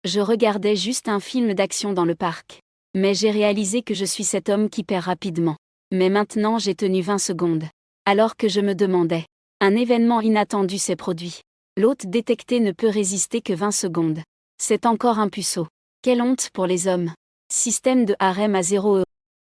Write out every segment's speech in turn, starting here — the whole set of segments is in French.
Je regardais juste un film d'action dans le parc. Mais j'ai réalisé que je suis cet homme qui perd rapidement. Mais maintenant j'ai tenu 20 secondes. Alors que je me demandais. Un événement inattendu s'est produit. L'hôte détecté ne peut résister que 20 secondes. C'est encore un puceau. Quelle honte pour les hommes. Système de harem à 0 €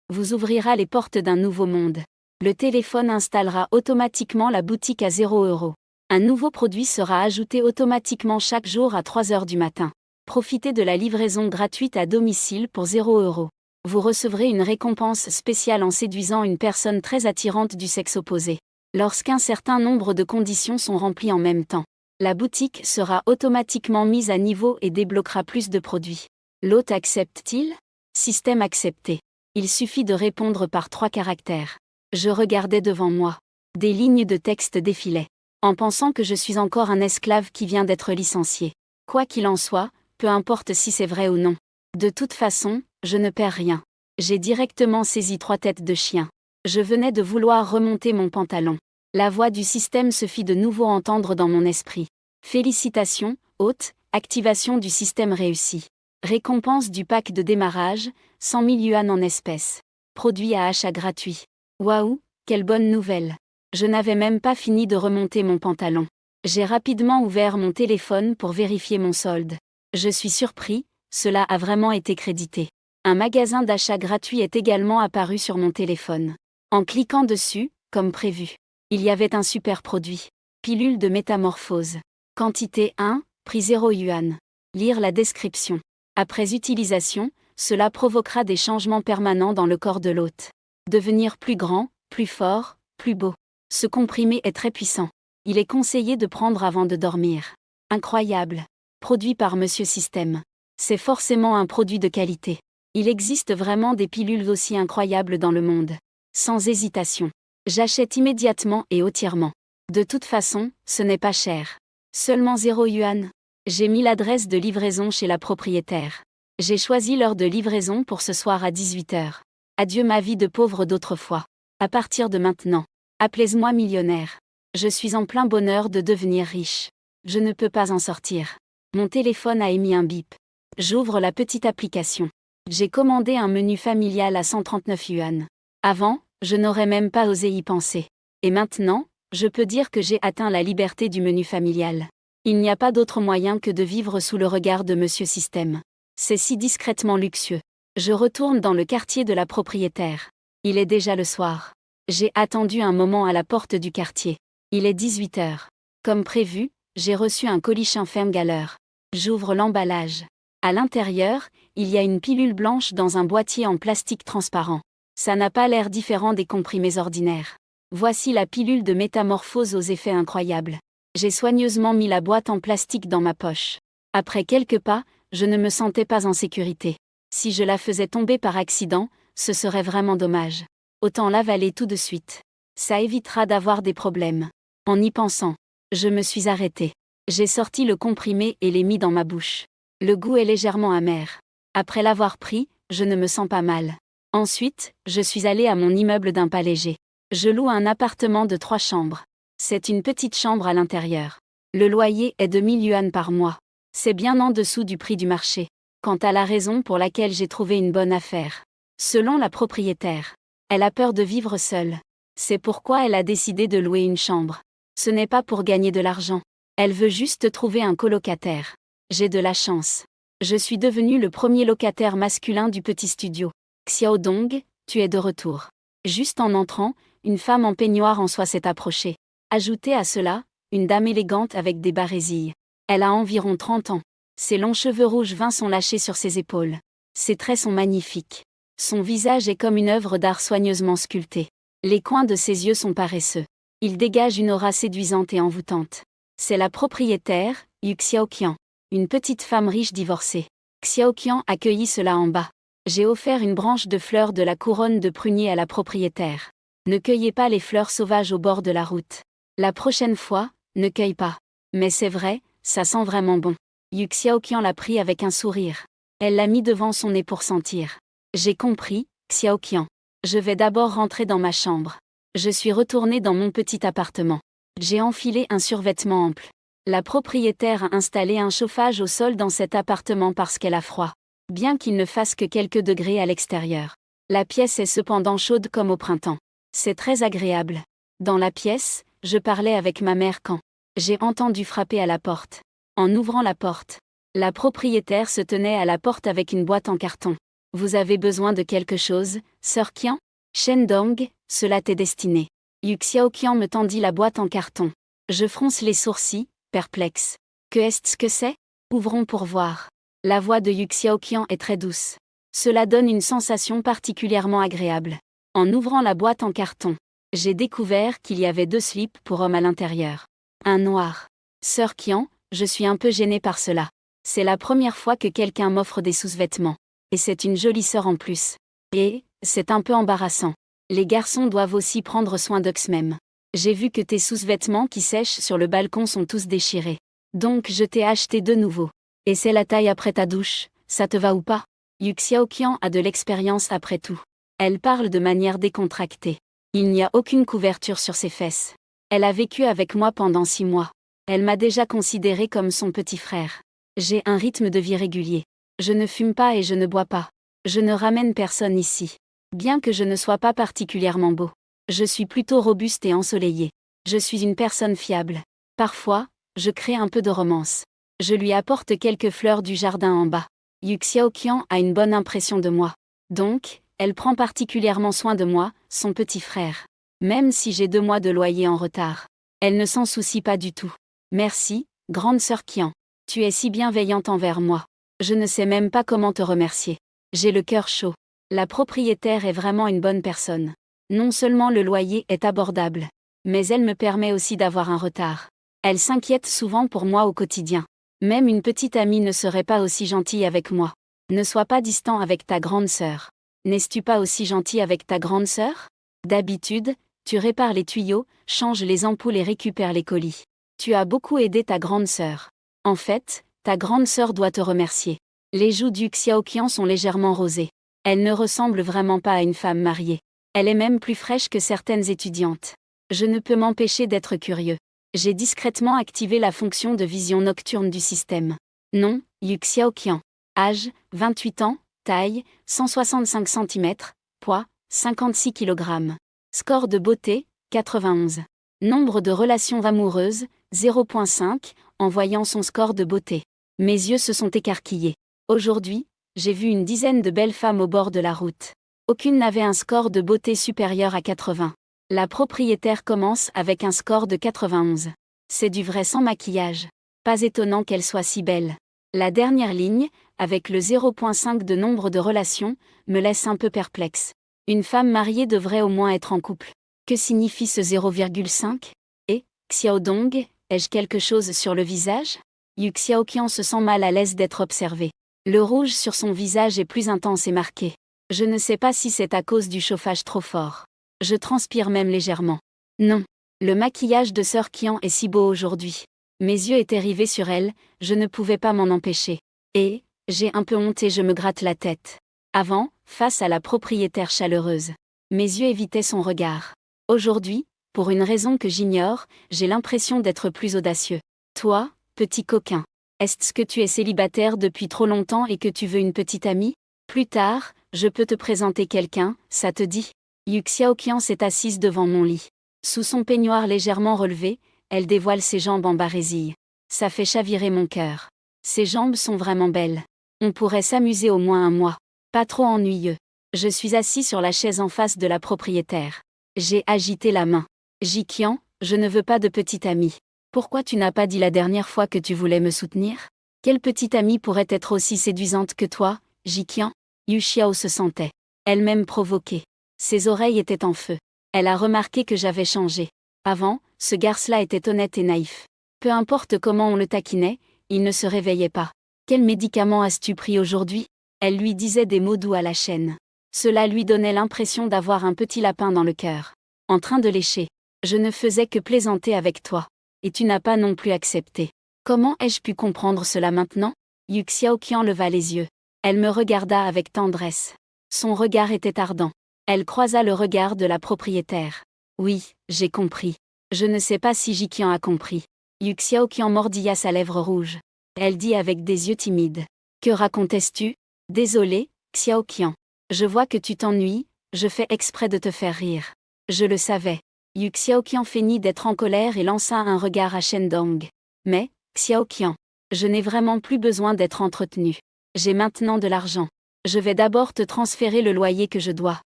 vous ouvrira les portes d'un nouveau monde. Le téléphone installera automatiquement la boutique à 0 €. Un nouveau produit sera ajouté automatiquement chaque jour à 3 heures du matin. Profitez de la livraison gratuite à domicile pour 0 €. Vous recevrez une récompense spéciale en séduisant une personne très attirante du sexe opposé. Lorsqu'un certain nombre de conditions sont remplies en même temps, la boutique sera automatiquement mise à niveau et débloquera plus de produits. L'hôte accepte-t-il ? Système accepté. Il suffit de répondre par 3 caractères. Je regardais devant moi. Des lignes de texte défilaient. En pensant que je suis encore un esclave qui vient d'être licencié. Quoi qu'il en soit, peu importe si c'est vrai ou non. De toute façon, je ne perds rien. J'ai directement saisi 3 têtes de chien. Je venais de vouloir remonter mon pantalon. La voix du système se fit de nouveau entendre dans mon esprit. Félicitations, hôte, activation du système réussie. Récompense du pack de démarrage, 100 000 yuan en espèces. Produit à achat gratuit. Waouh, quelle bonne nouvelle. Je n'avais même pas fini de remonter mon pantalon. J'ai rapidement ouvert mon téléphone pour vérifier mon solde. Je suis surpris, cela a vraiment été crédité. Un magasin d'achat gratuit est également apparu sur mon téléphone. En cliquant dessus, comme prévu, il y avait un super produit. Pilule de métamorphose. Quantité 1, prix 0 yuan. Lire la description. Après utilisation, cela provoquera des changements permanents dans le corps de l'hôte. Devenir plus grand, plus fort, plus beau. Ce comprimé est très puissant. Il est conseillé de prendre avant de dormir. Incroyable. Produit par Monsieur Système. C'est forcément un produit de qualité. Il existe vraiment des pilules aussi incroyables dans le monde. Sans hésitation. J'achète immédiatement et entièrement. De toute façon, ce n'est pas cher. Seulement 0 yuan. J'ai mis l'adresse de livraison chez la propriétaire. J'ai choisi l'heure de livraison pour ce soir à 18 h. Adieu ma vie de pauvre d'autrefois. À partir de maintenant, appelez-moi millionnaire. Je suis en plein bonheur de devenir riche. Je ne peux pas en sortir. Mon téléphone a émis un bip. J'ouvre la petite application. J'ai commandé un menu familial à 139 yuan. Avant, je n'aurais même pas osé y penser. Et maintenant, je peux dire que j'ai atteint la liberté du menu familial. Il n'y a pas d'autre moyen que de vivre sous le regard de Monsieur Système. C'est si discrètement luxueux. Je retourne dans le quartier de la propriétaire. Il est déjà le soir. J'ai attendu un moment à la porte du quartier. Il est 18 h. Comme prévu, j'ai reçu un colis Femme-Galer. J'ouvre l'emballage. À l'intérieur, il y a une pilule blanche dans un boîtier en plastique transparent. Ça n'a pas l'air différent des comprimés ordinaires. Voici la pilule de métamorphose aux effets incroyables. J'ai soigneusement mis la boîte en plastique dans ma poche. Après quelques pas, je ne me sentais pas en sécurité. Si je la faisais tomber par accident, ce serait vraiment dommage. Autant l'avaler tout de suite. Ça évitera d'avoir des problèmes. En y pensant, je me suis arrêtée. J'ai sorti le comprimé et l'ai mis dans ma bouche. Le goût est légèrement amer. Après l'avoir pris, je ne me sens pas mal. Ensuite, je suis allée à mon immeuble d'un pas léger. Je loue un appartement de 3 chambres. C'est une petite chambre à l'intérieur. Le loyer est de 1000 yuan par mois. C'est bien en dessous du prix du marché. Quant à la raison pour laquelle j'ai trouvé une bonne affaire. Selon la propriétaire, elle a peur de vivre seule. C'est pourquoi elle a décidé de louer une chambre. Ce n'est pas pour gagner de l'argent. Elle veut juste trouver un colocataire. J'ai de la chance. Je suis devenu le premier locataire masculin du petit studio. Xiao Dong, tu es de retour. Juste en entrant, une femme en peignoir en soie s'est approchée. Ajoutez à cela, une dame élégante avec des barésilles. Elle a environ 30 ans. Ses longs cheveux rouges vins sont lâchés sur ses épaules. Ses traits sont magnifiques. Son visage est comme une œuvre d'art soigneusement sculptée. Les coins de ses yeux sont paresseux. Il dégage une aura séduisante et envoûtante. C'est la propriétaire, Yu Xiaoqian. Une petite femme riche divorcée. Xiaoqian accueillit cela en bas. J'ai offert une branche de fleurs de la couronne de prunier à la propriétaire. Ne cueillez pas les fleurs sauvages au bord de la route. La prochaine fois, ne cueille pas. Mais c'est vrai, ça sent vraiment bon. Yu Xiaoqian l'a pris avec un sourire. Elle l'a mis devant son nez pour sentir. J'ai compris, Xiaoqian. Je vais d'abord rentrer dans ma chambre. Je suis retournée dans mon petit appartement. J'ai enfilé un survêtement ample. La propriétaire a installé un chauffage au sol dans cet appartement parce qu'elle a froid. Bien qu'il ne fasse que quelques degrés à l'extérieur. La pièce est cependant chaude comme au printemps. C'est très agréable. Dans la pièce, je parlais avec ma mère quand j'ai entendu frapper à la porte. En ouvrant la porte, la propriétaire se tenait à la porte avec une boîte en carton. « Vous avez besoin de quelque chose, sœur Qian ?» Shen Dong, cela t'est destiné. Yu Xiaoqian me tendit la boîte en carton. Je fronce les sourcils, perplexe. Que est-ce que c'est? Ouvrons pour voir. La voix de Yu Xiaoqian est très douce. Cela donne une sensation particulièrement agréable. En ouvrant la boîte en carton, j'ai découvert qu'il y avait 2 slips pour hommes à l'intérieur. Un noir. Sœur Qian, je suis un peu gênée par cela. C'est la première fois que quelqu'un m'offre des sous-vêtements. Et c'est une jolie sœur en plus. Et, c'est un peu embarrassant. Les garçons doivent aussi prendre soin d'eux-mêmes. J'ai vu que tes sous-vêtements qui sèchent sur le balcon sont tous déchirés. Donc je t'ai acheté de nouveaux. Et c'est la taille après ta douche, ça te va ou pas? Yu Xiaoqian a de l'expérience après tout. Elle parle de manière décontractée. Il n'y a aucune couverture sur ses fesses. Elle a vécu avec moi pendant 6 mois. Elle m'a déjà considéré comme son petit frère. J'ai un rythme de vie régulier. Je ne fume pas et je ne bois pas. Je ne ramène personne ici. Bien que je ne sois pas particulièrement beau. Je suis plutôt robuste et ensoleillé. Je suis une personne fiable. Parfois, je crée un peu de romance. Je lui apporte quelques fleurs du jardin en bas. Yu Xiaoqian a une bonne impression de moi. Donc, elle prend particulièrement soin de moi, son petit frère. Même si j'ai 2 mois de loyer en retard. Elle ne s'en soucie pas du tout. Merci, grande sœur Qian. Tu es si bienveillante envers moi. Je ne sais même pas comment te remercier. J'ai le cœur chaud. La propriétaire est vraiment une bonne personne. Non seulement le loyer est abordable, mais elle me permet aussi d'avoir un retard. Elle s'inquiète souvent pour moi au quotidien. Même une petite amie ne serait pas aussi gentille avec moi. Ne sois pas distant avec ta grande sœur. N'es-tu pas aussi gentil avec ta grande sœur? D'habitude, tu répares les tuyaux, changes les ampoules et récupères les colis. Tu as beaucoup aidé ta grande sœur. En fait, ta grande sœur doit te remercier. Les joues du Xiaoqian sont légèrement rosées. Elle ne ressemble vraiment pas à une femme mariée. Elle est même plus fraîche que certaines étudiantes. Je ne peux m'empêcher d'être curieux. J'ai discrètement activé la fonction de vision nocturne du système. Nom, Yu Xiaoqian. Âge, 28 ans. Taille, 165 cm. Poids, 56 kg. Score de beauté, 91. Nombre de relations amoureuses, 0.5, en voyant son score de beauté. Mes yeux se sont écarquillés. Aujourd'hui, j'ai vu une dizaine de belles femmes au bord de la route. Aucune n'avait un score de beauté supérieur à 80. La propriétaire commence avec un score de 91. C'est du vrai sans maquillage. Pas étonnant qu'elle soit si belle. La dernière ligne, avec le 0.5 de nombre de relations, me laisse un peu perplexe. Une femme mariée devrait au moins être en couple. Que signifie ce 0,5? Et, Xiaodong, ai-je quelque chose sur le visage? Yu Xiaoqian se sent mal à l'aise d'être observé. Le rouge sur son visage est plus intense et marqué. Je ne sais pas si c'est à cause du chauffage trop fort. Je transpire même légèrement. Non. Le maquillage de sœur Qian est si beau aujourd'hui. Mes yeux étaient rivés sur elle, je ne pouvais pas m'en empêcher. Et, j'ai un peu honte et je me gratte la tête. Avant, face à la propriétaire chaleureuse. Mes yeux évitaient son regard. Aujourd'hui, pour une raison que j'ignore, j'ai l'impression d'être plus audacieux. Toi, petit coquin. Est-ce que tu es célibataire depuis trop longtemps et que tu veux une petite amie? Plus tard, je peux te présenter quelqu'un, ça te dit? Yu Xiaoqian s'est assise devant mon lit. Sous son peignoir légèrement relevé, elle dévoile ses jambes en barésil. Ça fait chavirer mon cœur. Ses jambes sont vraiment belles. On pourrait s'amuser au moins un mois. Pas trop ennuyeux. Je suis assis sur la chaise en face de la propriétaire. J'ai agité la main. Jiqian, je ne veux pas de petite amie. Pourquoi tu n'as pas dit la dernière fois que tu voulais me soutenir? Quelle petite amie pourrait être aussi séduisante que toi, Jiqian? Yu Xiao se sentait elle-même provoquée. Ses oreilles étaient en feu. Elle a remarqué que j'avais changé. Avant, ce garce-là était honnête et naïf. Peu importe comment on le taquinait, il ne se réveillait pas. Quel médicament as-tu pris aujourd'hui? Elle lui disait des mots doux à la chaîne. Cela lui donnait l'impression d'avoir un petit lapin dans le cœur. En train de lécher. Je ne faisais que plaisanter avec toi. Et tu n'as pas non plus accepté. Comment ai-je pu comprendre cela maintenant? Yu Xiaoqian leva les yeux. Elle me regarda avec tendresse. Son regard était ardent. Elle croisa le regard de la propriétaire. Oui, j'ai compris. Je ne sais pas si Jiqian a compris. Yu Xiaoqian mordilla sa lèvre rouge. Elle dit avec des yeux timides. Que racontais-tu? Désolé, Xiaoqian. Je vois que tu t'ennuies, je fais exprès de te faire rire. Je le savais. Yu Xiaoqian feignit d'être en colère et lança un regard à Shendong. Mais, Xiaoqian, je n'ai vraiment plus besoin d'être entretenu. J'ai maintenant de l'argent. Je vais d'abord te transférer le loyer que je dois.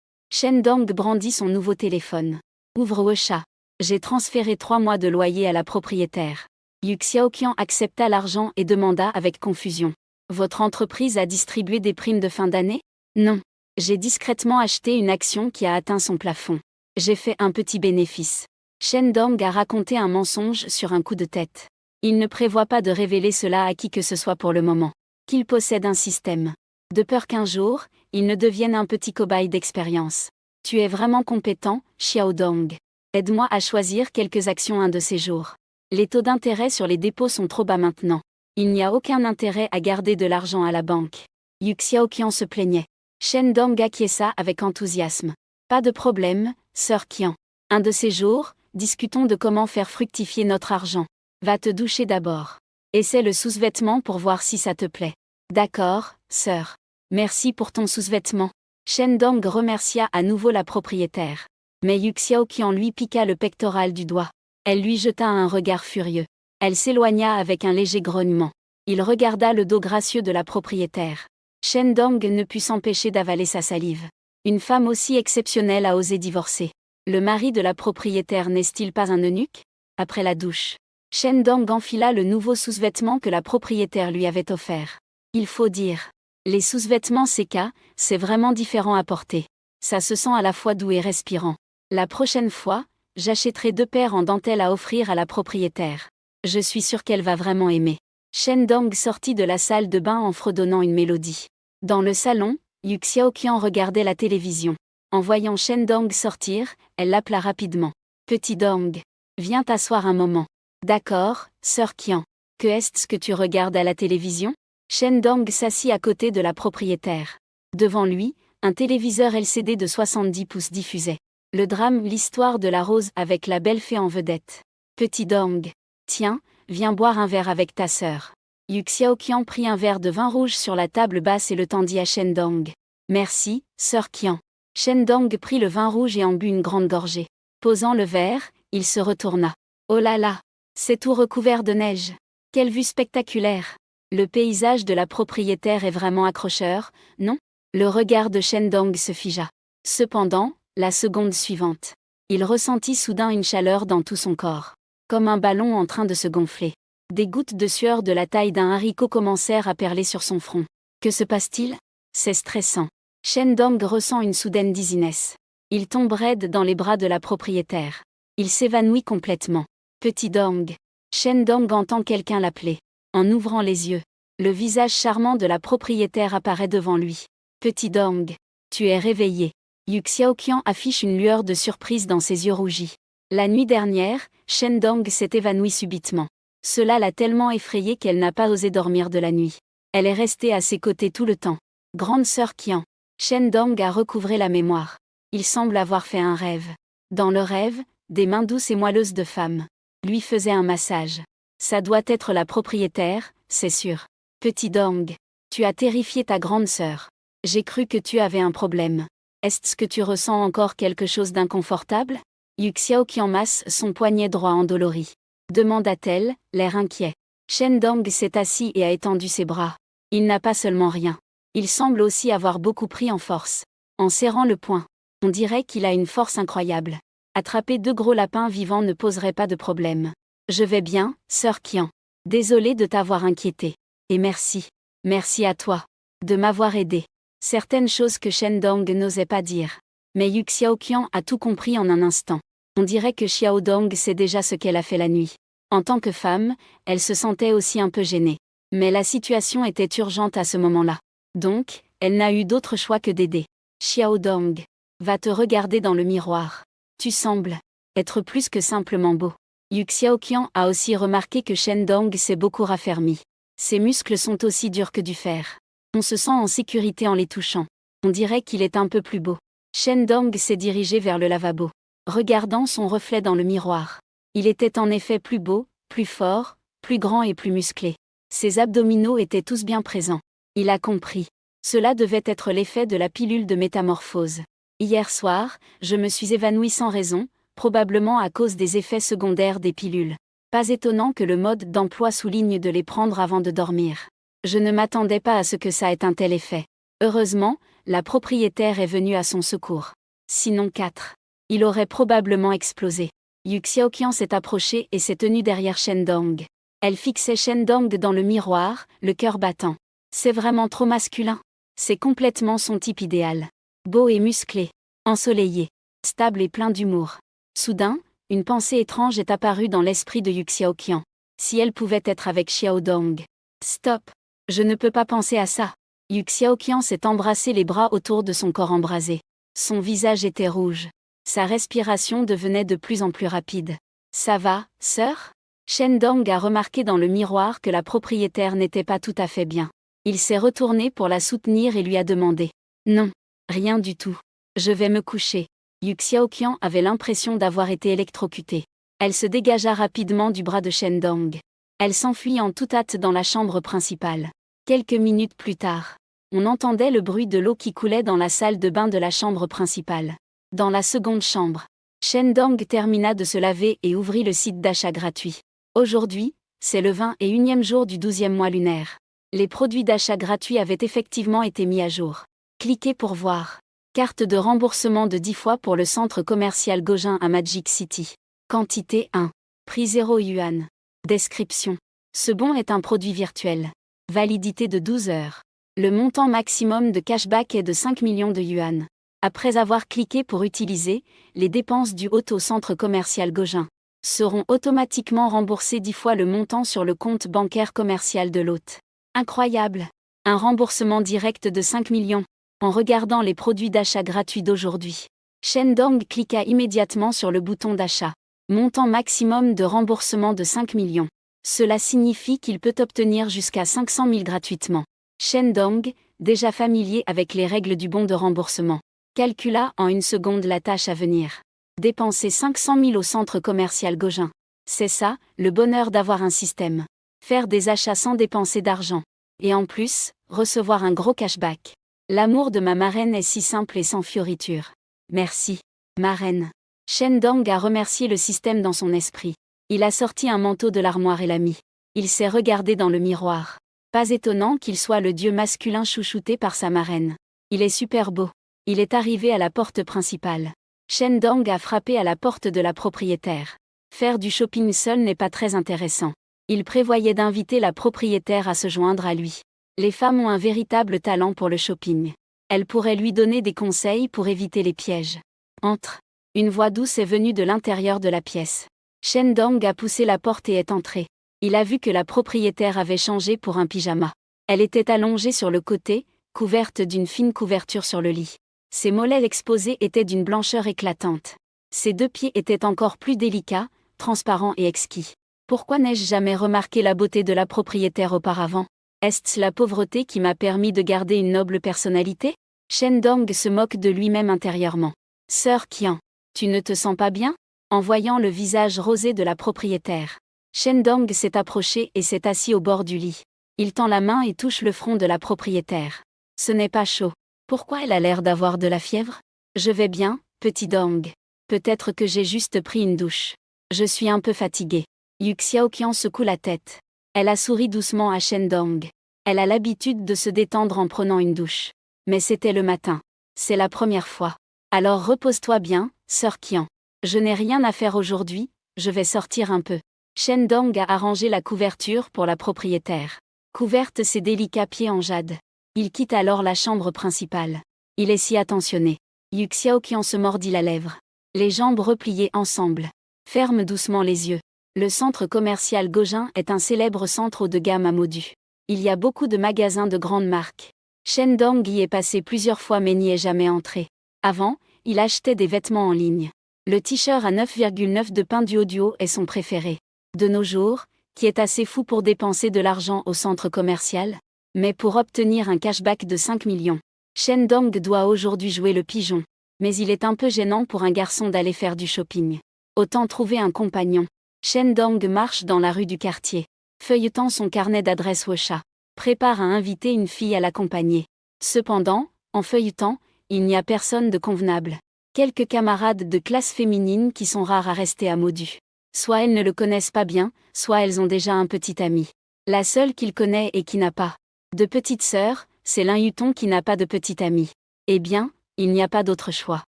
Shendong brandit son nouveau téléphone. Ouvre Wecha. J'ai transféré 3 mois de loyer à la propriétaire. Yu Xiaoqian accepta l'argent et demanda avec confusion. Votre entreprise a distribué des primes de fin d'année? Non. J'ai discrètement acheté une action qui a atteint son plafond. J'ai fait un petit bénéfice. Shendong a raconté un mensonge sur un coup de tête. Il ne prévoit pas de révéler cela à qui que ce soit pour le moment. Qu'il possède un système. De peur qu'un jour, il ne devienne un petit cobaye d'expérience. Tu es vraiment compétent, Xiaodong. Aide-moi à choisir quelques actions un de ces jours. Les taux d'intérêt sur les dépôts sont trop bas maintenant. Il n'y a aucun intérêt à garder de l'argent à la banque. Yu Xiaoqian se plaignait. Shendong acquiesça avec enthousiasme. Pas de problème, sœur Qian. Un de ces jours, discutons de comment faire fructifier notre argent. Va te doucher d'abord. Essaie le sous-vêtement pour voir si ça te plaît. D'accord, sœur. Merci pour ton sous-vêtement. Shendong remercia à nouveau la propriétaire. Mais Yu Xiaoqian lui piqua le pectoral du doigt. Elle lui jeta un regard furieux. Elle s'éloigna avec un léger grognement. Il regarda le dos gracieux de la propriétaire. Shendong ne put s'empêcher d'avaler sa salive. Une femme aussi exceptionnelle a osé divorcer. Le mari de la propriétaire n'est-il pas un eunuque? Après la douche, Shendong enfila le nouveau sous-vêtement que la propriétaire lui avait offert. Il faut dire, les sous-vêtements CK, c'est vraiment différent à porter. Ça se sent à la fois doux et respirant. La prochaine fois, j'achèterai 2 paires en dentelle à offrir à la propriétaire. Je suis sûre qu'elle va vraiment aimer. Shendong sortit de la salle de bain en fredonnant une mélodie. Dans le salon, Yu Xiaoqian regardait la télévision. En voyant Shendong sortir, elle l'appela rapidement. Petit Dong, viens t'asseoir un moment. D'accord, sœur Qian. Que est-ce que tu regardes à la télévision? Shendong s'assit à côté de la propriétaire. Devant lui, un téléviseur LCD de 70 pouces diffusait. Le drame L'histoire de la rose avec la belle fée en vedette. Petit Dong, tiens, viens boire un verre avec ta sœur. Yu Xiaoqian prit un verre de vin rouge sur la table basse et le tendit à Shendong. Merci, sœur Qian. Shendong prit le vin rouge et en but une grande gorgée. Posant le verre, il se retourna. Oh là là, c'est tout recouvert de neige. Quelle vue spectaculaire. Le paysage de la propriétaire est vraiment accrocheur, non? Le regard de Shendong se figea. Cependant, la seconde suivante, il ressentit soudain une chaleur dans tout son corps. Comme un ballon en train de se gonfler. Des gouttes de sueur de la taille d'un haricot commencèrent à perler sur son front. Que se passe-t-il? C'est stressant. Shendong ressent une soudaine dizziness. Il tombe raide dans les bras de la propriétaire. Il s'évanouit complètement. Petit Dong. Shendong entend quelqu'un l'appeler. En ouvrant les yeux, le visage charmant de la propriétaire apparaît devant lui. Petit Dong. Tu es réveillé. Yu Xiaoqian affiche une lueur de surprise dans ses yeux rougis. La nuit dernière, Shendong s'est évanouie subitement. Cela l'a tellement effrayée qu'elle n'a pas osé dormir de la nuit. Elle est restée à ses côtés tout le temps. Grande sœur Qian. Shendong a recouvré la mémoire. Il semble avoir fait un rêve. Dans le rêve, des mains douces et moelleuses de femme lui faisaient un massage. Ça doit être la propriétaire, c'est sûr. Petit Dong. Tu as terrifié ta grande sœur. J'ai cru que tu avais un problème. Est-ce que tu ressens encore quelque chose d'inconfortable? Yu Xiaoqian masse son poignet droit endolori. Demanda-t-elle, l'air inquiet. Shendong s'est assis et a étendu ses bras. Il n'a pas seulement rien. Il semble aussi avoir beaucoup pris en force. En serrant le poing. On dirait qu'il a une force incroyable. Attraper 2 gros lapins vivants ne poserait pas de problème. Je vais bien, sœur Qian. Désolée de t'avoir inquiétée. Et merci. Merci à toi. De m'avoir aidé. Certaines choses que Shendong n'osait pas dire. Mais Yu Xiaoqian a tout compris en un instant. On dirait que Xiaodong sait déjà ce qu'elle a fait la nuit. En tant que femme, elle se sentait aussi un peu gênée. Mais la situation était urgente à ce moment-là. Donc, elle n'a eu d'autre choix que d'aider. Xiaodong, va te regarder dans le miroir. Tu sembles être plus que simplement beau. Yu Xiaoqian a aussi remarqué que Shendong s'est beaucoup raffermi. Ses muscles sont aussi durs que du fer. On se sent en sécurité en les touchant. On dirait qu'il est un peu plus beau. Shendong s'est dirigé vers le lavabo. Regardant son reflet dans le miroir. Il était en effet plus beau, Plus fort, plus grand et plus musclé. Ses abdominaux étaient tous bien présents. Il a compris. Cela devait être l'effet de la pilule de métamorphose. Hier soir, je me suis évanouie sans raison, probablement à cause des effets secondaires des pilules. Pas étonnant que le mode d'emploi souligne de les prendre avant de dormir. Je ne m'attendais pas à ce que ça ait un tel effet. Heureusement, la propriétaire est venue à son secours. Sinon 4. Il aurait probablement explosé. Yu Xiaoqian s'est approchée et s'est tenue derrière Shen Dong. Elle fixait Shen Dong dans le miroir, le cœur battant. C'est vraiment trop masculin. C'est complètement son type idéal. Beau et musclé, ensoleillé, stable et plein d'humour. Soudain, une pensée étrange est apparue dans l'esprit de Yu Xiaoqian. Si elle pouvait être avec Xiao Dong. Stop. Je ne peux pas penser à ça. Yu Xiaoqian s'est embrassé les bras autour de son corps embrasé. Son visage était rouge. Sa respiration devenait de plus en plus rapide. Ça va, sœur? Shen Dong a remarqué dans le miroir que la propriétaire n'était pas tout à fait bien. Il s'est retourné pour la soutenir et lui a demandé. Non, rien du tout. Je vais me coucher. Yu Xiaoqian avait l'impression d'avoir été électrocutée. Elle se dégagea rapidement du bras de Shen Dong. Elle s'enfuit en toute hâte dans la chambre principale. Quelques minutes plus tard, on entendait le bruit de l'eau qui coulait dans la salle de bain de la chambre principale. Dans la seconde chambre, Shen Dong termina de se laver et ouvrit le site d'achat gratuit. Aujourd'hui, c'est le 21e jour du 12e mois lunaire. Les produits d'achat gratuits avaient effectivement été mis à jour. Cliquez pour voir. Carte de remboursement de 10 fois pour le centre commercial Gojin à Magic City. Quantité 1. Prix 0 yuan. Description. Ce bon est un produit virtuel. Validité de 12 heures. Le montant maximum de cashback est de 5 millions de yuan. Après avoir cliqué pour utiliser, les dépenses du hôte au centre commercial Gojin seront automatiquement remboursées 10 fois le montant sur le compte bancaire commercial de l'hôte. Incroyable! Un remboursement direct de 5 millions. En regardant les produits d'achat gratuits d'aujourd'hui, Shen Dong cliqua immédiatement sur le bouton d'achat. Montant maximum de remboursement de 5 millions. Cela signifie qu'il peut obtenir jusqu'à 500 000 gratuitement. Shen Dong, déjà familier avec les règles du bon de remboursement, calcula en une seconde la tâche à venir. Dépenser 500 000 au centre commercial Gojin. C'est ça, le bonheur d'avoir un système. Faire des achats sans dépenser d'argent. Et en plus, recevoir un gros cashback. L'amour de ma marraine est si simple et sans fioriture. Merci, marraine. Shen Dong a remercié le système dans son esprit. Il a sorti un manteau de l'armoire et l'a mis. Il s'est regardé dans le miroir. Pas étonnant qu'il soit le dieu masculin chouchouté par sa marraine. Il est super beau. Il est arrivé à la porte principale. Shen Dong a frappé à la porte de la propriétaire. Faire du shopping seul n'est pas très intéressant. Il prévoyait d'inviter la propriétaire à se joindre à lui. Les femmes ont un véritable talent pour le shopping. Elles pourraient lui donner des conseils pour éviter les pièges. Entre. Une voix douce est venue de l'intérieur de la pièce. Shen Dong a poussé la porte et est entré. Il a vu que la propriétaire avait changé pour un pyjama. Elle était allongée sur le côté, couverte d'une fine couverture sur le lit. Ses mollets exposés étaient d'une blancheur éclatante. Ses 2 pieds étaient encore plus délicats, transparents et exquis. Pourquoi n'ai-je jamais remarqué la beauté de la propriétaire auparavant? Est-ce la pauvreté qui m'a permis de garder une noble personnalité? Shen Dong se moque de lui-même intérieurement. Sœur Qian, tu ne te sens pas bien? En voyant le visage rosé de la propriétaire, Shen Dong s'est approché et s'est assis au bord du lit. Il tend la main et touche le front de la propriétaire. Ce n'est pas chaud. Pourquoi elle a l'air d'avoir de la fièvre? Je vais bien, petit Dong. Peut-être que j'ai juste pris une douche. Je suis un peu fatiguée. Yu Xiaoqian secoue la tête. Elle a souri doucement à Shen Dong. Elle a l'habitude de se détendre en prenant une douche. Mais c'était le matin. C'est la première fois. Alors repose-toi bien, sœur Qian. Je n'ai rien à faire aujourd'hui, je vais sortir un peu. Shen Dong a arrangé la couverture pour la propriétaire. Couverte ses délicats pieds en jade. Il quitte alors la chambre principale. Il est si attentionné. Yu Xiaoqian se mordit la lèvre. Les jambes repliées ensemble. Ferme doucement les yeux. Le centre commercial Gojin est un célèbre centre haut de gamme à Modu. Il y a beaucoup de magasins de grandes marques. Shen Dong y est passé plusieurs fois mais n'y est jamais entré. Avant, il achetait des vêtements en ligne. Le t-shirt à 9,9 de pain duo est son préféré. De nos jours, qui est assez fou pour dépenser de l'argent au centre commercial, mais pour obtenir un cashback de 5 millions. Shen Dong doit aujourd'hui jouer le pigeon. Mais il est un peu gênant pour un garçon d'aller faire du shopping. Autant trouver un compagnon. Shen Dong marche dans la rue du quartier. Feuilletant son carnet d'adresse Wosha. Prépare à inviter une fille à l'accompagner. Cependant, en feuilletant, il n'y a personne de convenable. Quelques camarades de classe féminine qui sont rares à rester à Modu. Soit elles ne le connaissent pas bien, soit elles ont déjà un petit ami. La seule qu'il connaît et qui n'a pas de petite sœur, c'est Lin Yuton qui n'a pas de petit ami. Eh bien, il n'y a pas d'autre choix.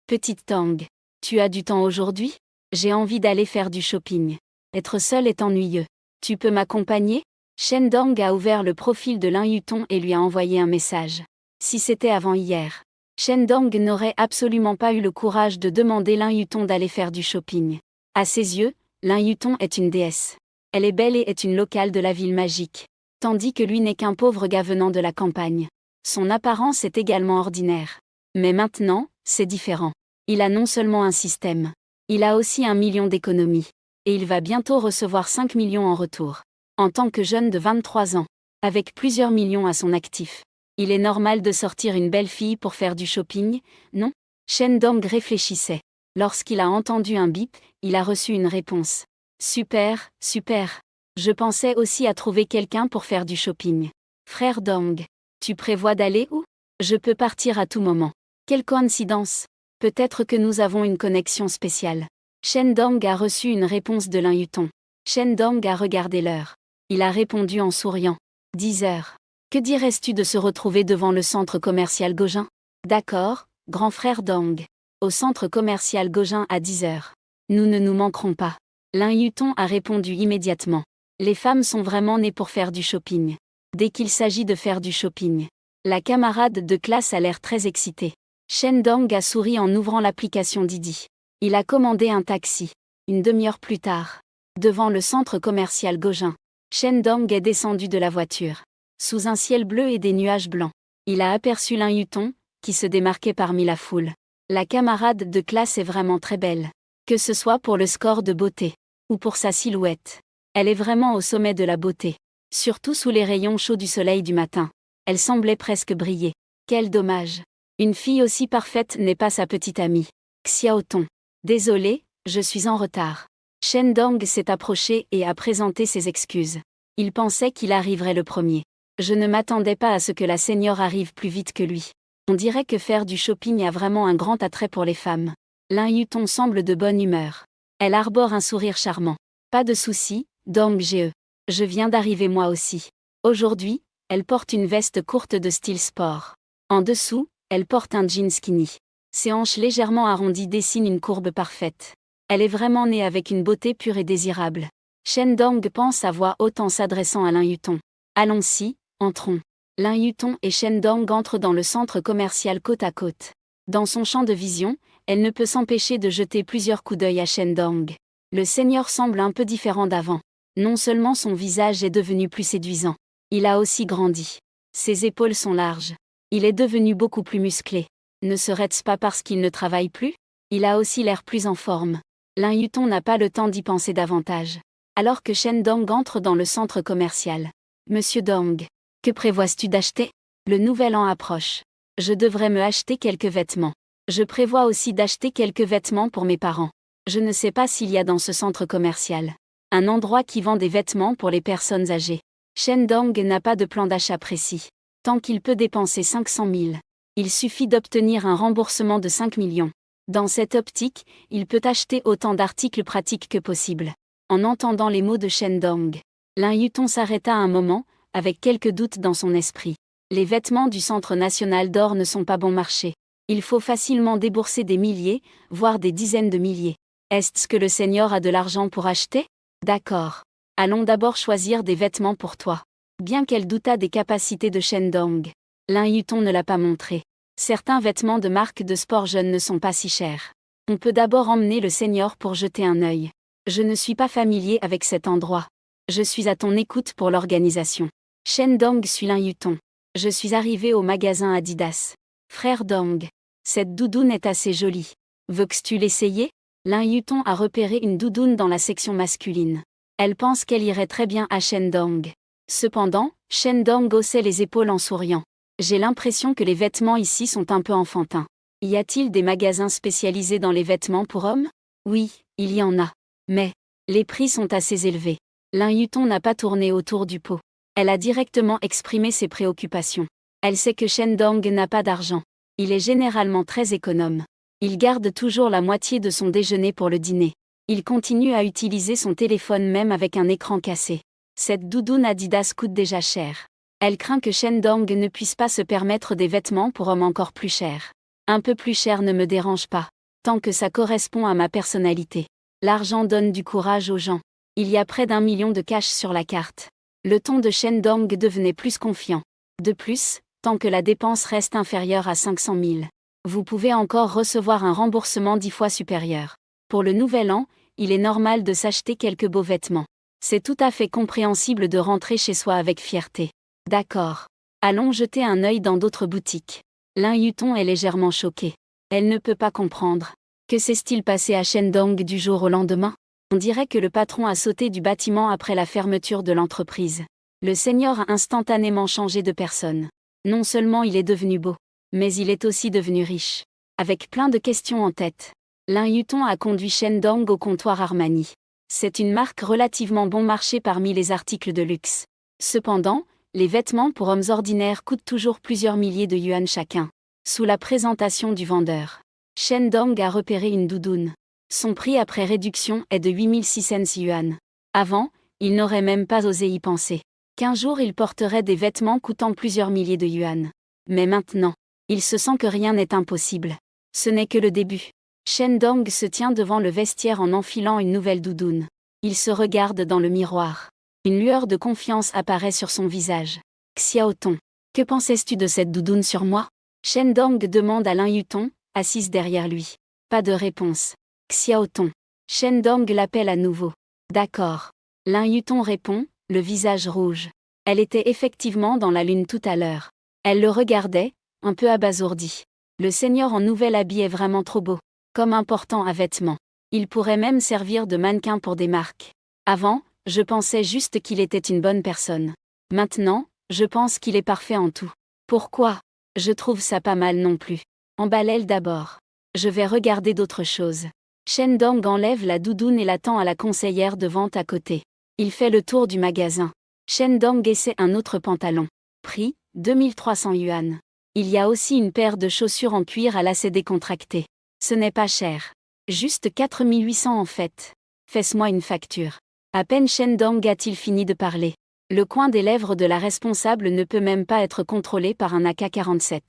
Petite Tang, tu as du temps aujourd'hui? J'ai envie d'aller faire du shopping. Être seule est ennuyeux. Tu peux m'accompagner? Shen Dong a ouvert le profil de Lin Yuton et lui a envoyé un message. Si c'était avant hier, Shen Dong n'aurait absolument pas eu le courage de demander Lin Yuton d'aller faire du shopping. À ses yeux, Lin Yuton est une déesse. Elle est belle et est une locale de la ville magique. Tandis que lui n'est qu'un pauvre gars venant de la campagne. Son apparence est également ordinaire. Mais maintenant, c'est différent. Il a non seulement un système. Il a aussi 1 million d'économies. Et il va bientôt recevoir 5 millions en retour. En tant que jeune de 23 ans, avec plusieurs millions à son actif. Il est normal de sortir une belle fille pour faire du shopping, non? Shen Dong réfléchissait. Lorsqu'il a entendu un bip, il a reçu une réponse. Super, super. Je pensais aussi à trouver quelqu'un pour faire du shopping. Frère Dong, tu prévois d'aller où? Je peux partir à tout moment. Quelle coïncidence. Peut-être que nous avons une connexion spéciale. Shen Dong a reçu une réponse de Lin Yuton. Shen Dong a regardé l'heure. Il a répondu en souriant. 10 heures. Que dirais-tu de se retrouver devant le centre commercial Gojin? D'accord, grand frère Dong. Au centre commercial Gojin à 10 heures. Nous ne nous manquerons pas. Lin Yuton a répondu immédiatement. Les femmes sont vraiment nées pour faire du shopping. Dès qu'il s'agit de faire du shopping. La camarade de classe a l'air très excitée. Shen Dong a souri en ouvrant l'application Didi. Il a commandé un taxi. Une demi-heure plus tard. Devant le centre commercial Gojin. Shen Dong est descendu de la voiture. Sous un ciel bleu et des nuages blancs. Il a aperçu Lin Yuton, qui se démarquait parmi la foule. La camarade de classe est vraiment très belle. Que ce soit pour le score de beauté. Ou pour sa silhouette. Elle est vraiment au sommet de la beauté. Surtout sous les rayons chauds du soleil du matin. Elle semblait presque briller. Quel dommage. Une fille aussi parfaite n'est pas sa petite amie. Xiaoton. Désolé, je suis en retard. Shen Dong s'est approché et a présenté ses excuses. Il pensait qu'il arriverait le premier. Je ne m'attendais pas à ce que la seigneur arrive plus vite que lui. On dirait que faire du shopping a vraiment un grand attrait pour les femmes. Lin Yuton semble de bonne humeur. Elle arbore un sourire charmant. Pas de souci, Dong Ge. Je viens d'arriver moi aussi. Aujourd'hui, elle porte une veste courte de style sport. En dessous, elle porte un jean skinny. Ses hanches légèrement arrondies dessinent une courbe parfaite. Elle est vraiment née avec une beauté pure et désirable. Shen Dong pense à voix haute en s'adressant à Lin Yuton. Allons-y, entrons. Lin Yuton et Shen Dong entrent dans le centre commercial côte à côte. Dans son champ de vision, elle ne peut s'empêcher de jeter plusieurs coups d'œil à Shen Dong. Le seigneur semble un peu différent d'avant. Non seulement son visage est devenu plus séduisant, il a aussi grandi. Ses épaules sont larges. Il est devenu beaucoup plus musclé. Ne serait-ce pas parce qu'il ne travaille plus? Il a aussi l'air plus en forme. Lin Yuton n'a pas le temps d'y penser davantage. Alors que Shen Dong entre dans le centre commercial. Monsieur Dong, que prévois-tu d'acheter? Le nouvel an approche. Je devrais me acheter quelques vêtements. Je prévois aussi d'acheter quelques vêtements pour mes parents. Je ne sais pas s'il y a dans ce centre commercial un endroit qui vend des vêtements pour les personnes âgées. Shen Dong n'a pas de plan d'achat précis. Tant qu'il peut dépenser 500 000, il suffit d'obtenir un remboursement de 5 millions. Dans cette optique, il peut acheter autant d'articles pratiques que possible. En entendant les mots de Shen Dong, Lin Yuton s'arrêta un moment, avec quelques doutes dans son esprit. Les vêtements du Centre national d'or ne sont pas bon marché. Il faut facilement débourser des milliers, voire des dizaines de milliers. Est-ce que le seigneur a de l'argent pour acheter? D'accord. Allons d'abord choisir des vêtements pour toi. Bien qu'elle doutât des capacités de Shen Dong, Lin Yuton ne l'a pas montré. Certains vêtements de marque de sport jeunes ne sont pas si chers. On peut d'abord emmener le seigneur pour jeter un œil. Je ne suis pas familier avec cet endroit. Je suis à ton écoute pour l'organisation. Shen Dong suit Lin Yuton. Je suis arrivé au magasin Adidas. Frère Dong. Cette doudoune est assez jolie. Veux-tu l'essayer? Lin Yuton a repéré une doudoune dans la section masculine. Elle pense qu'elle irait très bien à Shen Dong. Cependant, Shen Dong haussait les épaules en souriant. J'ai l'impression que les vêtements ici sont un peu enfantins. Y a-t-il des magasins spécialisés dans les vêtements pour hommes? Oui, il y en a. Mais, Les prix sont assez élevés. Lin Yutong n'a pas tourné autour du pot. Elle a directement exprimé ses préoccupations. Elle sait que Shen Dong n'a pas d'argent. Il est généralement très économe. Il garde toujours la moitié de son déjeuner pour le dîner. Il continue à utiliser son téléphone même avec un écran cassé. Cette doudoune Adidas coûte déjà cher. Elle craint que Shen Dong ne puisse pas se permettre des vêtements pour hommes encore plus chers. Un peu plus cher ne me dérange pas, tant que ça correspond à ma personnalité. L'argent donne du courage aux gens. Il y a près d'1 million de cash sur la carte. Le ton de Shen Dong devenait plus confiant. De plus, tant que la dépense reste inférieure à 500 000, vous pouvez encore recevoir un remboursement 10 fois supérieur. Pour le nouvel an, il est normal de s'acheter quelques beaux vêtements. C'est tout à fait compréhensible de rentrer chez soi avec fierté. D'accord. Allons jeter un œil dans d'autres boutiques. Lin Yutong est légèrement choquée. Elle ne peut pas comprendre. Que s'est-il passé à Shen Dong du jour au lendemain? On dirait que le patron a sauté du bâtiment après la fermeture de l'entreprise. Le seigneur a instantanément changé de personne. Non seulement il est devenu beau, mais il est aussi devenu riche. Avec plein de questions en tête, Lin Yutong a conduit Shen Dong au comptoir Armani. C'est une marque relativement bon marché parmi les articles de luxe. Cependant, les vêtements pour hommes ordinaires coûtent toujours plusieurs milliers de yuan chacun. Sous la présentation du vendeur, Shen Dong a repéré une doudoune. Son prix après réduction est de 8600 yuan. Avant, il n'aurait même pas osé y penser. Qu'un jour il porterait des vêtements coûtant plusieurs milliers de yuan. Mais maintenant, il se sent que rien n'est impossible. Ce n'est que le début. Shen Dong se tient devant le vestiaire en enfilant une nouvelle doudoune. Il se regarde dans le miroir. Une lueur de confiance apparaît sur son visage. Xiaotong, que pensais-tu de cette doudoune sur moi? Shen Dong demande à Lin Yutong, assise derrière lui. Pas de réponse. Xiaotong. Shen Dong l'appelle à nouveau. D'accord. Lin Yutong répond, le visage rouge. Elle était effectivement dans la lune tout à l'heure. Elle le regardait, un peu abasourdie. Le seigneur en nouvel habit est vraiment trop beau. Comme un portant à vêtements. Il pourrait même servir de mannequin pour des marques. Avant, je pensais juste qu'il était une bonne personne. Maintenant, je pense qu'il est parfait en tout. Pourquoi? Je trouve ça pas mal non plus. Emballe-le d'abord. Je vais regarder d'autres choses. Shen Dong enlève la doudoune et l'attend à la conseillère de vente à côté. Il fait le tour du magasin. Shen Dong essaie un autre pantalon. Prix, 2300 yuan. Il y a aussi une paire de chaussures en cuir à lacets décontractés. Ce n'est pas cher. Juste 4800 en fait. Fais-moi une facture. À peine Shen Dong a-t-il fini de parler. Le coin des lèvres de la responsable ne peut même pas être contrôlé par un AK-47.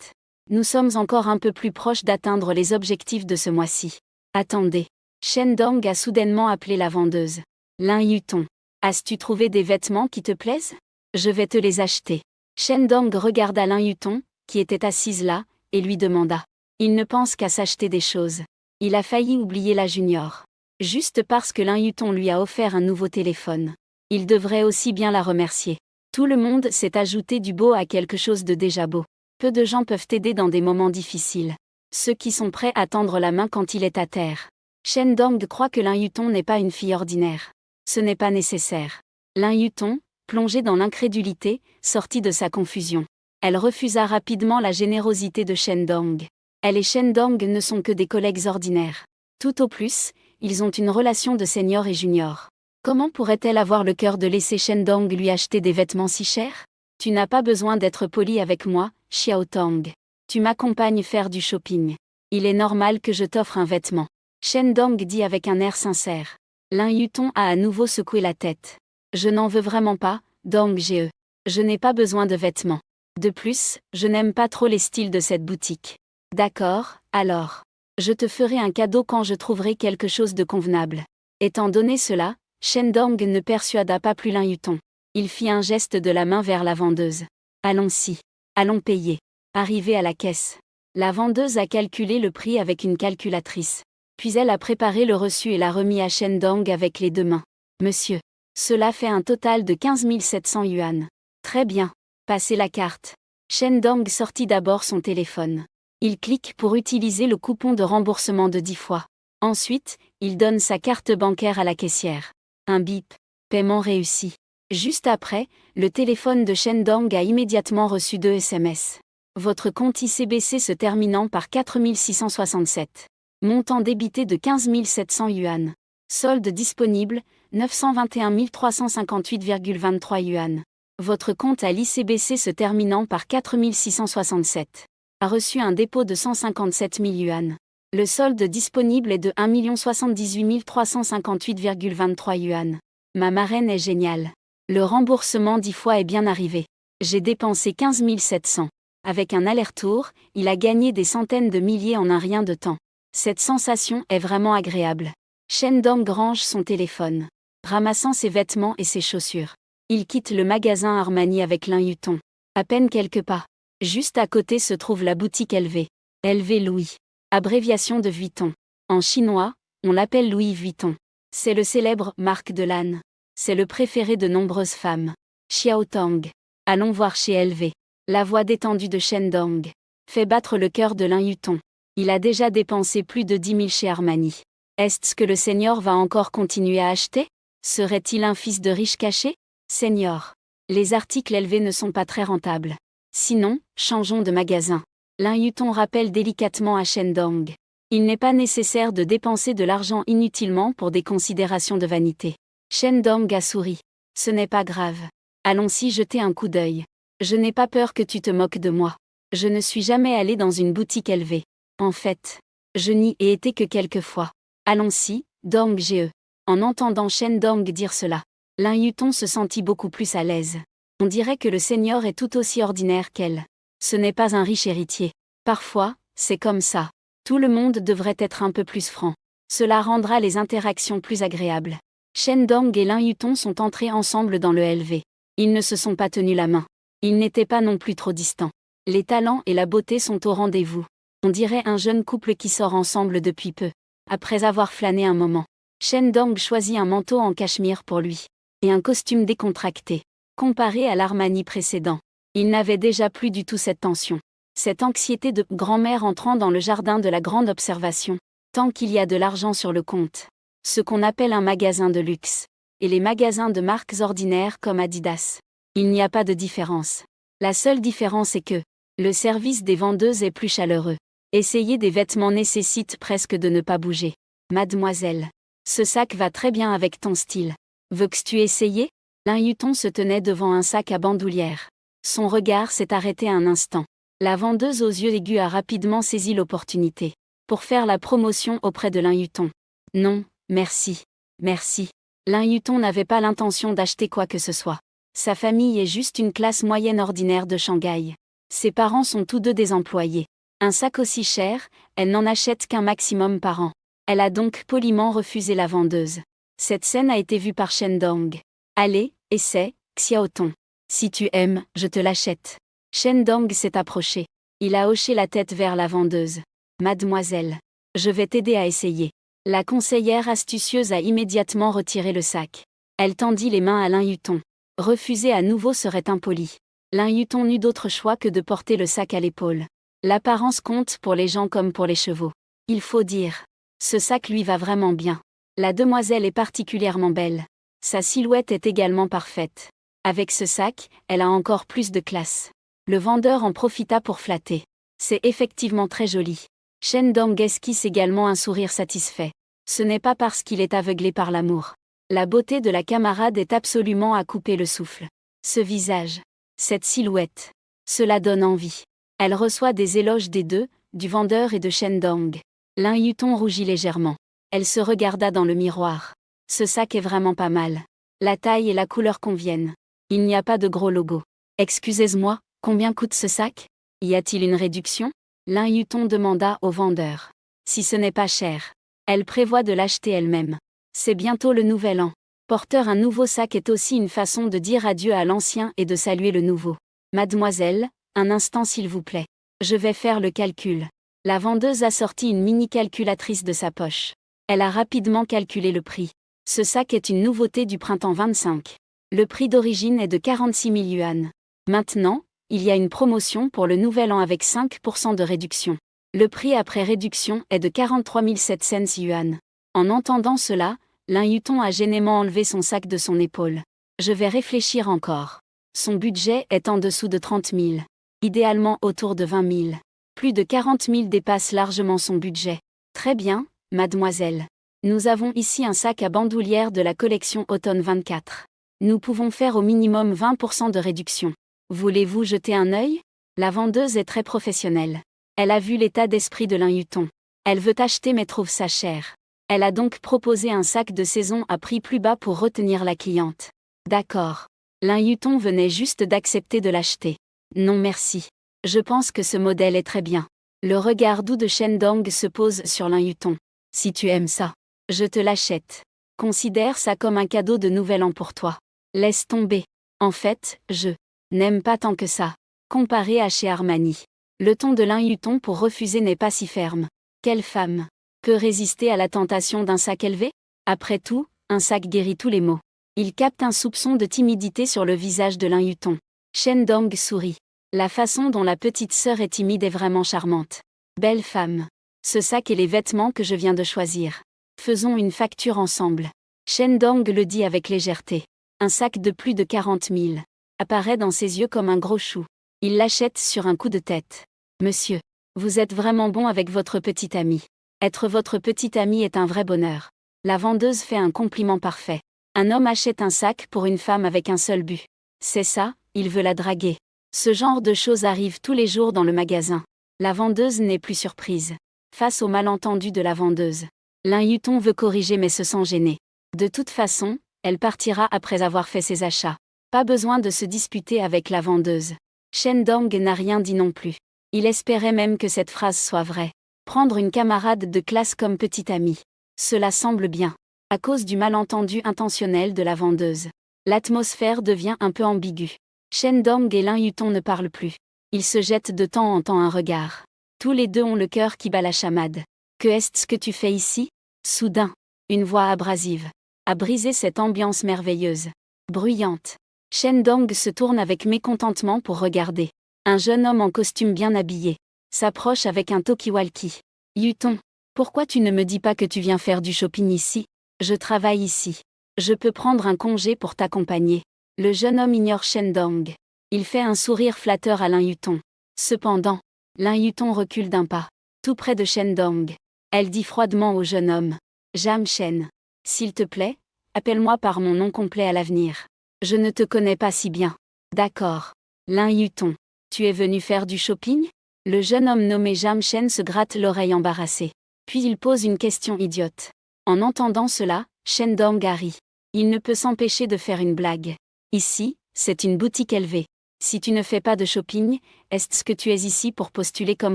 Nous sommes encore un peu plus proches d'atteindre les objectifs de ce mois-ci. Attendez. Shen Dong a soudainement appelé la vendeuse. Lin Yutong. As-tu trouvé des vêtements qui te plaisent? Je vais te les acheter. Shen Dong regarda Lin Yutong, qui était assise là, et lui demanda. Il ne pense qu'à s'acheter des choses. Il a failli oublier la junior. Juste parce que Lin Yutong lui a offert un nouveau téléphone. Il devrait aussi bien la remercier. Tout le monde s'est ajouté du beau à quelque chose de déjà beau. Peu de gens peuvent t'aider dans des moments difficiles. Ceux qui sont prêts à tendre la main quand il est à terre. Shen Dong croit que Lin Yutong n'est pas une fille ordinaire. Ce n'est pas nécessaire. Lin Yutong, plongée dans l'incrédulité, sortit de sa confusion. Elle refusa rapidement la générosité de Shen Dong. Elle et Shen Dong ne sont que des collègues ordinaires. Tout au plus, ils ont une relation de senior et junior. Comment pourrait-elle avoir le cœur de laisser Shen Dong lui acheter des vêtements si chers? Tu n'as pas besoin d'être poli avec moi, Xiaotong. Tu m'accompagnes faire du shopping. Il est normal que je t'offre un vêtement. Shen Dong dit avec un air sincère. Lin Yutong a à nouveau secoué la tête. Je n'en veux vraiment pas, Dong Ge. Je n'ai pas besoin de vêtements. De plus, je n'aime pas trop les styles de cette boutique. D'accord, alors. Je te ferai un cadeau quand je trouverai quelque chose de convenable. Étant donné cela, Shen Dong ne persuada pas plus Lin Yutong. Il fit un geste de la main vers la vendeuse. Allons-y. Allons payer. Arrivé à la caisse. La vendeuse a calculé le prix avec une calculatrice. Puis elle a préparé le reçu et l'a remis à Shen Dong avec les deux mains. Monsieur. Cela fait un total de 15 700 yuan. Très bien. Passez la carte. Shen Dong sortit d'abord son téléphone. Il clique pour utiliser le coupon de remboursement de 10 fois. Ensuite, il donne sa carte bancaire à la caissière. Un bip. Paiement réussi. Juste après, le téléphone de Shen Dong a immédiatement reçu 2 SMS. Votre compte ICBC se terminant par 4667. Montant débité de 15 700 yuan. Solde disponible, 921 358,23 yuan. Votre compte à l'ICBC se terminant par 4667 a reçu un dépôt de 157 000 yuan. Le solde disponible est de 1 078 358,23 yuan. Ma marraine est géniale. Le remboursement 10 fois est bien arrivé. J'ai dépensé 15 700. Avec un aller-retour, il a gagné des centaines de milliers en un rien de temps. Cette sensation est vraiment agréable. Shen Dong range son téléphone, ramassant ses vêtements et ses chaussures. Il quitte le magasin Armani avec Lin Yutong. À peine quelques pas. Juste à côté se trouve la boutique LV. LV Louis. Abréviation de Vuitton. En chinois, on l'appelle Louis Vuitton. C'est le célèbre marque de l'âne. C'est le préféré de nombreuses femmes. Xiao Tang. Allons voir chez LV. La voix détendue de Shen Dong fait battre le cœur de Lin Yutong. Il a déjà dépensé plus de 10 000 chez Armani. Est-ce que le seigneur va encore continuer à acheter? Serait-il un fils de riche caché? Seigneur. Les articles élevés ne sont pas très rentables. Sinon, changeons de magasin. Lin Yutong rappelle délicatement à Shen Dong. Il n'est pas nécessaire de dépenser de l'argent inutilement pour des considérations de vanité. Shen Dong a souri. Ce n'est pas grave. Allons-y jeter un coup d'œil. Je n'ai pas peur que tu te moques de moi. Je ne suis jamais allé dans une boutique élevée. En fait, je n'y ai été que quelques fois. Allons-y, Dong Ge. En entendant Shen Dong dire cela, Lin Yutong se sentit beaucoup plus à l'aise. On dirait que le seigneur est tout aussi ordinaire qu'elle. Ce n'est pas un riche héritier. Parfois, c'est comme ça. Tout le monde devrait être un peu plus franc. Cela rendra les interactions plus agréables. Shen Dong et Lin Yutong sont entrés ensemble dans le LV. Ils ne se sont pas tenus la main. Ils n'étaient pas non plus trop distants. Les talents et la beauté sont au rendez-vous. On dirait un jeune couple qui sort ensemble depuis peu. Après avoir flâné un moment, Shen Dong choisit un manteau en cachemire pour lui. Et un costume décontracté. Comparé à l'Armani précédent, il n'avait déjà plus du tout cette tension. Cette anxiété de grand-mère entrant dans le jardin de la grande observation. Tant qu'il y a de l'argent sur le compte. Ce qu'on appelle un magasin de luxe. Et les magasins de marques ordinaires comme Adidas. Il n'y a pas de différence. La seule différence est que le service des vendeuses est plus chaleureux. Essayer des vêtements nécessite presque de ne pas bouger. Mademoiselle, ce sac va très bien avec ton style. Veux-tu essayer? Lin Yutong se tenait devant un sac à bandoulière. Son regard s'est arrêté un instant. La vendeuse aux yeux aigus a rapidement saisi l'opportunité pour faire la promotion auprès de Lin Yutong. Non, merci. Merci. Lin Yutong n'avait pas l'intention d'acheter quoi que ce soit. Sa famille est juste une classe moyenne ordinaire de Shanghai. Ses parents sont tous deux des employés. Un sac aussi cher, elle n'en achète qu'un maximum par an. Elle a donc poliment refusé la vendeuse. Cette scène a été vue par Shen Dong. Allez, essaie, Xiaotong. Si tu aimes, je te l'achète. Shen Dong s'est approché. Il a hoché la tête vers la vendeuse. Mademoiselle, je vais t'aider à essayer. La conseillère astucieuse a immédiatement retiré le sac. Elle tendit les mains à Lin Yutong. Refuser à nouveau serait impoli. Lin Yutong n'eut d'autre choix que de porter le sac à l'épaule. L'apparence compte pour les gens comme pour les chevaux. Il faut dire. Ce sac lui va vraiment bien. La demoiselle est particulièrement belle. Sa silhouette est également parfaite. Avec ce sac, elle a encore plus de classe. Le vendeur en profita pour flatter. C'est effectivement très joli. Shen Dong esquisse également un sourire satisfait. Ce n'est pas parce qu'il est aveuglé par l'amour. La beauté de la camarade est absolument à couper le souffle. Ce visage, cette silhouette, cela donne envie. Elle reçoit des éloges des deux, du vendeur et de Shen Dong. Lin Yutong rougit légèrement. Elle se regarda dans le miroir. Ce sac est vraiment pas mal. La taille et la couleur conviennent. Il n'y a pas de gros logo. Excusez-moi, combien coûte ce sac? Y a-t-il une réduction? Lin Yutong demanda au vendeur. Si ce n'est pas cher, elle prévoit de l'acheter elle-même. C'est bientôt le nouvel an. Porteur un nouveau sac est aussi une façon de dire adieu à l'ancien et de saluer le nouveau. Mademoiselle, un instant s'il vous plaît. Je vais faire le calcul. La vendeuse a sorti une mini-calculatrice de sa poche. Elle a rapidement calculé le prix. Ce sac est une nouveauté du printemps 25. Le prix d'origine est de 46 000 yuan. Maintenant, il y a une promotion pour le nouvel an avec 5% de réduction. Le prix après réduction est de 43 700 yuan. En entendant cela, Lin Yutong a gênément enlevé son sac de son épaule. Je vais réfléchir encore. Son budget est en dessous de 30 000. Idéalement autour de 20 000. Plus de 40 000 dépasse largement son budget. Très bien, mademoiselle. Nous avons ici un sac à bandoulière de la collection Automne 24. Nous pouvons faire au minimum 20% de réduction. Voulez-vous jeter un œil? La vendeuse est très professionnelle. Elle a vu l'état d'esprit de Lin Yutong. Elle veut acheter mais trouve ça cher. Elle a donc proposé un sac de saison à prix plus bas pour retenir la cliente. D'accord. Lin Yutong venait juste d'accepter de l'acheter. Non merci. Je pense que ce modèle est très bien. Le regard doux de Shen Dong se pose sur Lin Yutong. Si tu aimes ça, je te l'achète. Considère ça comme un cadeau de nouvel an pour toi. Laisse tomber. En fait, je n'aime pas tant que ça. Comparé à chez Armani. Le ton de Lin Yutong pour refuser n'est pas si ferme. Quelle femme peut résister à la tentation d'un sac élevé? Après tout, un sac guérit tous les maux. Il capte un soupçon de timidité sur le visage de Lin Yutong. Shen Dong sourit. La façon dont la petite sœur est timide est vraiment charmante. Belle femme. Ce sac et les vêtements que je viens de choisir. Faisons une facture ensemble. Shen Dong le dit avec légèreté. Un sac de plus de 40 000 apparaît dans ses yeux comme un gros chou. Il l'achète sur un coup de tête. Monsieur, vous êtes vraiment bon avec votre petite amie. Être votre petite amie est un vrai bonheur. La vendeuse fait un compliment parfait. Un homme achète un sac pour une femme avec un seul but. C'est ça, il veut la draguer. Ce genre de choses arrive tous les jours dans le magasin. La vendeuse n'est plus surprise. Face au malentendu de la vendeuse. Lin Yutong veut corriger mais se sent gêné. De toute façon, elle partira après avoir fait ses achats. Pas besoin de se disputer avec la vendeuse. Shen Dong n'a rien dit non plus. Il espérait même que cette phrase soit vraie. Prendre une camarade de classe comme petite amie. Cela semble bien. À cause du malentendu intentionnel de la vendeuse. L'atmosphère devient un peu ambiguë. Shen Dong et Lin Yutong ne parlent plus. Ils se jettent de temps en temps un regard. Tous les deux ont le cœur qui bat la chamade. Que est-ce que tu fais ici? Soudain, une voix abrasive a brisé cette ambiance merveilleuse. Bruyante. Shen Dong se tourne avec mécontentement pour regarder. Un jeune homme en costume bien habillé s'approche avec un talkie-walkie. Yutong, pourquoi tu ne me dis pas que tu viens faire du shopping ici? Je travaille ici. Je peux prendre un congé pour t'accompagner. Le jeune homme ignore Shen Dong. Il fait un sourire flatteur à Lin Yutong. Cependant, Lin Yutong recule d'un pas, tout près de Shen Dong. Elle dit froidement au jeune homme. Jam Shen. S'il te plaît, appelle-moi par mon nom complet à l'avenir. Je ne te connais pas si bien. D'accord. Lin Yutong. Tu es venu faire du shopping? Le jeune homme nommé Jam Shen se gratte l'oreille embarrassé. Puis il pose une question idiote. En entendant cela, Shen Dong a ri. Il ne peut s'empêcher de faire une blague. Ici, c'est une boutique élevée. Si tu ne fais pas de shopping, est-ce que tu es ici pour postuler comme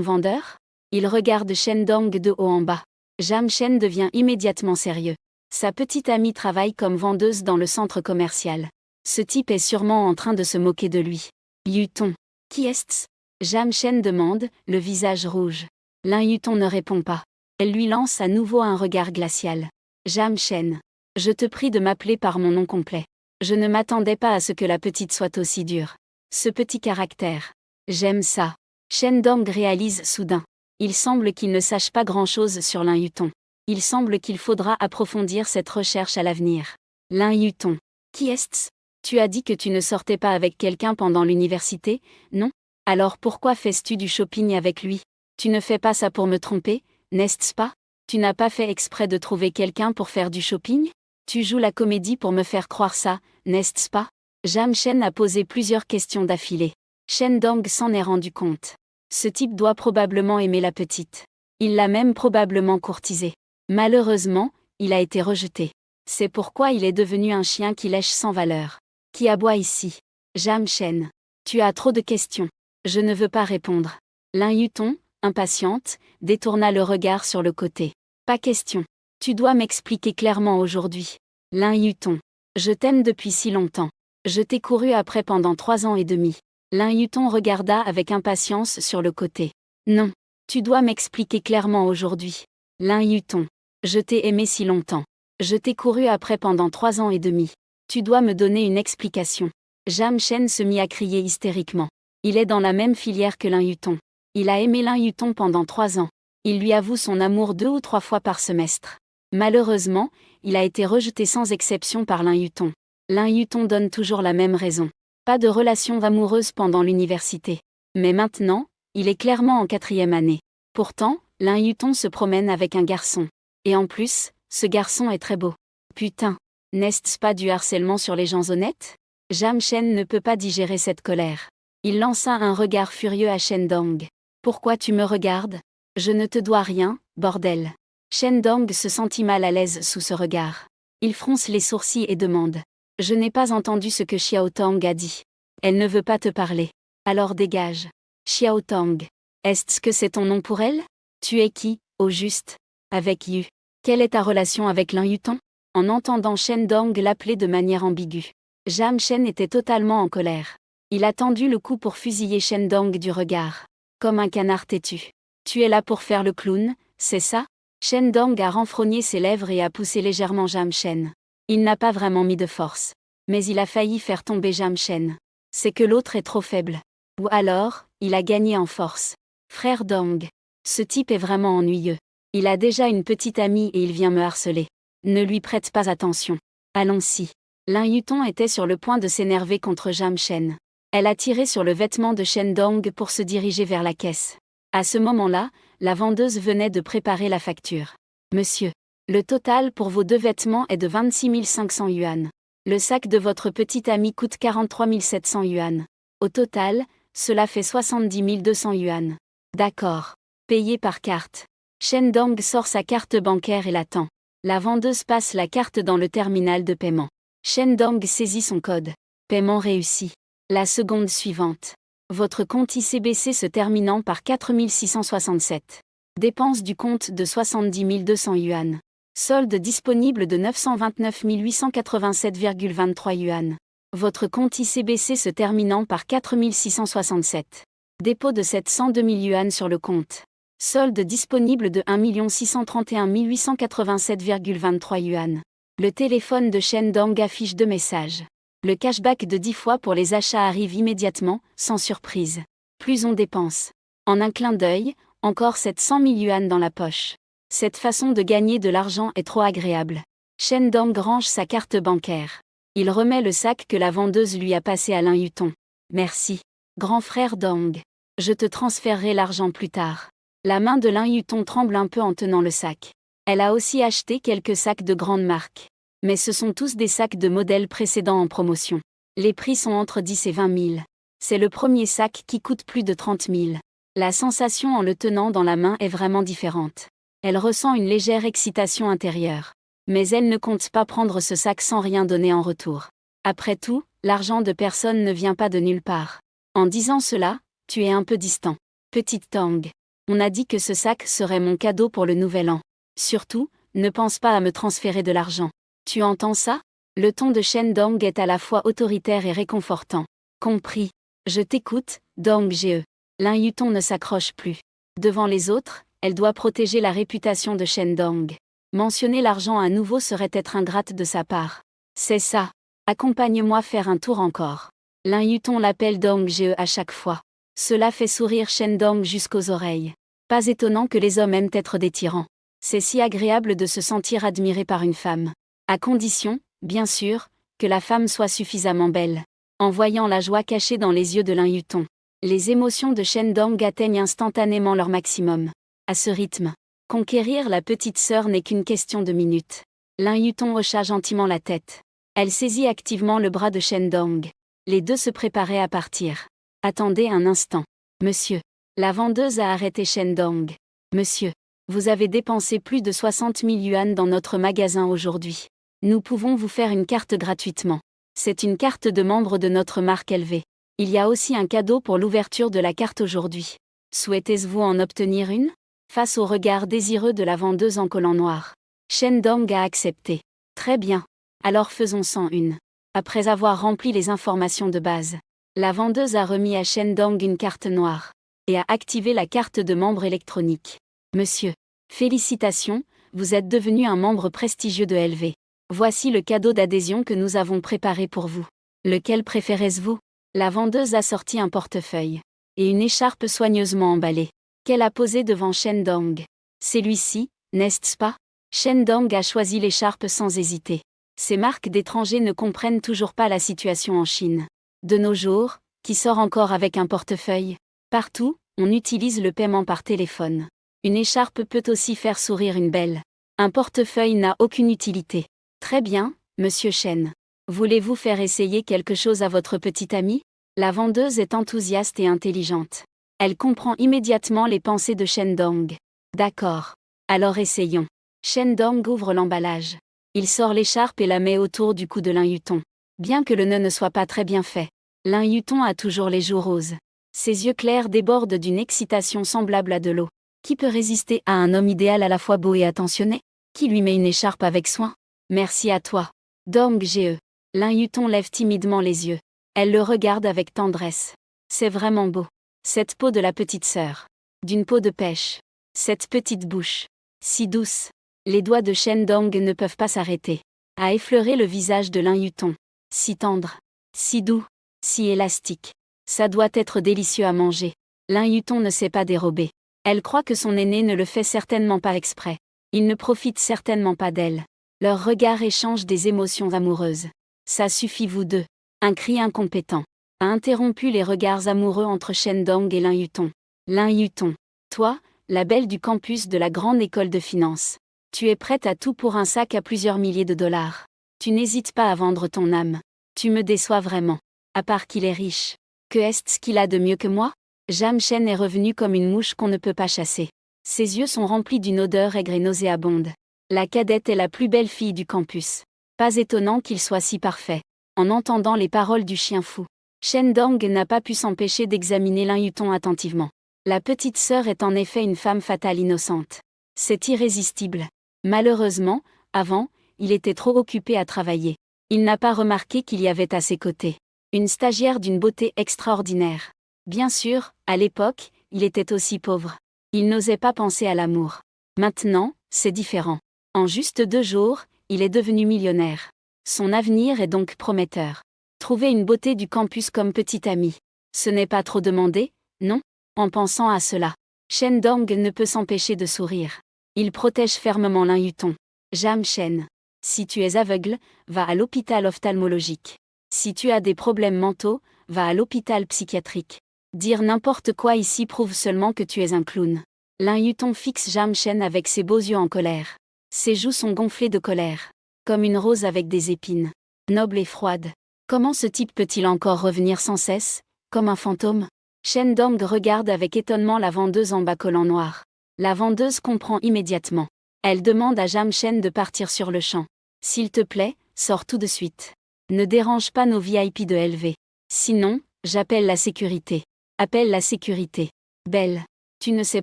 vendeur? Il regarde Shen Dong de haut en bas. Jam Shen devient immédiatement sérieux. Sa petite amie travaille comme vendeuse dans le centre commercial. Ce type est sûrement en train de se moquer de lui. Yutong. Qui est-ce? Jam Shen demande, le visage rouge. Lin Yutong ne répond pas. Elle lui lance à nouveau un regard glacial. Jam Shen. Je te prie de m'appeler par mon nom complet. Je ne m'attendais pas à ce que la petite soit aussi dure. Ce petit caractère. J'aime ça. Shen Dong réalise soudain. Il semble qu'il ne sache pas grand-chose sur Lin Yutong. Il semble qu'il faudra approfondir cette recherche à l'avenir. Lin Yutong. Qui est-ce? Tu as dit que tu ne sortais pas avec quelqu'un pendant l'université, non? Alors pourquoi fais-tu du shopping avec lui? Tu ne fais pas ça pour me tromper, n'est-ce pas? Tu n'as pas fait exprès de trouver quelqu'un pour faire du shopping? Tu joues la comédie pour me faire croire ça, n'est-ce pas? Jam Shen a posé plusieurs questions d'affilée. Shen Dong s'en est rendu compte. Ce type doit probablement aimer la petite. Il l'a même probablement courtisée. Malheureusement, il a été rejeté. C'est pourquoi il est devenu un chien qui lèche sans valeur. Qui aboie ici? Jam Shen. Tu as trop de questions. Je ne veux pas répondre. Lin Yutong, impatiente, détourna le regard sur le côté. Pas question. Tu dois m'expliquer clairement aujourd'hui. Lin Yutong. Je t'aime depuis si longtemps. Je t'ai couru après pendant 3 ans et demi. Lin Yutong regarda avec impatience sur le côté. Non. Tu dois m'expliquer clairement aujourd'hui. Lin Yutong. Je t'ai aimé si longtemps. Je t'ai couru après pendant 3 ans et demi. Tu dois me donner une explication. Jam Shen se mit à crier hystériquement. Il est dans la même filière que Lin Yutong. Il a aimé Lin Yutong pendant 3 ans. Il lui avoue son amour 2 ou 3 fois par semestre. Malheureusement, il a été rejeté sans exception par Lin Yutong. Lin Yutong donne toujours la même raison. Pas de relation amoureuse pendant l'université. Mais maintenant, il est clairement en 4e année. Pourtant, Lin Yutong se promène avec un garçon. Et en plus, Ce garçon est très beau. Putain, n'est-ce pas du harcèlement sur les gens honnêtes? Jam Chen ne peut pas digérer cette colère. Il lança un regard furieux à Shendong. Pourquoi tu me regardes? Je ne te dois rien, bordel. Shendong se sentit mal à l'aise sous ce regard. Il fronce les sourcils et demande. Je n'ai pas entendu ce que Xiao Tang a dit. Elle ne veut pas te parler. Alors dégage. Xiao Tang. Est-ce que c'est ton nom pour elle? Tu es qui, au juste? Avec Yu. Quelle est ta relation avec Lin Yutong? En entendant Shendong l'appeler de manière ambiguë, Jam Chen était totalement en colère. Il a tendu le cou pour fusiller Shendong du regard. Comme un canard têtu. Tu es là pour faire le clown, c'est ça? Shendong a renfrogné ses lèvres et a poussé légèrement Jam Chen. Il n'a pas vraiment mis de force. Mais il a failli faire tomber Jam Chen. C'est que l'autre est trop faible. Ou alors, il a gagné en force. Frère Dong. Ce type est vraiment ennuyeux. Il a déjà une petite amie et il vient me harceler. Ne lui prête pas attention. Allons-y. Lin Yutong était sur le point de s'énerver contre Jam Chen. Elle a tiré sur le vêtement de Shendong pour se diriger vers la caisse. À ce moment-là, la vendeuse venait de préparer la facture. Monsieur, le total pour vos 2 vêtements est de 26 500 yuan. Le sac de votre petite amie coûte 43 700 yuan. Au total, cela fait 70 200 yuan. D'accord. Payé par carte. Shendong sort sa carte bancaire et l'attend. La vendeuse passe la carte dans le terminal de paiement. Shendong saisit son code. Paiement réussi. La seconde suivante. Votre compte ICBC se terminant par 4667. Dépense du compte de 70 200 yuan. Solde disponible de 929 887,23 yuan. Votre compte ICBC se terminant par 4667. Dépôt de 702 000 yuan sur le compte. Solde disponible de 1 631 887,23 yuan. Le téléphone de Shendong affiche 2 messages. Le cashback de 10 fois pour les achats arrive immédiatement, sans surprise. Plus on dépense. En un clin d'œil, encore 700 000 yuan dans la poche. Cette façon de gagner de l'argent est trop agréable. Shendong range sa carte bancaire. Il remet le sac que la vendeuse lui a passé à Lin Yutong. Merci. Grand frère Dong. Je te transférerai l'argent plus tard. La main de Lin Yutong tremble un peu en tenant le sac. Elle a aussi acheté quelques sacs de grande marque. Mais ce sont tous des sacs de modèles précédents en promotion. Les prix sont entre 10 et 20 000. C'est le premier sac qui coûte plus de 30 000. La sensation en le tenant dans la main est vraiment différente. Elle ressent une légère excitation intérieure. Mais elle ne compte pas prendre ce sac sans rien donner en retour. Après tout, l'argent de personne ne vient pas de nulle part. En disant cela, tu es un peu distant. Petite Tang. On a dit que ce sac serait mon cadeau pour le nouvel an. Surtout, ne pense pas à me transférer de l'argent. Tu entends ça? Le ton de Shendong est à la fois autoritaire et réconfortant. Compris. Je t'écoute, Dong Ge. Lin Yutong ne s'accroche plus. Devant les autres, elle doit protéger la réputation de Shendong. Mentionner l'argent à nouveau serait être ingrate de sa part. C'est ça. Accompagne-moi faire un tour encore. Lin Yutong l'appelle Dong Ge à chaque fois. Cela fait sourire Shendong jusqu'aux oreilles. Pas étonnant que les hommes aiment être des tyrans. C'est si agréable de se sentir admiré par une femme. À condition, bien sûr, que la femme soit suffisamment belle. En voyant la joie cachée dans les yeux de Lin Yutong, les émotions de Shendong atteignent instantanément leur maximum. À ce rythme, conquérir la petite sœur n'est qu'une question de minutes. Lin Yutong hocha gentiment la tête. Elle saisit activement le bras de Shendong. Les deux se préparaient à partir. Attendez un instant. Monsieur. La vendeuse a arrêté Shendong. Monsieur. Vous avez dépensé plus de 60 000 yuan dans notre magasin aujourd'hui. Nous pouvons vous faire une carte gratuitement. C'est une carte de membre de notre marque LV. Il y a aussi un cadeau pour l'ouverture de la carte aujourd'hui. Souhaitez-vous en obtenir une? Face au regard désireux de la vendeuse en collant noir, Shendong a accepté. Très bien. Alors faisons-en une. Après avoir rempli les informations de base, la vendeuse a remis à Shendong une carte noire et a activé la carte de membre électronique. Monsieur, félicitations, vous êtes devenu un membre prestigieux de LV. Voici le cadeau d'adhésion que nous avons préparé pour vous. Lequel préférez-vous? La vendeuse a sorti un portefeuille et une écharpe soigneusement emballée, qu'elle a posée devant Shendong. Celui-ci, n'est-ce pas? Shendong a choisi l'écharpe sans hésiter. Ces marques d'étrangers ne comprennent toujours pas la situation en Chine. De nos jours, qui sort encore avec un portefeuille? Partout, on utilise le paiement par téléphone. Une écharpe peut aussi faire sourire une belle. Un portefeuille n'a aucune utilité. Très bien, monsieur Shen. Voulez-vous faire essayer quelque chose à votre petite amie? La vendeuse est enthousiaste et intelligente. Elle comprend immédiatement les pensées de Shen Dong. D'accord. Alors essayons. Shen Dong ouvre l'emballage. Il sort l'écharpe et la met autour du cou de Lin Yutong. Bien que le nœud ne soit pas très bien fait, Lin Yutong a toujours les joues roses. Ses yeux clairs débordent d'une excitation semblable à de l'eau. Qui peut résister à un homme idéal à la fois beau et attentionné? Qui lui met une écharpe avec soin? Merci à toi. Dong Ge. Lin Yutong lève timidement les yeux. Elle le regarde avec tendresse. C'est vraiment beau. Cette peau de la petite sœur. D'une peau de pêche. Cette petite bouche. Si douce. Les doigts de Shen Dong ne peuvent pas s'arrêter. À effleurer le visage de Lin Yutong. Si tendre. Si doux. Si élastique. Ça doit être délicieux à manger. Lin Yutong ne s'est pas dérobé. Elle croit que son aîné ne le fait certainement pas exprès. Il ne profite certainement pas d'elle. Leurs regards échangent des émotions amoureuses. Ça suffit vous deux. Un cri incompétent a interrompu les regards amoureux entre Shen Dong et Lin Yutong. Lin Yutong. Toi, la belle du campus de la grande école de finance. Tu es prête à tout pour un sac à plusieurs milliers de dollars. Tu n'hésites pas à vendre ton âme. Tu me déçois vraiment. À part qu'il est riche. Que est-ce qu'il a de mieux que moi? Jam Shen est revenu comme une mouche qu'on ne peut pas chasser. Ses yeux sont remplis d'une odeur aigre et nauséabonde. La cadette est la plus belle fille du campus. Pas étonnant qu'il soit si parfait. En entendant les paroles du chien fou, Shen Dong n'a pas pu s'empêcher d'examiner Lin Yutong attentivement. La petite sœur est en effet une femme fatale innocente. C'est irrésistible. Malheureusement, avant, il était trop occupé à travailler. Il n'a pas remarqué qu'il y avait à ses côtés une stagiaire d'une beauté extraordinaire. Bien sûr, à l'époque, il était aussi pauvre. Il n'osait pas penser à l'amour. Maintenant, c'est différent. En juste 2 jours, il est devenu millionnaire. Son avenir est donc prometteur. Trouver une beauté du campus comme petite amie. Ce n'est pas trop demandé, non? En pensant à cela, Shen Dong ne peut s'empêcher de sourire. Il protège fermement Lin Yutong. Jam Shen. Si tu es aveugle, va à l'hôpital ophtalmologique. Si tu as des problèmes mentaux, va à l'hôpital psychiatrique. Dire n'importe quoi ici prouve seulement que tu es un clown. Lin Yutong fixe Jam Shen avec ses beaux yeux en colère. Ses joues sont gonflées de colère. Comme une rose avec des épines. Noble et froide. Comment ce type peut-il encore revenir sans cesse, comme un fantôme? Shen Dong regarde avec étonnement la vendeuse en bas collant noir. La vendeuse comprend immédiatement. Elle demande à Jam Shen de partir sur le champ. S'il te plaît, sors tout de suite. Ne dérange pas nos VIP de LV. Sinon, j'appelle la sécurité. Appelle la sécurité. Belle. Tu ne sais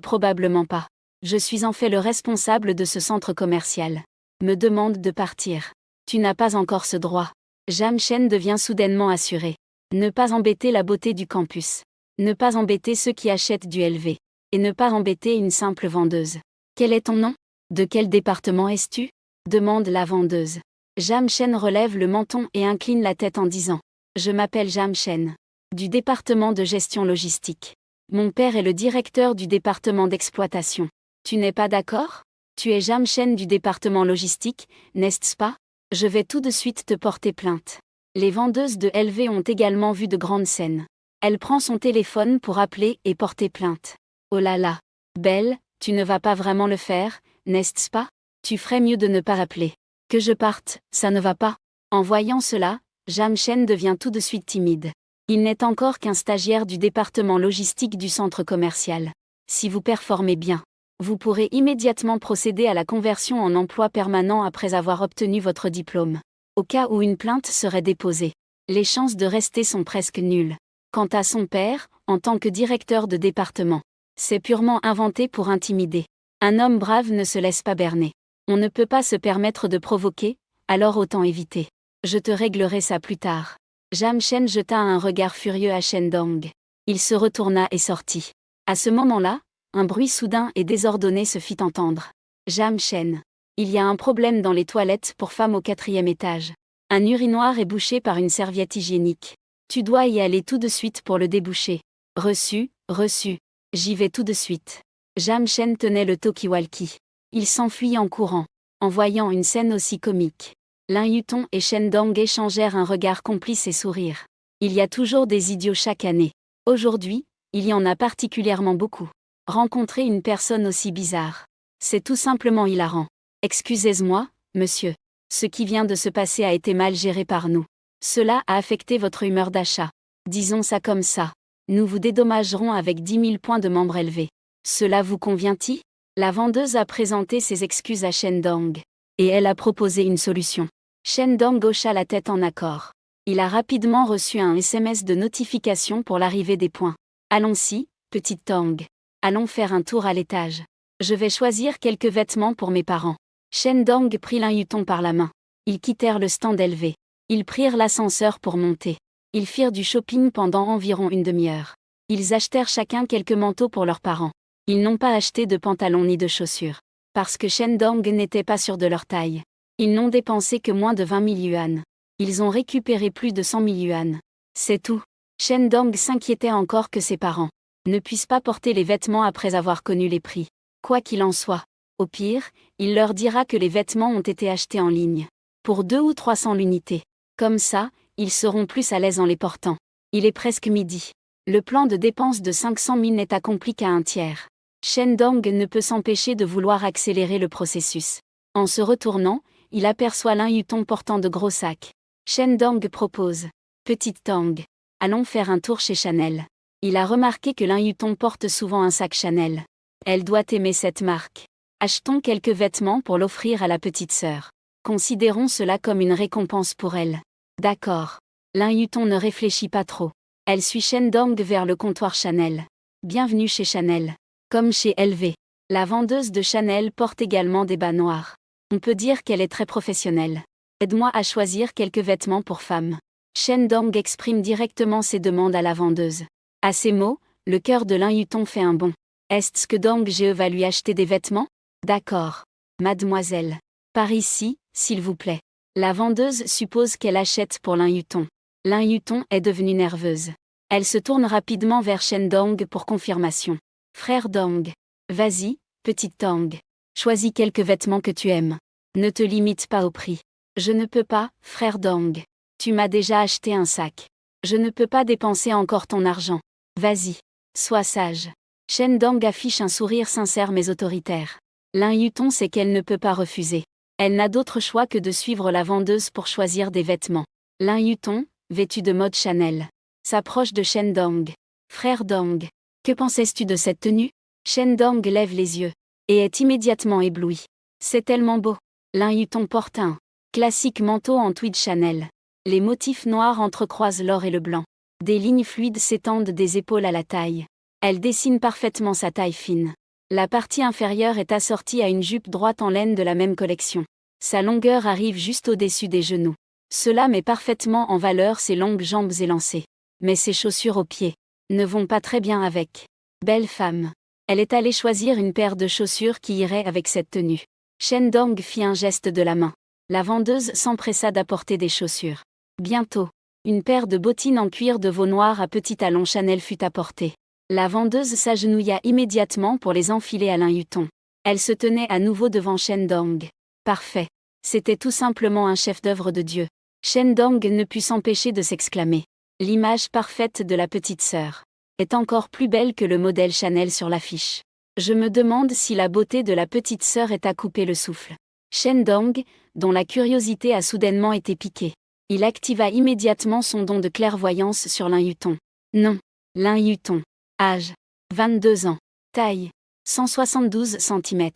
probablement pas. Je suis en fait le responsable de ce centre commercial. Me demande de partir. Tu n'as pas encore ce droit. Jam Shen devient soudainement assuré. Ne pas embêter la beauté du campus. Ne pas embêter ceux qui achètent du LV. Et ne pas embêter une simple vendeuse. Quel est ton nom? De quel département es-tu? Demande la vendeuse. Jam Shen relève le menton et incline la tête en disant. Je m'appelle Jam Shen. Du département de gestion logistique. Mon père est le directeur du département d'exploitation. Tu n'es pas d'accord? Tu es Jam Shen du département logistique, n'est-ce pas? Je vais tout de suite te porter plainte. Les vendeuses de LV ont également vu de grandes scènes. Elle prend son téléphone pour appeler et porter plainte. Oh là là. Belle, tu ne vas pas vraiment le faire, n'est-ce pas? Tu ferais mieux de ne pas appeler. Que je parte, ça ne va pas. En voyant cela, Jam Shen devient tout de suite timide. Il n'est encore qu'un stagiaire du département logistique du centre commercial. Si vous performez bien, vous pourrez immédiatement procéder à la conversion en emploi permanent après avoir obtenu votre diplôme. Au cas où une plainte serait déposée, les chances de rester sont presque nulles. Quant à son père, en tant que directeur de département, c'est purement inventé pour intimider. Un homme brave ne se laisse pas berner. On ne peut pas se permettre de provoquer, alors autant éviter. Je te réglerai ça plus tard. Jam Shen jeta un regard furieux à Shen Dong. Il se retourna et sortit. À ce moment-là, un bruit soudain et désordonné se fit entendre. Jam Shen. Il y a un problème dans les toilettes pour femmes au 4e étage. Un urinoir est bouché par une serviette hygiénique. Tu dois y aller tout de suite pour le déboucher. Reçu, reçu. J'y vais tout de suite. Jam Shen tenait le talkie-walkie. Il s'enfuit en courant, en voyant une scène aussi comique. Lin Yutong et Shen Dong échangèrent un regard complice et sourire. Il y a toujours des idiots chaque année. Aujourd'hui, il y en a particulièrement beaucoup. Rencontrer une personne aussi bizarre. C'est tout simplement hilarant. Excusez-moi, monsieur. Ce qui vient de se passer a été mal géré par nous. Cela a affecté votre humeur d'achat. Disons ça comme ça. Nous vous dédommagerons avec 10 000 points de membre élevés. Cela vous convient-il? La vendeuse a présenté ses excuses à Shen Dong. Et elle a proposé une solution. Shen Dong hocha la tête en accord. Il a rapidement reçu un SMS de notification pour l'arrivée des points. Allons-y, petite Tang. Allons faire un tour à l'étage. Je vais choisir quelques vêtements pour mes parents. Shen Dong prit Lin Yutong par la main. Ils quittèrent le stand élevé. Ils prirent l'ascenseur pour monter. Ils firent du shopping pendant environ une demi-heure. Ils achetèrent chacun quelques manteaux pour leurs parents. Ils n'ont pas acheté de pantalons ni de chaussures. Parce que Shen Dong n'était pas sûr de leur taille. Ils n'ont dépensé que moins de 20 000 yuan. Ils ont récupéré plus de 100 000 yuan. C'est tout. Shen Dong s'inquiétait encore que ses parents ne puissent pas porter les vêtements après avoir connu les prix. Quoi qu'il en soit. Au pire, il leur dira que les vêtements ont été achetés en ligne. Pour 200 ou 300 l'unité. Comme ça, ils seront plus à l'aise en les portant. Il est presque midi. Le plan de dépense de 500 000 n'est accompli qu'à un tiers. Shen Dong ne peut s'empêcher de vouloir accélérer le processus. En se retournant, il aperçoit Lin Yutong portant de gros sacs. Shen Dong propose. Petite Tang. Allons faire un tour chez Chanel. Il a remarqué que Lin Yutong porte souvent un sac Chanel. Elle doit aimer cette marque. Achetons quelques vêtements pour l'offrir à la petite sœur. Considérons cela comme une récompense pour elle. D'accord. Lin Yutong ne réfléchit pas trop. Elle suit Shen Dong vers le comptoir Chanel. Bienvenue chez Chanel. Comme chez LV. La vendeuse de Chanel porte également des bas noirs. On peut dire qu'elle est très professionnelle. Aide-moi à choisir quelques vêtements pour femmes. Shen Dong exprime directement ses demandes à la vendeuse. À ces mots, le cœur de Lin Yutong fait un bond. Est-ce que Dong Ge va lui acheter des vêtements? D'accord. Mademoiselle. Par ici, s'il vous plaît. La vendeuse suppose qu'elle achète pour Lin Yutong. Lin Yutong est devenue nerveuse. Elle se tourne rapidement vers Shen Dong pour confirmation. Frère Dong. Vas-y, petite Tang. Choisis quelques vêtements que tu aimes. Ne te limite pas au prix. Je ne peux pas, frère Dong. Tu m'as déjà acheté un sac. Je ne peux pas dépenser encore ton argent. Vas-y. Sois sage. Shen Dong affiche un sourire sincère mais autoritaire. Lin Yutong sait qu'elle ne peut pas refuser. Elle n'a d'autre choix que de suivre la vendeuse pour choisir des vêtements. Lin Yutong, vêtu de mode Chanel, s'approche de Shen Dong. Frère Dong. Que pensais-tu de cette tenue? Shen Dong lève les yeux. Et est immédiatement ébloui. C'est tellement beau. Lin Yutong porte un classique manteau en tweed Chanel. Les motifs noirs entrecroisent l'or et le blanc. Des lignes fluides s'étendent des épaules à la taille. Elle dessine parfaitement sa taille fine. La partie inférieure est assortie à une jupe droite en laine de la même collection. Sa longueur arrive juste au-dessus des genoux. Cela met parfaitement en valeur ses longues jambes élancées. Mais ses chaussures aux pieds ne vont pas très bien avec. Belle femme. Elle est allée choisir une paire de chaussures qui irait avec cette tenue. Shen Dong fit un geste de la main. La vendeuse s'empressa d'apporter des chaussures. Bientôt, une paire de bottines en cuir de veau noir à petits talons Chanel fut apportée. La vendeuse s'agenouilla immédiatement pour les enfiler à Lin Yutong. Elle se tenait à nouveau devant Shen Dong. Parfait. C'était tout simplement un chef-d'œuvre de Dieu. Shen Dong ne put s'empêcher de s'exclamer. L'image parfaite de la petite sœur est encore plus belle que le modèle Chanel sur l'affiche. Je me demande si la beauté de la petite sœur est à couper le souffle. Shen Dong, dont la curiosité a soudainement été piquée. Il activa immédiatement son don de clairvoyance sur Lin Yutong. Non. Lin Yutong. Âge. 22 ans. Taille. 172 cm.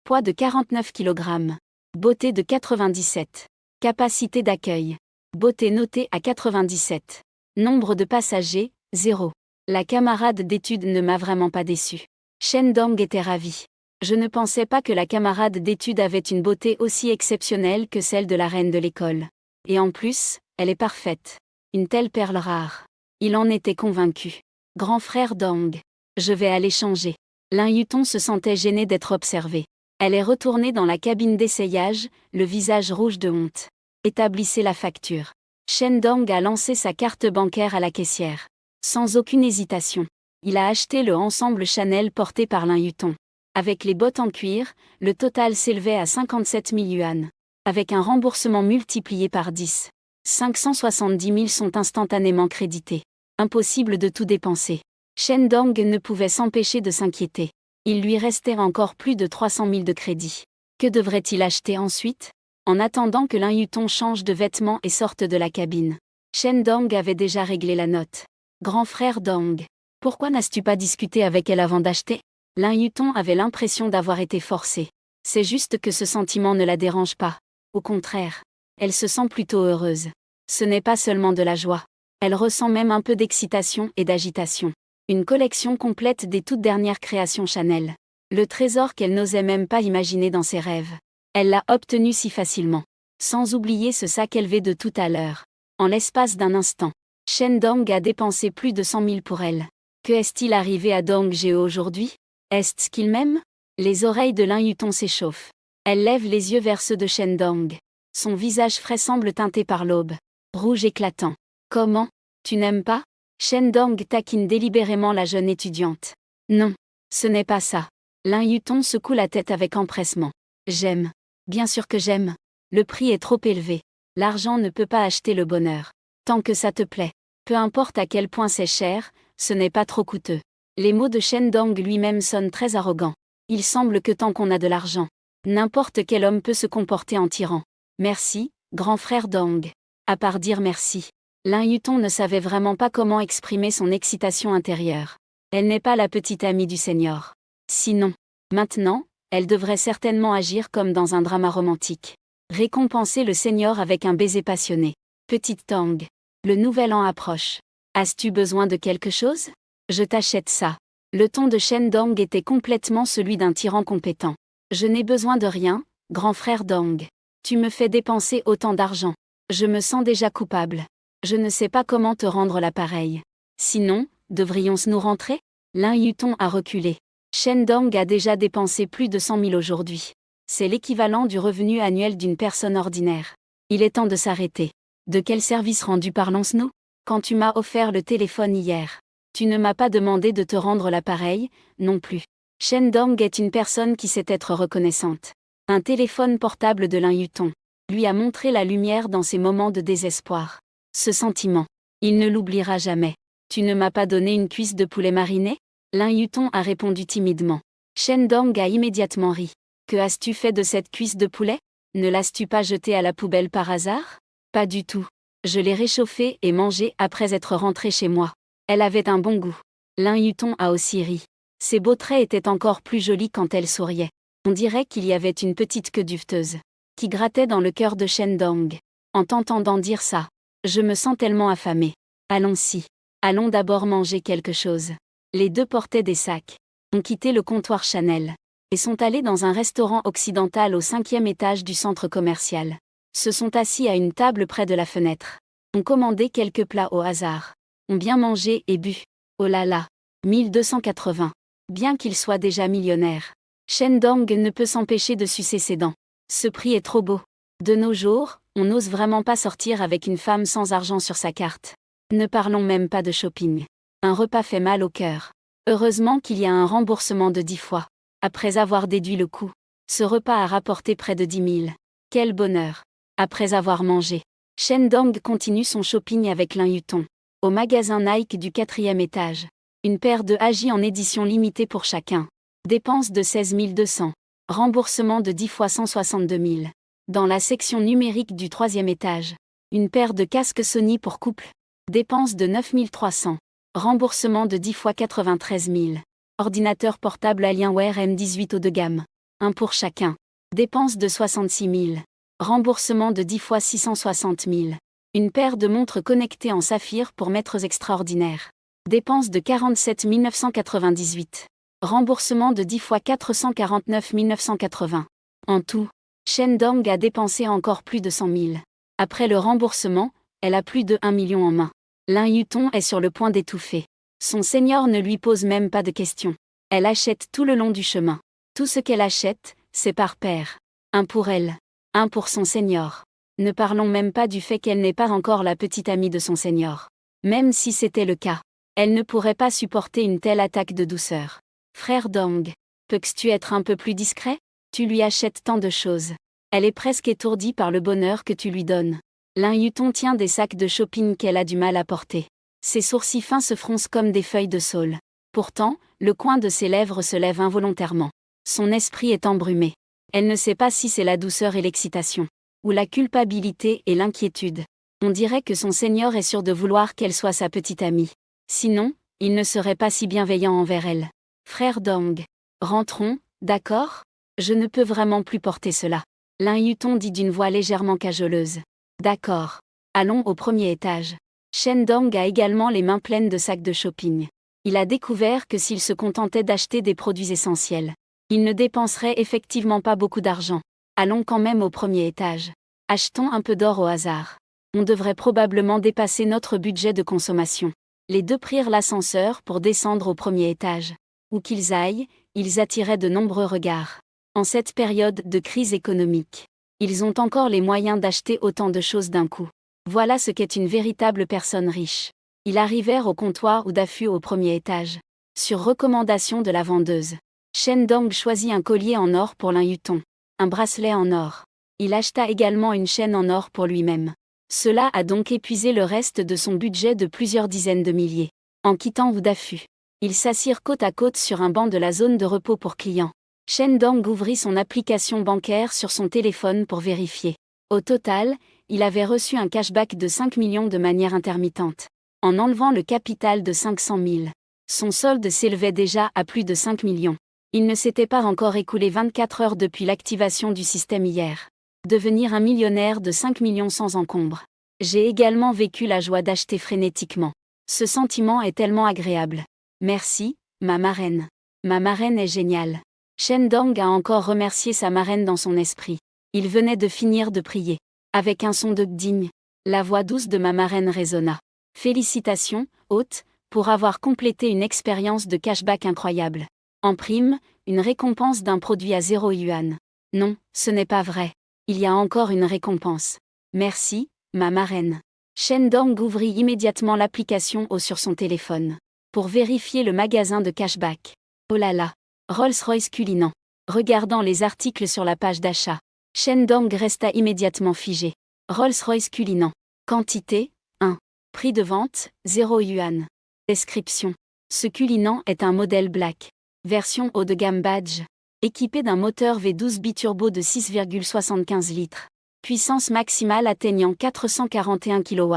Poids de 49 kg. Beauté de 97. Capacité d'accueil. Beauté notée à 97. Nombre de passagers, 0. La camarade d'études ne m'a vraiment pas déçu. Shen Dong était ravi. Je ne pensais pas que la camarade d'études avait une beauté aussi exceptionnelle que celle de la reine de l'école. Et en plus, elle est parfaite. Une telle perle rare. Il en était convaincu. Grand frère Dong. Je vais aller changer. Lin Yutong se sentait gêné d'être observé. Elle est retournée dans la cabine d'essayage, le visage rouge de honte. Établissez la facture. Shen Dong a lancé sa carte bancaire à la caissière. Sans aucune hésitation. Il a acheté le ensemble Chanel porté par Lin Yutong. Avec les bottes en cuir, le total s'élevait à 57 000 yuan. Avec un remboursement multiplié par 10. 570 000 sont instantanément crédités. Impossible de tout dépenser. Shen Dong ne pouvait s'empêcher de s'inquiéter. Il lui restait encore plus de 300 000 de crédit. Que devrait-il acheter ensuite? En attendant que Lin Yutong change de vêtements et sorte de la cabine. Shen Dong avait déjà réglé la note. Grand frère Dong. Pourquoi n'as-tu pas discuté avec elle avant d'acheter? Lin Yutong avait l'impression d'avoir été forcé. C'est juste que ce sentiment ne la dérange pas. Au contraire. Elle se sent plutôt heureuse. Ce n'est pas seulement de la joie. Elle ressent même un peu d'excitation et d'agitation. Une collection complète des toutes dernières créations Chanel. Le trésor qu'elle n'osait même pas imaginer dans ses rêves. Elle l'a obtenu si facilement. Sans oublier ce sac élevé de tout à l'heure. En l'espace d'un instant, Shen Dong a dépensé plus de 100 000 pour elle. Que est-il arrivé à Dong Geo aujourd'hui? Est-ce qu'il m'aime? Les oreilles de Lin Yutong s'échauffent. Elle lève les yeux vers ceux de Shen Dong. Son visage frais semble teinté par l'aube. Rouge éclatant. Comment? Tu n'aimes pas? Shen Dong taquine délibérément la jeune étudiante. Non, ce n'est pas ça. Lin Yutong secoue la tête avec empressement. J'aime. Bien sûr que j'aime. Le prix est trop élevé. L'argent ne peut pas acheter le bonheur. Tant que ça te plaît. Peu importe à quel point c'est cher, ce n'est pas trop coûteux. Les mots de Shen Dong lui-même sonnent très arrogants. Il semble que tant qu'on a de l'argent, n'importe quel homme peut se comporter en tyran. Merci, grand frère Dong. À part dire merci. Lin Yutong ne savait vraiment pas comment exprimer son excitation intérieure. Elle n'est pas la petite amie du Seigneur. Sinon, maintenant, elle devrait certainement agir comme dans un drama romantique. Récompenser le Seigneur avec un baiser passionné. Petite Tang. Le nouvel an approche. As-tu besoin de quelque chose? Je t'achète ça. Le ton de Shen Dong était complètement celui d'un tyran compétent. Je n'ai besoin de rien, grand frère Dong. Tu me fais dépenser autant d'argent. Je me sens déjà coupable. Je ne sais pas comment te rendre l'appareil. Sinon, devrions-nous rentrer? Lin Yutong a reculé. Shen Dong a déjà dépensé plus de 100 000 aujourd'hui. C'est l'équivalent du revenu annuel d'une personne ordinaire. Il est temps de s'arrêter. De quel service rendu parlons-nous? Quand tu m'as offert le téléphone hier. Tu ne m'as pas demandé de te rendre l'appareil, non plus. Shen Dong est une personne qui sait être reconnaissante. Un téléphone portable de Lin Yutong lui a montré la lumière dans ses moments de désespoir. Ce sentiment, il ne l'oubliera jamais. Tu ne m'as pas donné une cuisse de poulet mariné? Lin Yutong a répondu timidement. Shen Dong a immédiatement ri. Que as-tu fait de cette cuisse de poulet? Ne l'as-tu pas jetée à la poubelle par hasard? Pas du tout. Je l'ai réchauffée et mangée après être rentrée chez moi. Elle avait un bon goût. Lin Yutong a aussi ri. Ses beaux traits étaient encore plus jolis quand elle souriait. On dirait qu'il y avait une petite queue duveteuse qui grattait dans le cœur de Shen Dong. En t'entendant dire ça, je me sens tellement affamée. Allons-y. Allons d'abord manger quelque chose. Les deux portaient des sacs, ont quitté le comptoir Chanel et sont allés dans un restaurant occidental au 5e étage du centre commercial. Se sont assis à une table près de la fenêtre. Ont commandé quelques plats au hasard. Ont bien mangé et bu. Oh là là. 1280. Bien qu'il soit déjà millionnaire. Shen Dong ne peut s'empêcher de sucer ses dents. Ce prix est trop beau. De nos jours, on n'ose vraiment pas sortir avec une femme sans argent sur sa carte. Ne parlons même pas de shopping. Un repas fait mal au cœur. Heureusement qu'il y a un remboursement de 10 fois. Après avoir déduit le coût, ce repas a rapporté près de 10 000. Quel bonheur. Après avoir mangé, Shen Dong continue son shopping avec Lin Yutong. Au magasin Nike du 4e étage. Une paire de Agi en édition limitée pour chacun. Dépense de 16 200. Remboursement de 10 fois 162 000. Dans la section numérique du 3e étage. Une paire de casques Sony pour couple. Dépense de 9 300. Remboursement de 10 fois 93 000. Ordinateur portable Alienware M18 haut de gamme. Un pour chacun. Dépense de 66 000. Remboursement de 10 fois 660 000. Une paire de montres connectées en saphir pour maîtres extraordinaires. Dépense de 47 998. Remboursement de 10 fois 449 980. En tout, Shen Dong a dépensé encore plus de 100 000. Après le remboursement, elle a plus de 1 million en main. Lin Yutong est sur le point d'étouffer. Son seigneur ne lui pose même pas de questions. Elle achète tout le long du chemin. Tout ce qu'elle achète, c'est par paire. Un pour elle. Un pour son seigneur. Ne parlons même pas du fait qu'elle n'est pas encore la petite amie de son seigneur. Même si c'était le cas, elle ne pourrait pas supporter une telle attaque de douceur. Frère Dong, peux-tu être un peu plus discret? Tu lui achètes tant de choses. Elle est presque étourdie par le bonheur que tu lui donnes. Lin Yutong tient des sacs de shopping qu'elle a du mal à porter. Ses sourcils fins se froncent comme des feuilles de saule. Pourtant, le coin de ses lèvres se lève involontairement. Son esprit est embrumé. Elle ne sait pas si c'est la douceur et l'excitation, ou la culpabilité et l'inquiétude. On dirait que son Seigneur est sûr de vouloir qu'elle soit sa petite amie. Sinon, il ne serait pas si bienveillant envers elle. Frère Dong. Rentrons, d'accord? Je ne peux vraiment plus porter cela. Lin Yuton dit d'une voix légèrement cajoleuse. D'accord. Allons au premier étage. Shen Dong a également les mains pleines de sacs de shopping. Il a découvert que s'il se contentait d'acheter des produits essentiels, il ne dépenserait effectivement pas beaucoup d'argent. Allons quand même au premier étage. Achetons un peu d'or au hasard. On devrait probablement dépasser notre budget de consommation. Les deux prirent l'ascenseur pour descendre au premier étage. Où qu'ils aillent, ils attiraient de nombreux regards. En cette période de crise économique, ils ont encore les moyens d'acheter autant de choses d'un coup. Voilà ce qu'est une véritable personne riche. Ils arrivèrent au comptoir ou d'affût au premier étage. Sur recommandation de la vendeuse, Shen Dong choisit un collier en or pour Lin Yuton, un bracelet en or. Il acheta également une chaîne en or pour lui-même. Cela a donc épuisé le reste de son budget de plusieurs dizaines de milliers. En quittant Wu d'affût, ils s'assirent côte à côte sur un banc de la zone de repos pour clients. Shen Dong ouvrit son application bancaire sur son téléphone pour vérifier. Au total, il avait reçu un cashback de 5 millions de manière intermittente. En enlevant le capital de 500 000, son solde s'élevait déjà à plus de 5 millions. Il ne s'était pas encore écoulé 24 heures depuis l'activation du système hier. Devenir un millionnaire de 5 millions sans encombre. J'ai également vécu la joie d'acheter frénétiquement. Ce sentiment est tellement agréable. Merci, ma marraine. Ma marraine est géniale. Shen Dong a encore remercié sa marraine dans son esprit. Il venait de finir de prier. Avec un son de digne, la voix douce de ma marraine résonna. Félicitations, hôte, pour avoir complété une expérience de cashback incroyable. En prime, une récompense d'un produit à 0 yuan. Non, ce n'est pas vrai. Il y a encore une récompense. Merci, ma marraine. Shen Dong ouvrit immédiatement l'application sur son téléphone. Pour vérifier le magasin de cashback. Oh là là. Rolls-Royce Cullinan. Regardant les articles sur la page d'achat, Shen Dong resta immédiatement figé. Rolls-Royce Cullinan. Quantité, 1. Prix de vente, 0 yuan. Description. Ce Cullinan est un modèle black. Version haut de gamme badge. Équipé d'un moteur V12 biturbo de 6,75 litres. Puissance maximale atteignant 441 kW.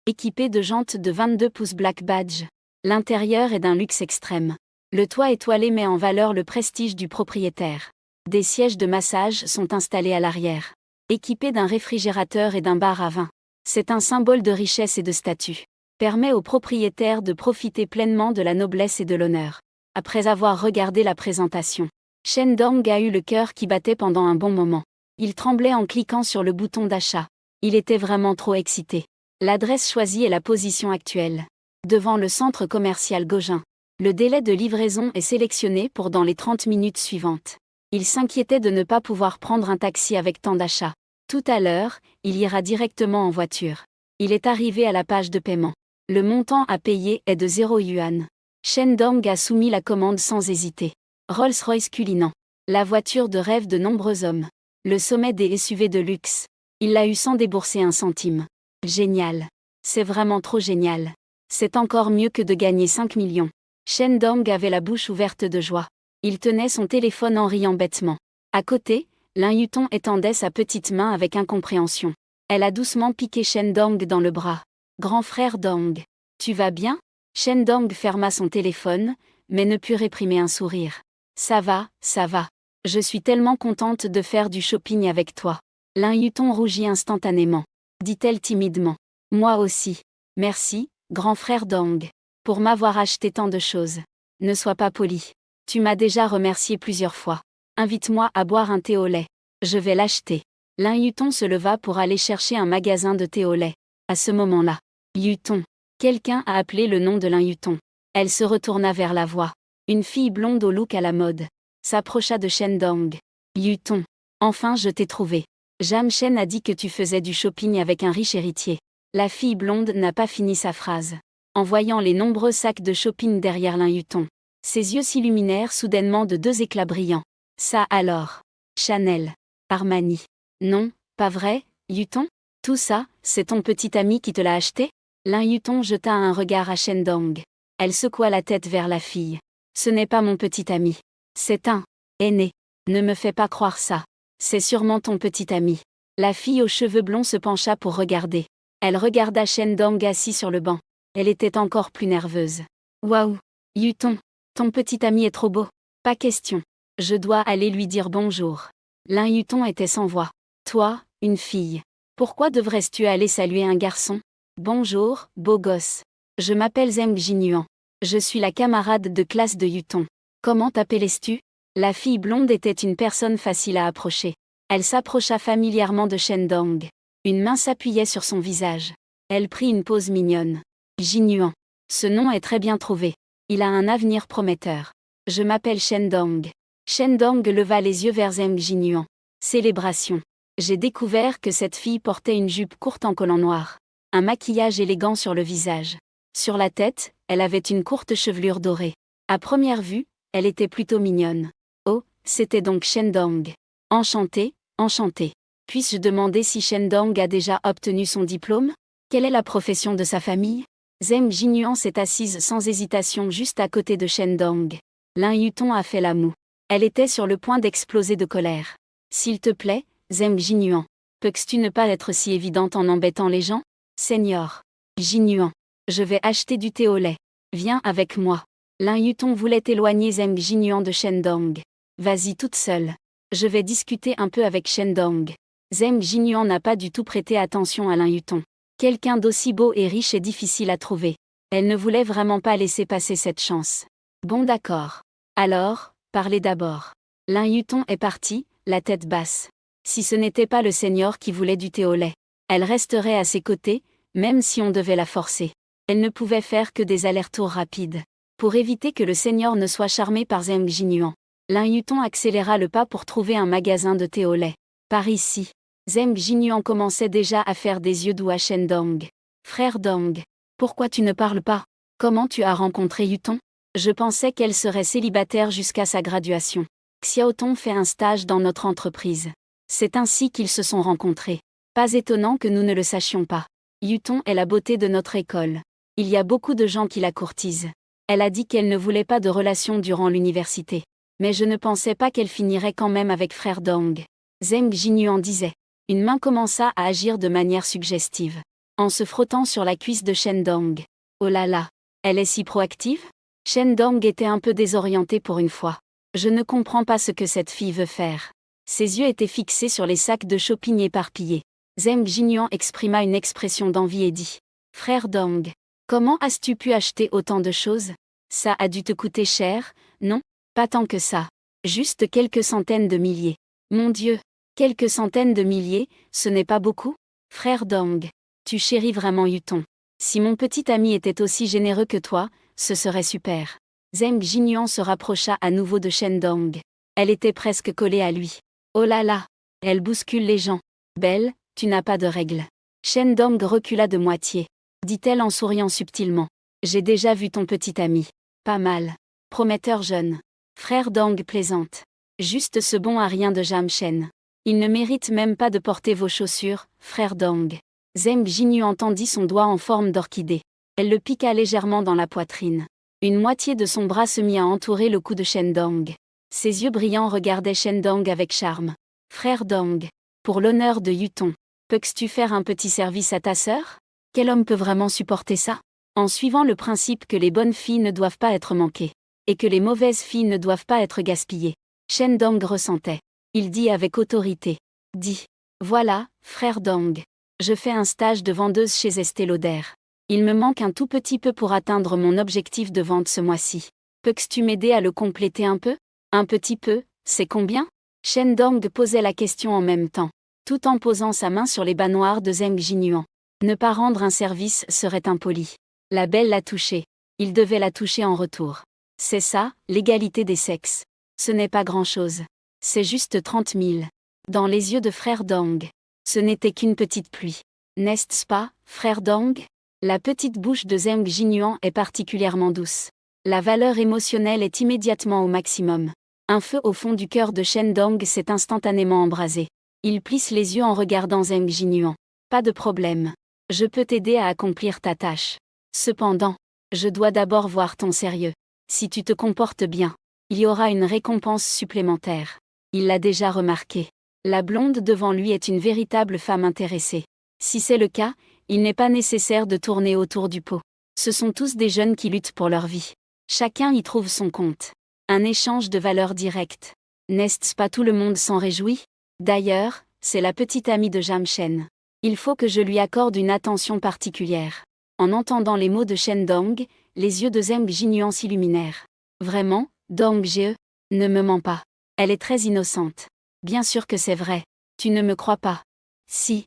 Équipé de jantes de 22 pouces black badge. L'intérieur est d'un luxe extrême. Le toit étoilé met en valeur le prestige du propriétaire. Des sièges de massage sont installés à l'arrière. Équipés d'un réfrigérateur et d'un bar à vin. C'est un symbole de richesse et de statut. Permet au propriétaire de profiter pleinement de la noblesse et de l'honneur. Après avoir regardé la présentation, Shen Dong a eu le cœur qui battait pendant un bon moment. Il tremblait en cliquant sur le bouton d'achat. Il était vraiment trop excité. L'adresse choisie est la position actuelle. Devant le centre commercial Gaugin. Le délai de livraison est sélectionné pour dans les 30 minutes suivantes. Il s'inquiétait de ne pas pouvoir prendre un taxi avec tant d'achats. Tout à l'heure, il ira directement en voiture. Il est arrivé à la page de paiement. Le montant à payer est de 0 yuan. Shen Dong a soumis la commande sans hésiter. Rolls-Royce Cullinan. La voiture de rêve de nombreux hommes. Le sommet des SUV de luxe. Il l'a eu sans débourser un centime. Génial. C'est vraiment trop génial. C'est encore mieux que de gagner 5 millions. Shen Dong avait la bouche ouverte de joie. Il tenait son téléphone en riant bêtement. À côté, Lin Yuton étendait sa petite main avec incompréhension. Elle a doucement piqué Shen Dong dans le bras. Grand frère Dong. Tu vas bien? Shen Dong ferma son téléphone, mais ne put réprimer un sourire. Ça va, ça va. Je suis tellement contente de faire du shopping avec toi. Lin Yuton rougit instantanément. Dit-elle timidement. Moi aussi. Merci, grand frère Dong. Pour m'avoir acheté tant de choses. Ne sois pas poli. Tu m'as déjà remercié plusieurs fois. Invite-moi à boire un thé au lait. Je vais l'acheter. Lin Yuton se leva pour aller chercher un magasin de thé au lait. À ce moment-là, Yuton. Quelqu'un a appelé le nom de Lin Yuton. Elle se retourna vers la voix. Une fille blonde au look à la mode. S'approcha de Shen Dong. Yuton. Enfin je t'ai trouvé. Jam Shen a dit que tu faisais du shopping avec un riche héritier. La fille blonde n'a pas fini sa phrase. En voyant les nombreux sacs de shopping derrière Lin Yuton, ses yeux s'illuminèrent soudainement de 2 éclats brillants. Ça alors. Chanel. Armani. Non, pas vrai, Yuton? Tout ça, c'est ton petit ami qui te l'a acheté? Lin Yuton jeta un regard à Shen Dong. Elle secoua la tête vers la fille. Ce n'est pas mon petit ami. C'est un aîné. Ne me fais pas croire ça. C'est sûrement ton petit ami. La fille aux cheveux blonds se pencha pour regarder. Elle regarda Shendong assis sur le banc. Elle était encore plus nerveuse. Waouh, Yuton, ton petit ami est trop beau. Pas question. Je dois aller lui dire bonjour. Lin Yuton était sans voix. Toi, une fille. Pourquoi devrais-tu aller saluer un garçon? Bonjour, beau gosse. Je m'appelle Zheng Jinyuan. Je suis la camarade de classe de Yuton. Comment t'appelles-tu? La fille blonde était une personne facile à approcher. Elle s'approcha familièrement de Shendong. Une main s'appuyait sur son visage. Elle prit une pose mignonne. Jinyuan. Ce nom est très bien trouvé. Il a un avenir prometteur. Je m'appelle Shendong. Shendong leva les yeux vers Zheng Jinyuan. Célébration. J'ai découvert que cette fille portait une jupe courte en collant noir. Un maquillage élégant sur le visage. Sur la tête, elle avait une courte chevelure dorée. À première vue, elle était plutôt mignonne. Oh, c'était donc Shendong. Enchantée, enchantée. Puis-je demander si Shendong a déjà obtenu son diplôme? Quelle est la profession de sa famille? Zheng Jinyuan s'est assise sans hésitation juste à côté de Shendong. Lin Yuton a fait la moue. Elle était sur le point d'exploser de colère. S'il te plaît, Zheng Jinyuan, peux-tu ne pas être si évidente en embêtant les gens? Seigneur. Jinyuan. Je vais acheter du thé au lait. Viens avec moi. Lin Yuton voulait éloigner Zheng Jinyuan de Shendong. Vas-y toute seule. Je vais discuter un peu avec Shendong. Zheng Jinyuan n'a pas du tout prêté attention à Lin Yuton. Quelqu'un d'aussi beau et riche est difficile à trouver. Elle ne voulait vraiment pas laisser passer cette chance. Bon d'accord. Alors, parlez d'abord. Lin Yuton est parti, la tête basse. Si ce n'était pas le seigneur qui voulait du thé au lait, elle resterait à ses côtés, même si on devait la forcer. Elle ne pouvait faire que des allers-retours rapides. Pour éviter que le seigneur ne soit charmé par Zheng Jinyuan, Lin Yuton accéléra le pas pour trouver un magasin de thé au lait. Par ici. Zheng Jinyuan commençait déjà à faire des yeux doux à Shendong. Frère Dong, pourquoi tu ne parles pas? Comment tu as rencontré Yuton? Je pensais qu'elle serait célibataire jusqu'à sa graduation. Xiaotong fait un stage dans notre entreprise. C'est ainsi qu'ils se sont rencontrés. Pas étonnant que nous ne le sachions pas. Yuton est la beauté de notre école. Il y a beaucoup de gens qui la courtisent. Elle a dit qu'elle ne voulait pas de relation durant l'université. Mais je ne pensais pas qu'elle finirait quand même avec frère Dong. Zheng Jinyuan disait. Une main commença à agir de manière suggestive. En se frottant sur la cuisse de Shendong. Oh là là, elle est si proactive? Shendong était un peu désorienté pour une fois. Je ne comprends pas ce que cette fille veut faire. Ses yeux étaient fixés sur les sacs de shopping éparpillés. Zheng Jinyuan exprima une expression d'envie et dit. Frère Dong, comment as-tu pu acheter autant de choses? Ça a dû te coûter cher, non? Pas tant que ça. Juste quelques centaines de milliers. Mon Dieu, quelques centaines de milliers, ce n'est pas beaucoup? Frère Dong, tu chéris vraiment Yuton. Si mon petit ami était aussi généreux que toi, ce serait super. Zheng Jinyuan se rapprocha à nouveau de Shendong. Elle était presque collée à lui. Oh là là, elle bouscule les gens. Belle, tu n'as pas de règles. Shendong recula de moitié. Dit-elle en souriant subtilement. J'ai déjà vu ton petit ami. Pas mal. Prometteur jeune. Frère Dong plaisante. Juste ce bon à rien de Jam Shen. Il ne mérite même pas de porter vos chaussures, frère Dong. Zheng Jinyuan tendit son doigt en forme d'orchidée. Elle le piqua légèrement dans la poitrine. Une moitié de son bras se mit à entourer le cou de Shendong. Ses yeux brillants regardaient Shendong avec charme. Frère Dong, pour l'honneur de Yuton, peux-tu faire un petit service à ta sœur? Quel homme peut vraiment supporter ça? En suivant le principe que les bonnes filles ne doivent pas être manquées, et que les mauvaises filles ne doivent pas être gaspillées. Shendong ressentait. Il dit avec autorité. Dis. Voilà, frère Dong. Je fais un stage de vendeuse chez Estée Lauder. Il me manque un tout petit peu pour atteindre mon objectif de vente ce mois-ci. Peux-tu m'aider à le compléter un peu? Un petit peu, c'est combien? Shendong posait la question en même temps, tout en posant sa main sur les bas noirs de Zheng Jinyuan. Ne pas rendre un service serait impoli. La belle l'a touché. Il devait la toucher en retour. C'est ça, l'égalité des sexes. Ce n'est pas grand-chose. C'est juste 30 000. Dans les yeux de frère Dong. Ce n'était qu'une petite pluie. N'est-ce pas, frère Dong? La petite bouche de Zheng Jinyuan est particulièrement douce. La valeur émotionnelle est immédiatement au maximum. Un feu au fond du cœur de Shendong s'est instantanément embrasé. Il plisse les yeux en regardant Zheng Jinyuan. Pas de problème. Je peux t'aider à accomplir ta tâche. Cependant, je dois d'abord voir ton sérieux. Si tu te comportes bien, il y aura une récompense supplémentaire. Il l'a déjà remarqué. La blonde devant lui est une véritable femme intéressée. Si c'est le cas, il n'est pas nécessaire de tourner autour du pot. Ce sont tous des jeunes qui luttent pour leur vie. Chacun y trouve son compte. Un échange de valeurs directes. N'est-ce pas tout le monde s'en réjouit? D'ailleurs, c'est la petite amie de Jamchen. Il faut que je lui accorde une attention particulière. En entendant les mots de Shen Dong, les yeux de Zheng Jinyuan s'illuminèrent. Vraiment, Dong Jie, ne me mens pas. Elle est très innocente. Bien sûr que c'est vrai. Tu ne me crois pas? Si.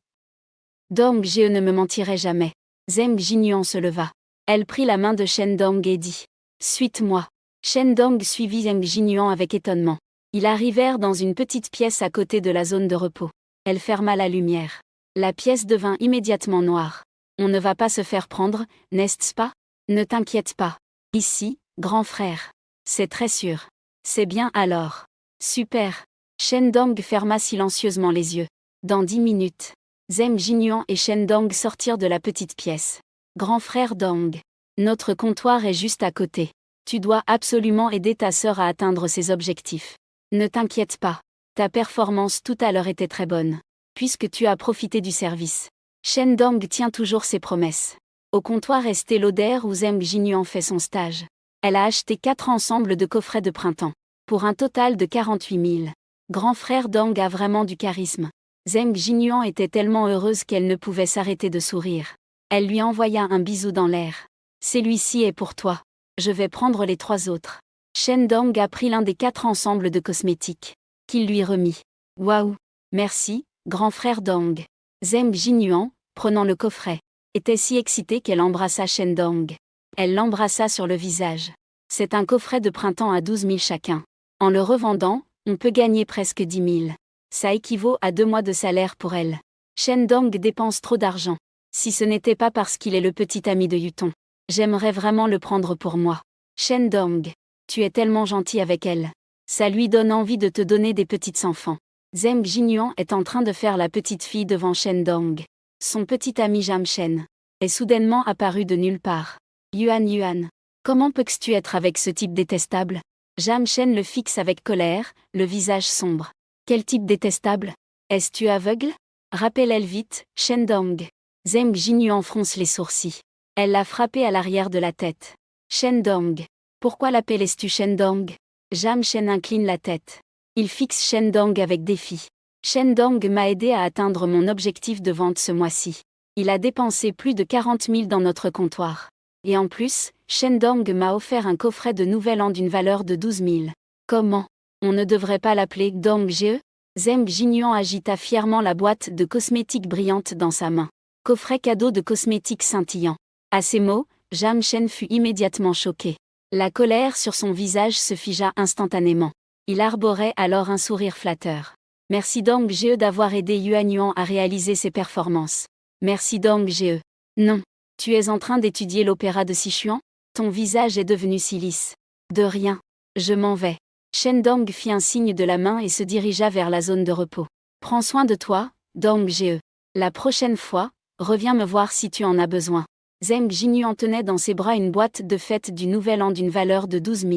Dong Jie ne me mentirait jamais. Zheng Jinyuan se leva. Elle prit la main de Shen Dong et dit: Suite-moi. Shen Dong suivit Zheng Jinyuan avec étonnement. Ils arrivèrent dans une petite pièce à côté de la zone de repos. Elle ferma la lumière. La pièce devint immédiatement noire. On ne va pas se faire prendre, n'est-ce pas? Ne t'inquiète pas. Ici, grand frère. C'est très sûr. C'est bien alors. Super. Shen Dong ferma silencieusement les yeux. Dans 10 minutes, Zheng Jinyuan et Shen Dong sortirent de la petite pièce. Grand frère Dong. Notre comptoir est juste à côté. Tu dois absolument aider ta sœur à atteindre ses objectifs. Ne t'inquiète pas. Ta performance tout à l'heure était très bonne. Puisque tu as profité du service. Shen Dong tient toujours ses promesses. Au comptoir Estée Lauder où Zheng Jinyuan fait son stage. Elle a acheté 4 ensembles de coffrets de printemps. Pour un total de 48 000. Grand frère Dong a vraiment du charisme. Zheng Jinyuan était tellement heureuse qu'elle ne pouvait s'arrêter de sourire. Elle lui envoya un bisou dans l'air. Celui-ci est pour toi. Je vais prendre les 3 autres. Shen Dong a pris l'un des 4 ensembles de cosmétiques. Qu'il lui remit. Waouh. Merci, grand frère Dong. Zheng Jinyuan, prenant le coffret, était si excitée qu'elle embrassa Shen Dong. Elle l'embrassa sur le visage. C'est un coffret de printemps à 12 000 chacun. En le revendant, on peut gagner presque 10 000. Ça équivaut à 2 mois de salaire pour elle. Shen Dong dépense trop d'argent. Si ce n'était pas parce qu'il est le petit ami de Yuton. J'aimerais vraiment le prendre pour moi. Shen Dong, tu es tellement gentil avec elle. Ça lui donne envie de te donner des petits enfants. Zheng Jinyuan est en train de faire la petite fille devant Shen Dong. Son petit ami Jamchen est soudainement apparu de nulle part. Yuan, comment peux-tu être avec ce type détestable? Jamchen le fixe avec colère, le visage sombre. Quel type détestable? Es-tu aveugle? Rappelle-elle vite, Shen Dong. Zheng Jinyuan fronce les sourcils. Elle l'a frappé à l'arrière de la tête. Shen Dong. Pourquoi l'appelles-tu Shen Dong? Jamchen incline la tête. Il fixe Shen Dong avec défi. Shen Dong m'a aidé à atteindre mon objectif de vente ce mois-ci. Il a dépensé plus de 40 000 dans notre comptoir. Et en plus, Shen Dong m'a offert un coffret de Nouvel An d'une valeur de 12 000. Comment? On ne devrait pas l'appeler Dong Jie? Zheng Jinyuan agita fièrement la boîte de cosmétiques brillante dans sa main. Coffret cadeau de cosmétiques scintillant. À ces mots, Jamchen fut immédiatement choqué. La colère sur son visage se figea instantanément. Il arborait alors un sourire flatteur. Merci Dong Jie d'avoir aidé Yuan à réaliser ses performances. Merci Dong Jie. Non. Tu es en train d'étudier l'opéra de Sichuan? Ton visage est devenu si lisse. De rien. Je m'en vais. Shen Dong fit un signe de la main et se dirigea vers la zone de repos. Prends soin de toi, Dong Jie. La prochaine fois, reviens me voir si tu en as besoin. Zheng Jinyuan tenait dans ses bras une boîte de fête du Nouvel An d'une valeur de 12 000.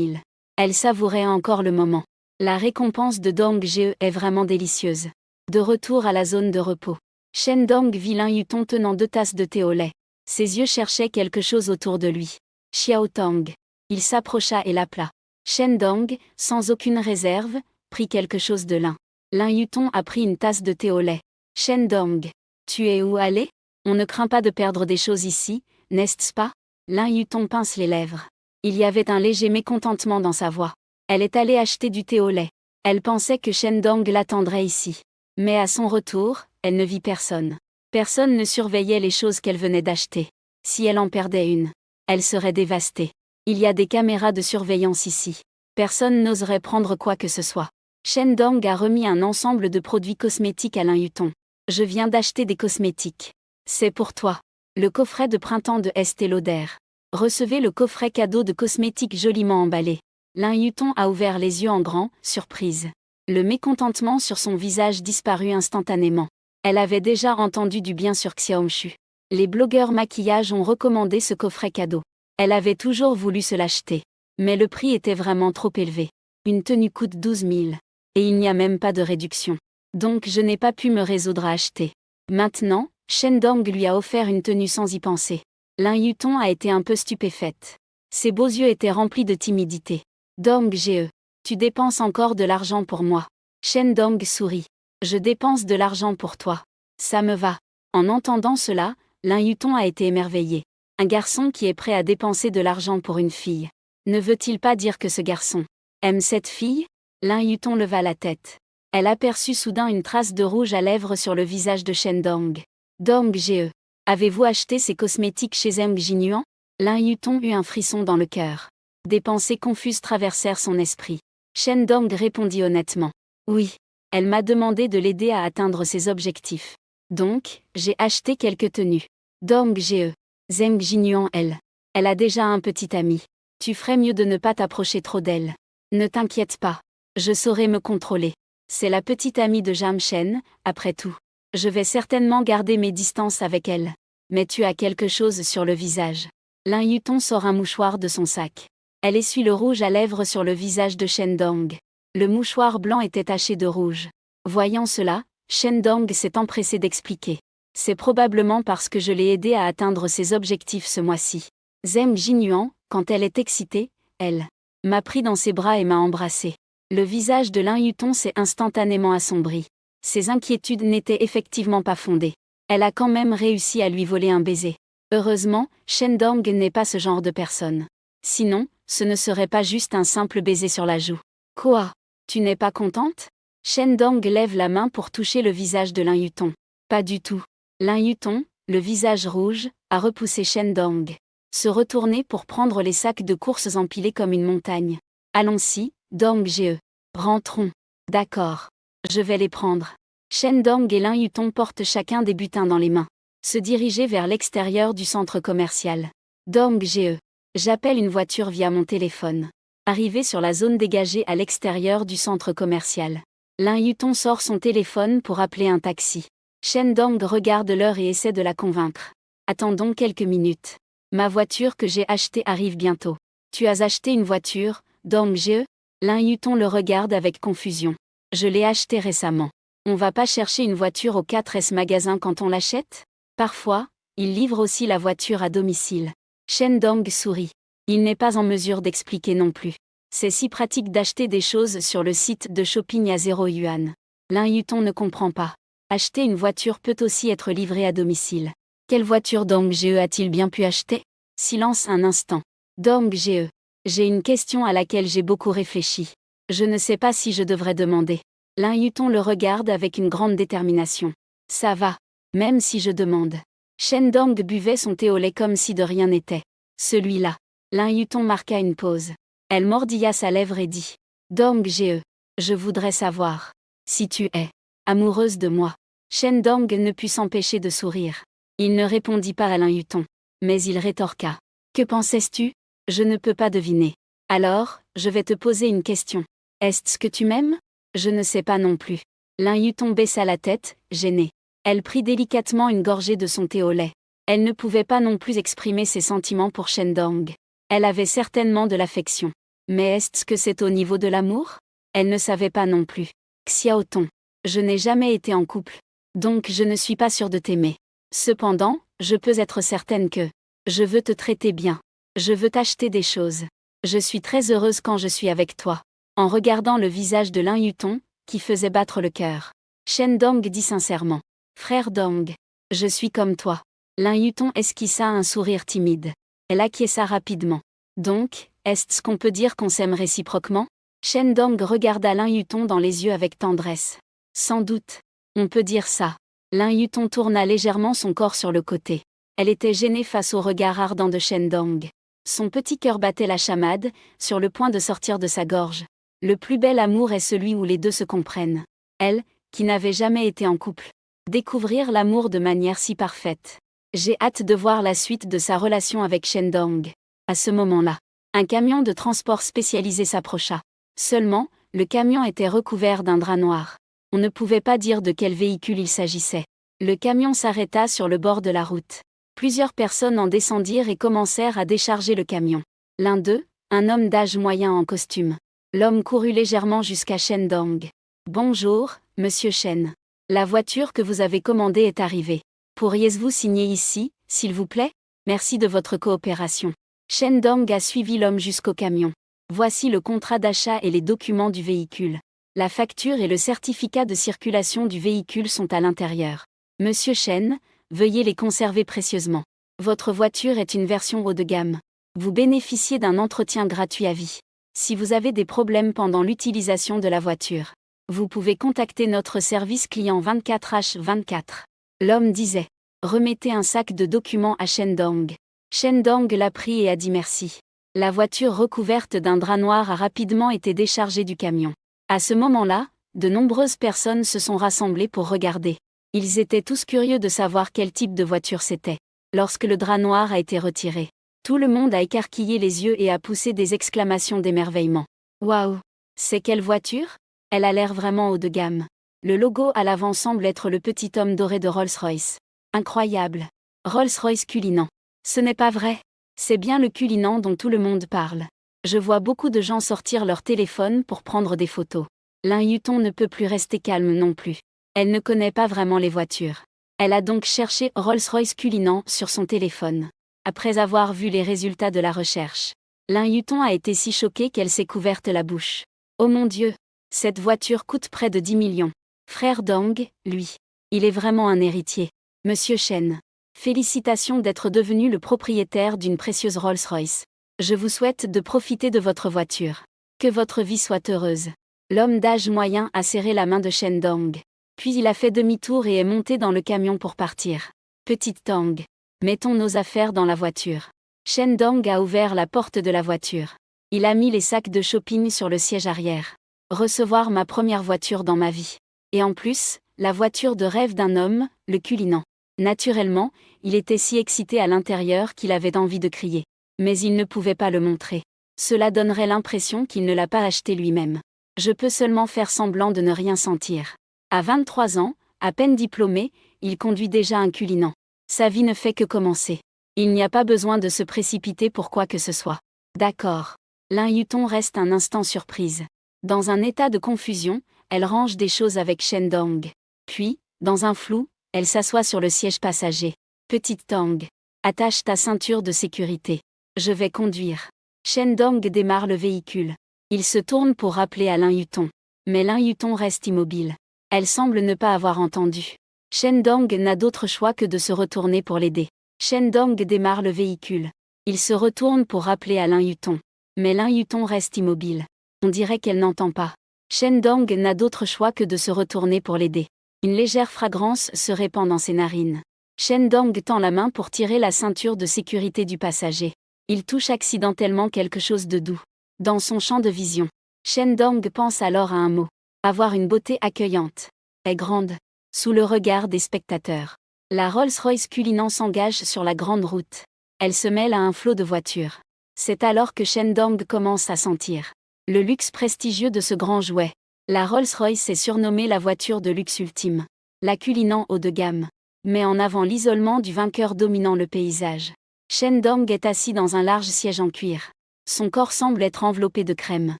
Elle savourait encore le moment. La récompense de Dong Jie est vraiment délicieuse. De retour à la zone de repos. Shen Dong vit Lin Yuton tenant 2 tasses de thé au lait. Ses yeux cherchaient quelque chose autour de lui. Xiao Tang. Il s'approcha et l'appela. Shen Dong, sans aucune réserve, prit quelque chose de Lin. Lin Yuton a pris une tasse de thé au lait. Shen Dong. Tu es où allé? On ne craint pas de perdre des choses ici, n'est-ce pas? Lin Yuton pince les lèvres. Il y avait un léger mécontentement dans sa voix. Elle est allée acheter du thé au lait. Elle pensait que Shen Dong l'attendrait ici. Mais à son retour, elle ne vit personne. Personne ne surveillait les choses qu'elle venait d'acheter. Si elle en perdait une, elle serait dévastée. Il y a des caméras de surveillance ici. Personne n'oserait prendre quoi que ce soit. Shen Dong a remis un ensemble de produits cosmétiques à Lin Yuton. Je viens d'acheter des cosmétiques. C'est pour toi. Le coffret de printemps de Estée Lauder. Recevez le coffret cadeau de cosmétiques joliment emballé. Lin Yuton a ouvert les yeux en grand, surprise. Le mécontentement sur son visage disparut instantanément. Elle avait déjà entendu du bien sur Xiaomshu. Les blogueurs maquillage ont recommandé ce coffret cadeau. Elle avait toujours voulu se l'acheter. Mais le prix était vraiment trop élevé. Une tenue coûte 12 000. Et il n'y a même pas de réduction. Donc je n'ai pas pu me résoudre à acheter. Maintenant, Shendong lui a offert une tenue sans y penser. Lin Yutong a été un peu stupéfaite. Ses beaux yeux étaient remplis de timidité. Dong-ge, tu dépenses encore de l'argent pour moi. Shendong sourit. Je dépense de l'argent pour toi. Ça me va. En entendant cela, Lin Yutong a été émerveillé. Un garçon qui est prêt à dépenser de l'argent pour une fille. Ne veut-il pas dire que ce garçon aime cette fille? Lin Yutong leva la tête. Elle aperçut soudain une trace de rouge à lèvres sur le visage de Shendong. Dong-ge, avez-vous acheté ces cosmétiques chez Zheng Jinyuan? Lin Yutong eut un frisson dans le cœur. Des pensées confuses traversèrent son esprit. Shendong répondit honnêtement. Oui. Elle m'a demandé de l'aider à atteindre ses objectifs. Donc, j'ai acheté quelques tenues. Dong-ge, Zheng Jinyuan elle a déjà un petit ami. Tu ferais mieux de ne pas t'approcher trop d'elle. Ne t'inquiète pas. Je saurai me contrôler. C'est la petite amie de Jam Shen, après tout. Je vais certainement garder mes distances avec elle. Mais tu as quelque chose sur le visage. Lin Yutong sort un mouchoir de son sac. Elle essuie le rouge à lèvres sur le visage de Shendong. Le mouchoir blanc était taché de rouge. Voyant cela, Shendong s'est empressé d'expliquer. C'est probablement parce que je l'ai aidé à atteindre ses objectifs ce mois-ci. Zheng Jinyuan, quand elle est excitée, elle m'a pris dans ses bras et m'a embrassé. Le visage de Lin Yutong s'est instantanément assombri. Ses inquiétudes n'étaient effectivement pas fondées. Elle a quand même réussi à lui voler un baiser. Heureusement, Shendong n'est pas ce genre de personne. Sinon, ce ne serait pas juste un simple baiser sur la joue. Quoi? Tu n'es pas contente? Shendong lève la main pour toucher le visage de Lin Yutong. Pas du tout. Lin Yutong, le visage rouge, a repoussé Shendong. Se retourner pour prendre les sacs de courses empilés comme une montagne. Allons-y, Dong-ge. Rentrons. D'accord. Je vais les prendre. Shendong et Lin Yutong portent chacun des butins dans les mains. Se diriger vers l'extérieur du centre commercial. Dong-ge. J'appelle une voiture via mon téléphone. Arrivé sur la zone dégagée à l'extérieur du centre commercial. Lin Yutong sort son téléphone pour appeler un taxi. Shendong regarde l'heure et essaie de la convaincre. Attendons quelques minutes. Ma voiture que j'ai achetée arrive bientôt. Tu as acheté une voiture, Dong-ge? Lin Yutong le regarde avec confusion. Je l'ai achetée récemment. On va pas chercher une voiture au 4S magasin quand on l'achète? Parfois, il livre aussi la voiture à domicile. Shendong sourit. Il n'est pas en mesure d'expliquer non plus. C'est si pratique d'acheter des choses sur le site de shopping à 0 yuan. Lin Yutong ne comprend pas. Acheter une voiture peut aussi être livrée à domicile. Quelle voiture Dong-ge a-t-il bien pu acheter? Silence un instant. Dong-ge. J'ai une question à laquelle j'ai beaucoup réfléchi. Je ne sais pas si je devrais demander. Lin Yutong le regarde avec une grande détermination. Ça va. Même si je demande. Shendong buvait son thé au lait comme si de rien n'était. Celui-là. Lin Yutong marqua une pause. Elle mordilla sa lèvre et dit. Dong-ge. Je voudrais savoir. Si tu es amoureuse de moi. Shendong ne put s'empêcher de sourire. Il ne répondit pas à Lin Yutong. Mais il rétorqua. Que pensais-tu? Je ne peux pas deviner. Alors, je vais te poser une question. Est-ce que tu m'aimes? Je ne sais pas non plus. Lin Yutong baissa la tête, gênée. Elle prit délicatement une gorgée de son thé au lait. Elle ne pouvait pas non plus exprimer ses sentiments pour Shendong. Elle avait certainement de l'affection. Mais est-ce que c'est au niveau de l'amour? Elle ne savait pas non plus. Xiaotong. Je n'ai jamais été en couple. Donc je ne suis pas sûre de t'aimer. Cependant, je peux être certaine que je veux te traiter bien. Je veux t'acheter des choses. Je suis très heureuse quand je suis avec toi. En regardant le visage de Lin Yutong, qui faisait battre le cœur. Shendong dit sincèrement. Frère Dong. Je suis comme toi. Lin Yutong esquissa un sourire timide. Elle acquiesça rapidement. Donc, est-ce qu'on peut dire qu'on s'aime réciproquement? Shendong regarda Lin Yutong dans les yeux avec tendresse. Sans doute. On peut dire ça. Lin Yutong tourna légèrement son corps sur le côté. Elle était gênée face au regard ardent de Shendong. Son petit cœur battait la chamade, sur le point de sortir de sa gorge. Le plus bel amour est celui où les deux se comprennent. Elle, qui n'avait jamais été en couple. Découvrir l'amour de manière si parfaite. J'ai hâte de voir la suite de sa relation avec Shendong. À ce moment-là, un camion de transport spécialisé s'approcha. Seulement, le camion était recouvert d'un drap noir. On ne pouvait pas dire de quel véhicule il s'agissait. Le camion s'arrêta sur le bord de la route. Plusieurs personnes en descendirent et commencèrent à décharger le camion. L'un d'eux, un homme d'âge moyen en costume. L'homme courut légèrement jusqu'à Shendong. Bonjour, Monsieur Chen. La voiture que vous avez commandée est arrivée. Pourriez-vous signer ici, s'il vous plaît? Merci de votre coopération. Shen Dong a suivi l'homme jusqu'au camion. Voici le contrat d'achat et les documents du véhicule. La facture et le certificat de circulation du véhicule sont à l'intérieur. Monsieur Chen, veuillez les conserver précieusement. Votre voiture est une version haut de gamme. Vous bénéficiez d'un entretien gratuit à vie. Si vous avez des problèmes pendant l'utilisation de la voiture, vous pouvez contacter notre service client 24h24. L'homme disait. Remettez un sac de documents à Shen Dong. Shen Dong l'a pris et a dit merci. La voiture recouverte d'un drap noir a rapidement été déchargée du camion. À ce moment-là, de nombreuses personnes se sont rassemblées pour regarder. Ils étaient tous curieux de savoir quel type de voiture c'était. Lorsque le drap noir a été retiré, tout le monde a écarquillé les yeux et a poussé des exclamations d'émerveillement. Waouh! C'est quelle voiture? Elle a l'air vraiment haut de gamme. Le logo à l'avant semble être le petit homme doré de Rolls-Royce. Incroyable! Rolls-Royce Cullinan. Ce n'est pas vrai. C'est bien le Cullinan dont tout le monde parle. Je vois beaucoup de gens sortir leur téléphone pour prendre des photos. Lin Yutong ne peut plus rester calme non plus. Elle ne connaît pas vraiment les voitures. Elle a donc cherché Rolls-Royce Cullinan sur son téléphone. Après avoir vu les résultats de la recherche, Lin Yutong a été si choquée qu'elle s'est couverte la bouche. Oh mon Dieu! Cette voiture coûte près de 10 millions. Frère Dong, lui. Il est vraiment un héritier. Monsieur Chen. Félicitations d'être devenu le propriétaire d'une précieuse Rolls-Royce. Je vous souhaite de profiter de votre voiture. Que votre vie soit heureuse. L'homme d'âge moyen a serré la main de Shen Dong. Puis il a fait demi-tour et est monté dans le camion pour partir. Petite Dong. Mettons nos affaires dans la voiture. Shen Dong a ouvert la porte de la voiture. Il a mis les sacs de shopping sur le siège arrière. Recevoir ma première voiture dans ma vie. Et en plus, la voiture de rêve d'un homme, le Cullinan. Naturellement, il était si excité à l'intérieur qu'il avait envie de crier. Mais il ne pouvait pas le montrer. Cela donnerait l'impression qu'il ne l'a pas acheté lui-même. Je peux seulement faire semblant de ne rien sentir. À 23 ans, à peine diplômé, il conduit déjà un Cullinan. Sa vie ne fait que commencer. Il n'y a pas besoin de se précipiter pour quoi que ce soit. D'accord. Lin Yutong reste un instant surprise. Dans un état de confusion, elle range des choses avec Shen Dong. Puis, dans un flou, elle s'assoit sur le siège passager. Petite Dong. Attache ta ceinture de sécurité. Je vais conduire. Shen Dong démarre le véhicule. Il se tourne pour rappeler à Lin Yutong. Mais Lin Yutong reste immobile. Elle semble ne pas avoir entendu. Shen Dong n'a d'autre choix que de se retourner pour l'aider. Shen Dong démarre le véhicule. Il se retourne pour rappeler à Lin Yutong. Mais Lin Yutong reste immobile. On dirait qu'elle n'entend pas. Shen Dong n'a d'autre choix que de se retourner pour l'aider. Une légère fragrance se répand dans ses narines. Shen Dong tend la main pour tirer la ceinture de sécurité du passager. Il touche accidentellement quelque chose de doux. Dans son champ de vision, Shen Dong pense alors à un mot. Avoir une beauté accueillante. Est grande. Sous le regard des spectateurs. La Rolls-Royce Cullinan s'engage sur la grande route. Elle se mêle à un flot de voitures. C'est alors que Shen Dong commence à sentir le luxe prestigieux de ce grand jouet. La Rolls-Royce est surnommée la voiture de luxe ultime. La Cullinan haut de gamme. Met en avant l'isolement du vainqueur dominant le paysage. Shen Dong est assis dans un large siège en cuir. Son corps semble être enveloppé de crème.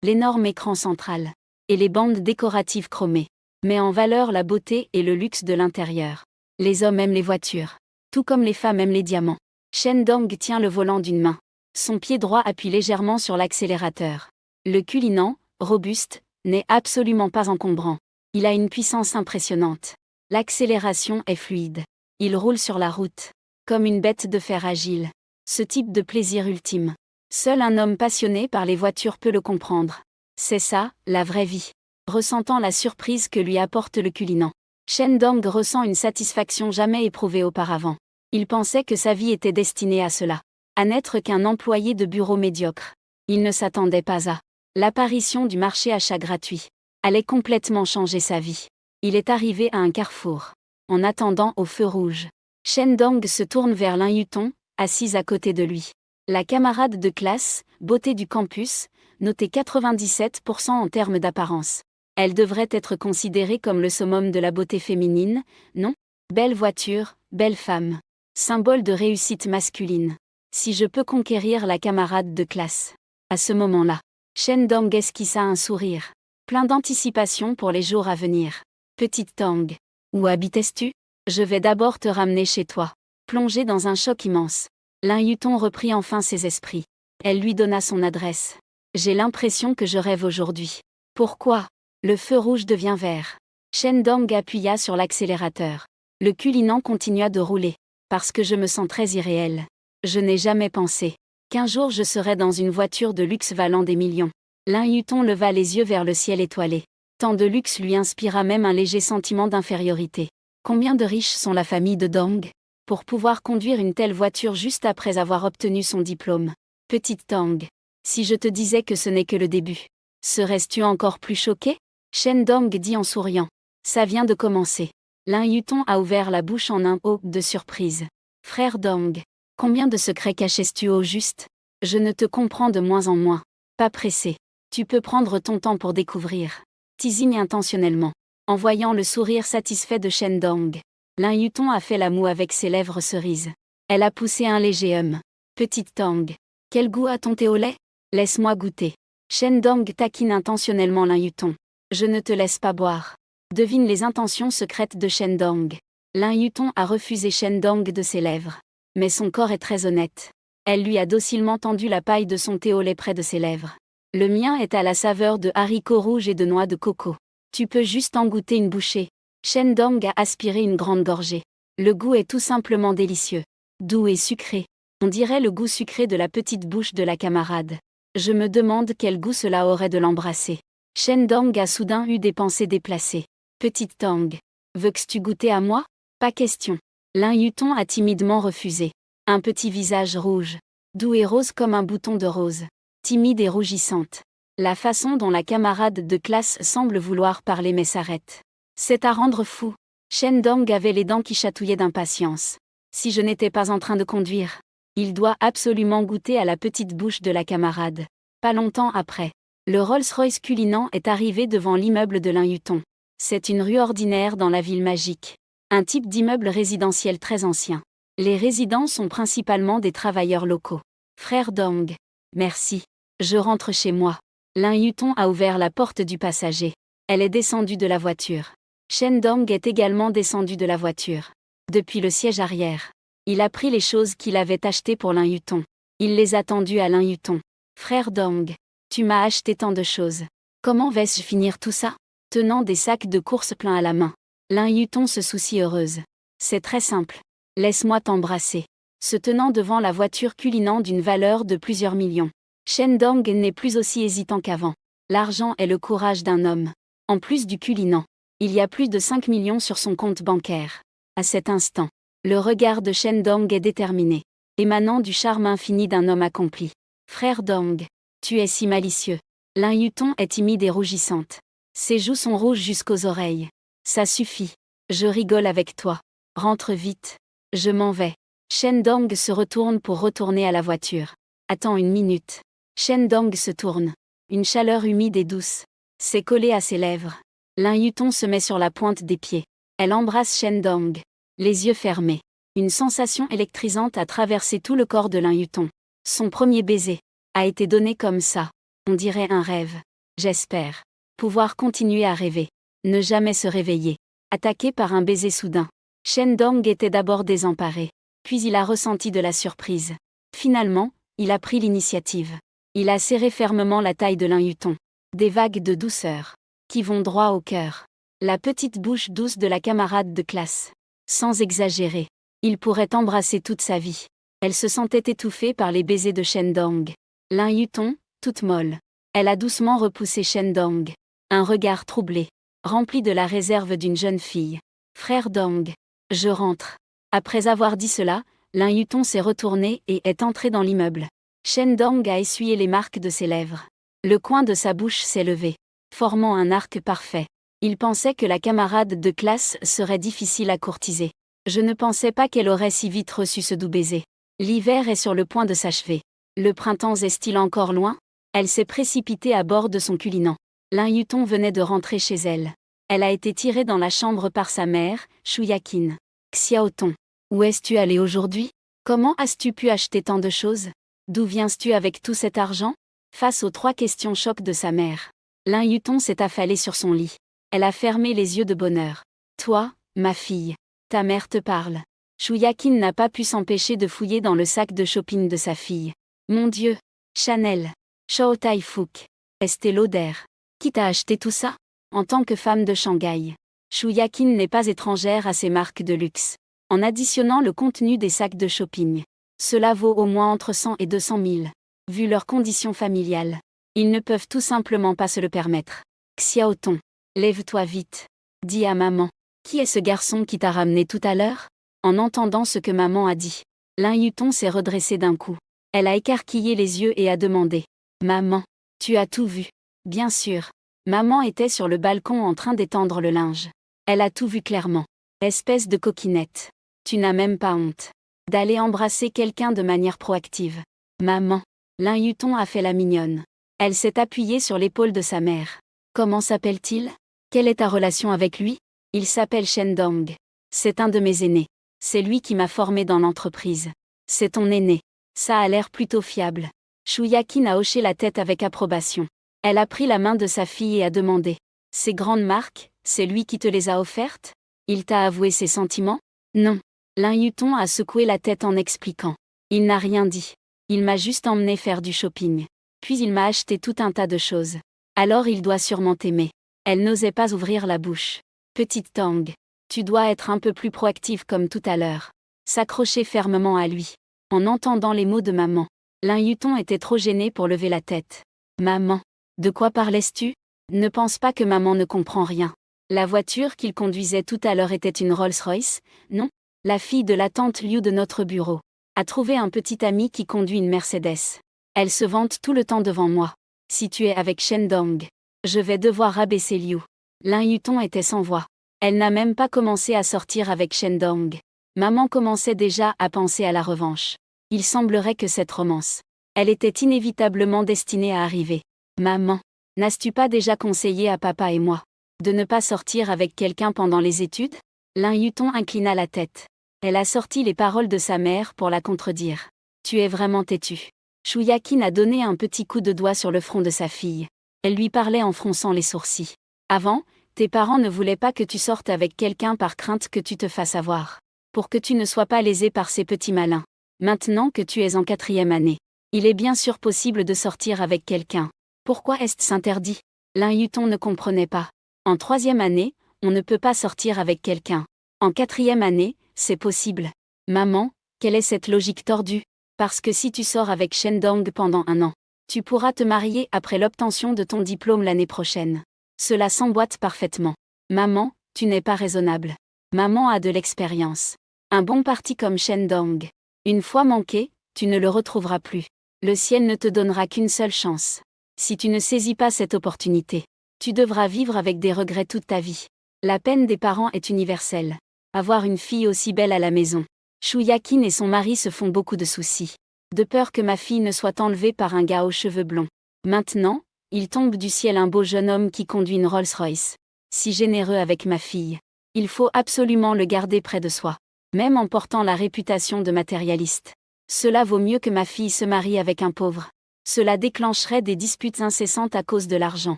L'énorme écran central et les bandes décoratives chromées met en valeur la beauté et le luxe de l'intérieur. Les hommes aiment les voitures, tout comme les femmes aiment les diamants. Shen Dong tient le volant d'une main. Son pied droit appuie légèrement sur l'accélérateur. Le Cullinan, robuste, n'est absolument pas encombrant. Il a une puissance impressionnante. L'accélération est fluide. Il roule sur la route, comme une bête de fer agile. Ce type de plaisir ultime. Seul un homme passionné par les voitures peut le comprendre. C'est ça, la vraie vie. Ressentant la surprise que lui apporte le Cullinan, Shen Dong ressent une satisfaction jamais éprouvée auparavant. Il pensait que sa vie était destinée à cela. À n'être qu'un employé de bureau médiocre. Il ne s'attendait pas à l'apparition du marché achat gratuit. Allait complètement changer sa vie. Il est arrivé à un carrefour. En attendant au feu rouge, Shen Dong se tourne vers Lin Yutong, assise à côté de lui. La camarade de classe, beauté du campus, notée 97% en termes d'apparence. Elle devrait être considérée comme le summum de la beauté féminine, non? Belle voiture, belle femme. Symbole de réussite masculine. Si je peux conquérir la camarade de classe. À ce moment-là, Shen Dong esquissa un sourire. Plein d'anticipation pour les jours à venir. Petite Tang. Où habites-tu? Je vais d'abord te ramener chez toi. Plongée dans un choc immense, Lin Yutong reprit enfin ses esprits. Elle lui donna son adresse. J'ai l'impression que je rêve aujourd'hui. Pourquoi? Le feu rouge devient vert. Shen Dong appuya sur l'accélérateur. Le culinant continua de rouler. Parce que je me sens très irréel. Je n'ai jamais pensé qu'un jour je serais dans une voiture de luxe valant des millions. Lin Yutong leva les yeux vers le ciel étoilé. Tant de luxe lui inspira même un léger sentiment d'infériorité. Combien de riches sont la famille de Dong pour pouvoir conduire une telle voiture juste après avoir obtenu son diplôme? Petite Tang. Si je te disais que ce n'est que le début, serais-tu encore plus choqué? Shen Dong dit en souriant. Ça vient de commencer. Lin Yutong a ouvert la bouche en un oh de surprise. Frère Dong, combien de secrets cachais-tu au juste? Je ne te comprends de moins en moins. Pas pressé. Tu peux prendre ton temps pour découvrir. Teasing intentionnellement. En voyant le sourire satisfait de Shen Dong, Lin Yutong a fait la moue avec ses lèvres cerises. Elle a poussé un léger hum. Petite Tang. Quel goût a ton thé au lait? Laisse-moi goûter. Shen Dong taquine intentionnellement Lin Yutong. Je ne te laisse pas boire. Devine les intentions secrètes de Shen Dong. Lin Yutong a refusé Shen Dong de ses lèvres. Mais son corps est très honnête. Elle lui a docilement tendu la paille de son thé au lait près de ses lèvres. Le mien est à la saveur de haricots rouges et de noix de coco. Tu peux juste en goûter une bouchée. Shen Dong a aspiré une grande gorgée. Le goût est tout simplement délicieux. Doux et sucré. On dirait le goût sucré de la petite bouche de la camarade. Je me demande quel goût cela aurait de l'embrasser. Shen Dong a soudain eu des pensées déplacées. Petite Tang. Veux-tu goûter à moi? Pas question. Lin Yutong a timidement refusé. Un petit visage rouge. Doux et rose comme un bouton de rose. Timide et rougissante. La façon dont la camarade de classe semble vouloir parler mais s'arrête. C'est à rendre fou. Shen Dong avait les dents qui chatouillaient d'impatience. Si je n'étais pas en train de conduire, il doit absolument goûter à la petite bouche de la camarade. Pas longtemps après, le Rolls-Royce culinant est arrivé devant l'immeuble de Lin Yutong. C'est une rue ordinaire dans la ville magique. Un type d'immeuble résidentiel très ancien. Les résidents sont principalement des travailleurs locaux. Frère Dong. Merci. Je rentre chez moi. Lin Yutong a ouvert la porte du passager. Elle est descendue de la voiture. Shen Dong est également descendu de la voiture. Depuis le siège arrière. Il a pris les choses qu'il avait achetées pour Lin Yutong. Il les a tendues à Lin Yutong. Frère Dong. Tu m'as acheté tant de choses. Comment vais-je finir tout ça? Tenant des sacs de course pleins à la main. Lin Yutong se soucie heureuse. C'est très simple. Laisse-moi t'embrasser. Se tenant devant la voiture culinant d'une valeur de plusieurs millions. Shen Dong n'est plus aussi hésitant qu'avant. L'argent est le courage d'un homme. En plus du culinant, il y a plus de 5 millions sur son compte bancaire. À cet instant, le regard de Shen Dong est déterminé, émanant du charme infini d'un homme accompli. Frère Dong, tu es si malicieux. Lin Yutong est timide et rougissante. Ses joues sont rouges jusqu'aux oreilles. Ça suffit. Je rigole avec toi. Rentre vite. Je m'en vais. Shen Dong se retourne pour retourner à la voiture. Attends une minute. Shen Dong se tourne. Une chaleur humide et douce s'est collée à ses lèvres. Lin Yutong se met sur la pointe des pieds. Elle embrasse Shen Dong. Les yeux fermés. Une sensation électrisante a traversé tout le corps de Lin Yutong. Son premier baiser a été donné comme ça. On dirait un rêve. J'espère pouvoir continuer à rêver. Ne jamais se réveiller. Attaqué par un baiser soudain. Shen Dong était d'abord désemparé. Puis il a ressenti de la surprise. Finalement, il a pris l'initiative. Il a serré fermement la taille de Lin Yutong. Des vagues de douceur qui vont droit au cœur. La petite bouche douce de la camarade de classe. Sans exagérer, il pourrait embrasser toute sa vie. Elle se sentait étouffée par les baisers de Shen Dong. Lin Yutong, toute molle. Elle a doucement repoussé Shen Dong. Un regard troublé, rempli de la réserve d'une jeune fille. Frère Dong, je rentre. Après avoir dit cela, Lin Yutong s'est retourné et est entré dans l'immeuble. Shen Dong a essuyé les marques de ses lèvres. Le coin de sa bouche s'est levé, formant un arc parfait. Il pensait que la camarade de classe serait difficile à courtiser. Je ne pensais pas qu'elle aurait si vite reçu ce doux baiser. L'hiver est sur le point de s'achever. Le printemps est-il encore loin? Elle s'est précipitée à bord de son culinant. Lin Yutong venait de rentrer chez elle. Elle a été tirée dans la chambre par sa mère, Shuyakin. Xiaotong, où es-tu allé aujourd'hui? Comment as-tu pu acheter tant de choses? D'où viens-tu avec tout cet argent? Face aux 3 questions choc de sa mère, Lin Yutong s'est affalée sur son lit. Elle a fermé les yeux de bonheur. Toi, ma fille. Ta mère te parle. Shu Yakin n'a pas pu s'empêcher de fouiller dans le sac de shopping de sa fille. Mon Dieu. Chanel. Chow Tai Fook. Estée Lauder. Qui t'a acheté tout ça? En tant que femme de Shanghai, Shu Yakin n'est pas étrangère à ces marques de luxe. En additionnant le contenu des sacs de shopping, cela vaut au moins entre 100 et 200 000. Vu leurs conditions familiales, ils ne peuvent tout simplement pas se le permettre. Xiaotong. Lève-toi vite. Dis à maman. Qui est ce garçon qui t'a ramené tout à l'heure? En entendant ce que maman a dit, Lin Yutong s'est redressée d'un coup. Elle a écarquillé les yeux et a demandé. Maman, tu as tout vu? Bien sûr. Maman était sur le balcon en train d'étendre le linge. Elle a tout vu clairement. Espèce de coquinette. Tu n'as même pas honte d'aller embrasser quelqu'un de manière proactive. Maman. Lin Yutong a fait la mignonne. Elle s'est appuyée sur l'épaule de sa mère. Comment s'appelle-t-il? Quelle est ta relation avec lui? Il s'appelle Shen Dong. C'est un de mes aînés. C'est lui qui m'a formé dans l'entreprise. C'est ton aîné. Ça a l'air plutôt fiable. Shu Yakin a hoché la tête avec approbation. Elle a pris la main de sa fille et a demandé. Ces grandes marques, c'est lui qui te les a offertes? Il t'a avoué ses sentiments? Non. Lin Yutong a secoué la tête en expliquant. Il n'a rien dit. Il m'a juste emmené faire du shopping. Puis il m'a acheté tout un tas de choses. Alors il doit sûrement t'aimer. Elle n'osait pas ouvrir la bouche. Petite Tang. Tu dois être un peu plus proactive comme tout à l'heure. S'accrocher fermement à lui. En entendant les mots de maman, Lin Yutong était trop gêné pour lever la tête. Maman. De quoi parlais-tu? Ne pense pas que maman ne comprend rien. La voiture qu'il conduisait tout à l'heure était une Rolls-Royce, non? La fille de la tante Liu de notre bureau a trouvé un petit ami qui conduit une Mercedes. Elle se vante tout le temps devant moi. Si tu es avec Shen Dong, je vais devoir rabaisser Liu. Lin Yutong était sans voix. Elle n'a même pas commencé à sortir avec Shen Dong. Maman commençait déjà à penser à la revanche. Il semblerait que cette romance, elle était inévitablement destinée à arriver. Maman, n'as-tu pas déjà conseillé à papa et moi de ne pas sortir avec quelqu'un pendant les études? Lin Yutong inclina la tête. Elle a sorti les paroles de sa mère pour la contredire. Tu es vraiment têtue. Shu Yakin a donné un petit coup de doigt sur le front de sa fille. Elle lui parlait en fronçant les sourcils. Avant, tes parents ne voulaient pas que tu sortes avec quelqu'un par crainte que tu te fasses avoir. Pour que tu ne sois pas lésée par ces petits malins. Maintenant que tu es en 4e année, il est bien sûr possible de sortir avec quelqu'un. Pourquoi est-ce interdit? Lin Yutong ne comprenait pas. En 3e année, on ne peut pas sortir avec quelqu'un. En 4e année, c'est possible. Maman, quelle est cette logique tordue? Parce que si tu sors avec Shen Dong pendant 1 an, tu pourras te marier après l'obtention de ton diplôme l'année prochaine. Cela s'emboîte parfaitement. Maman, tu n'es pas raisonnable. Maman a de l'expérience. Un bon parti comme Shen Dong. Une fois manqué, tu ne le retrouveras plus. Le ciel ne te donnera qu'une seule chance. Si tu ne saisis pas cette opportunité, tu devras vivre avec des regrets toute ta vie. La peine des parents est universelle. Avoir une fille aussi belle à la maison. Shu Yakin et son mari se font beaucoup de soucis. De peur que ma fille ne soit enlevée par un gars aux cheveux blonds. Maintenant, il tombe du ciel un beau jeune homme qui conduit une Rolls-Royce. Si généreux avec ma fille. Il faut absolument le garder près de soi. Même en portant la réputation de matérialiste. Cela vaut mieux que ma fille se marie avec un pauvre. Cela déclencherait des disputes incessantes à cause de l'argent.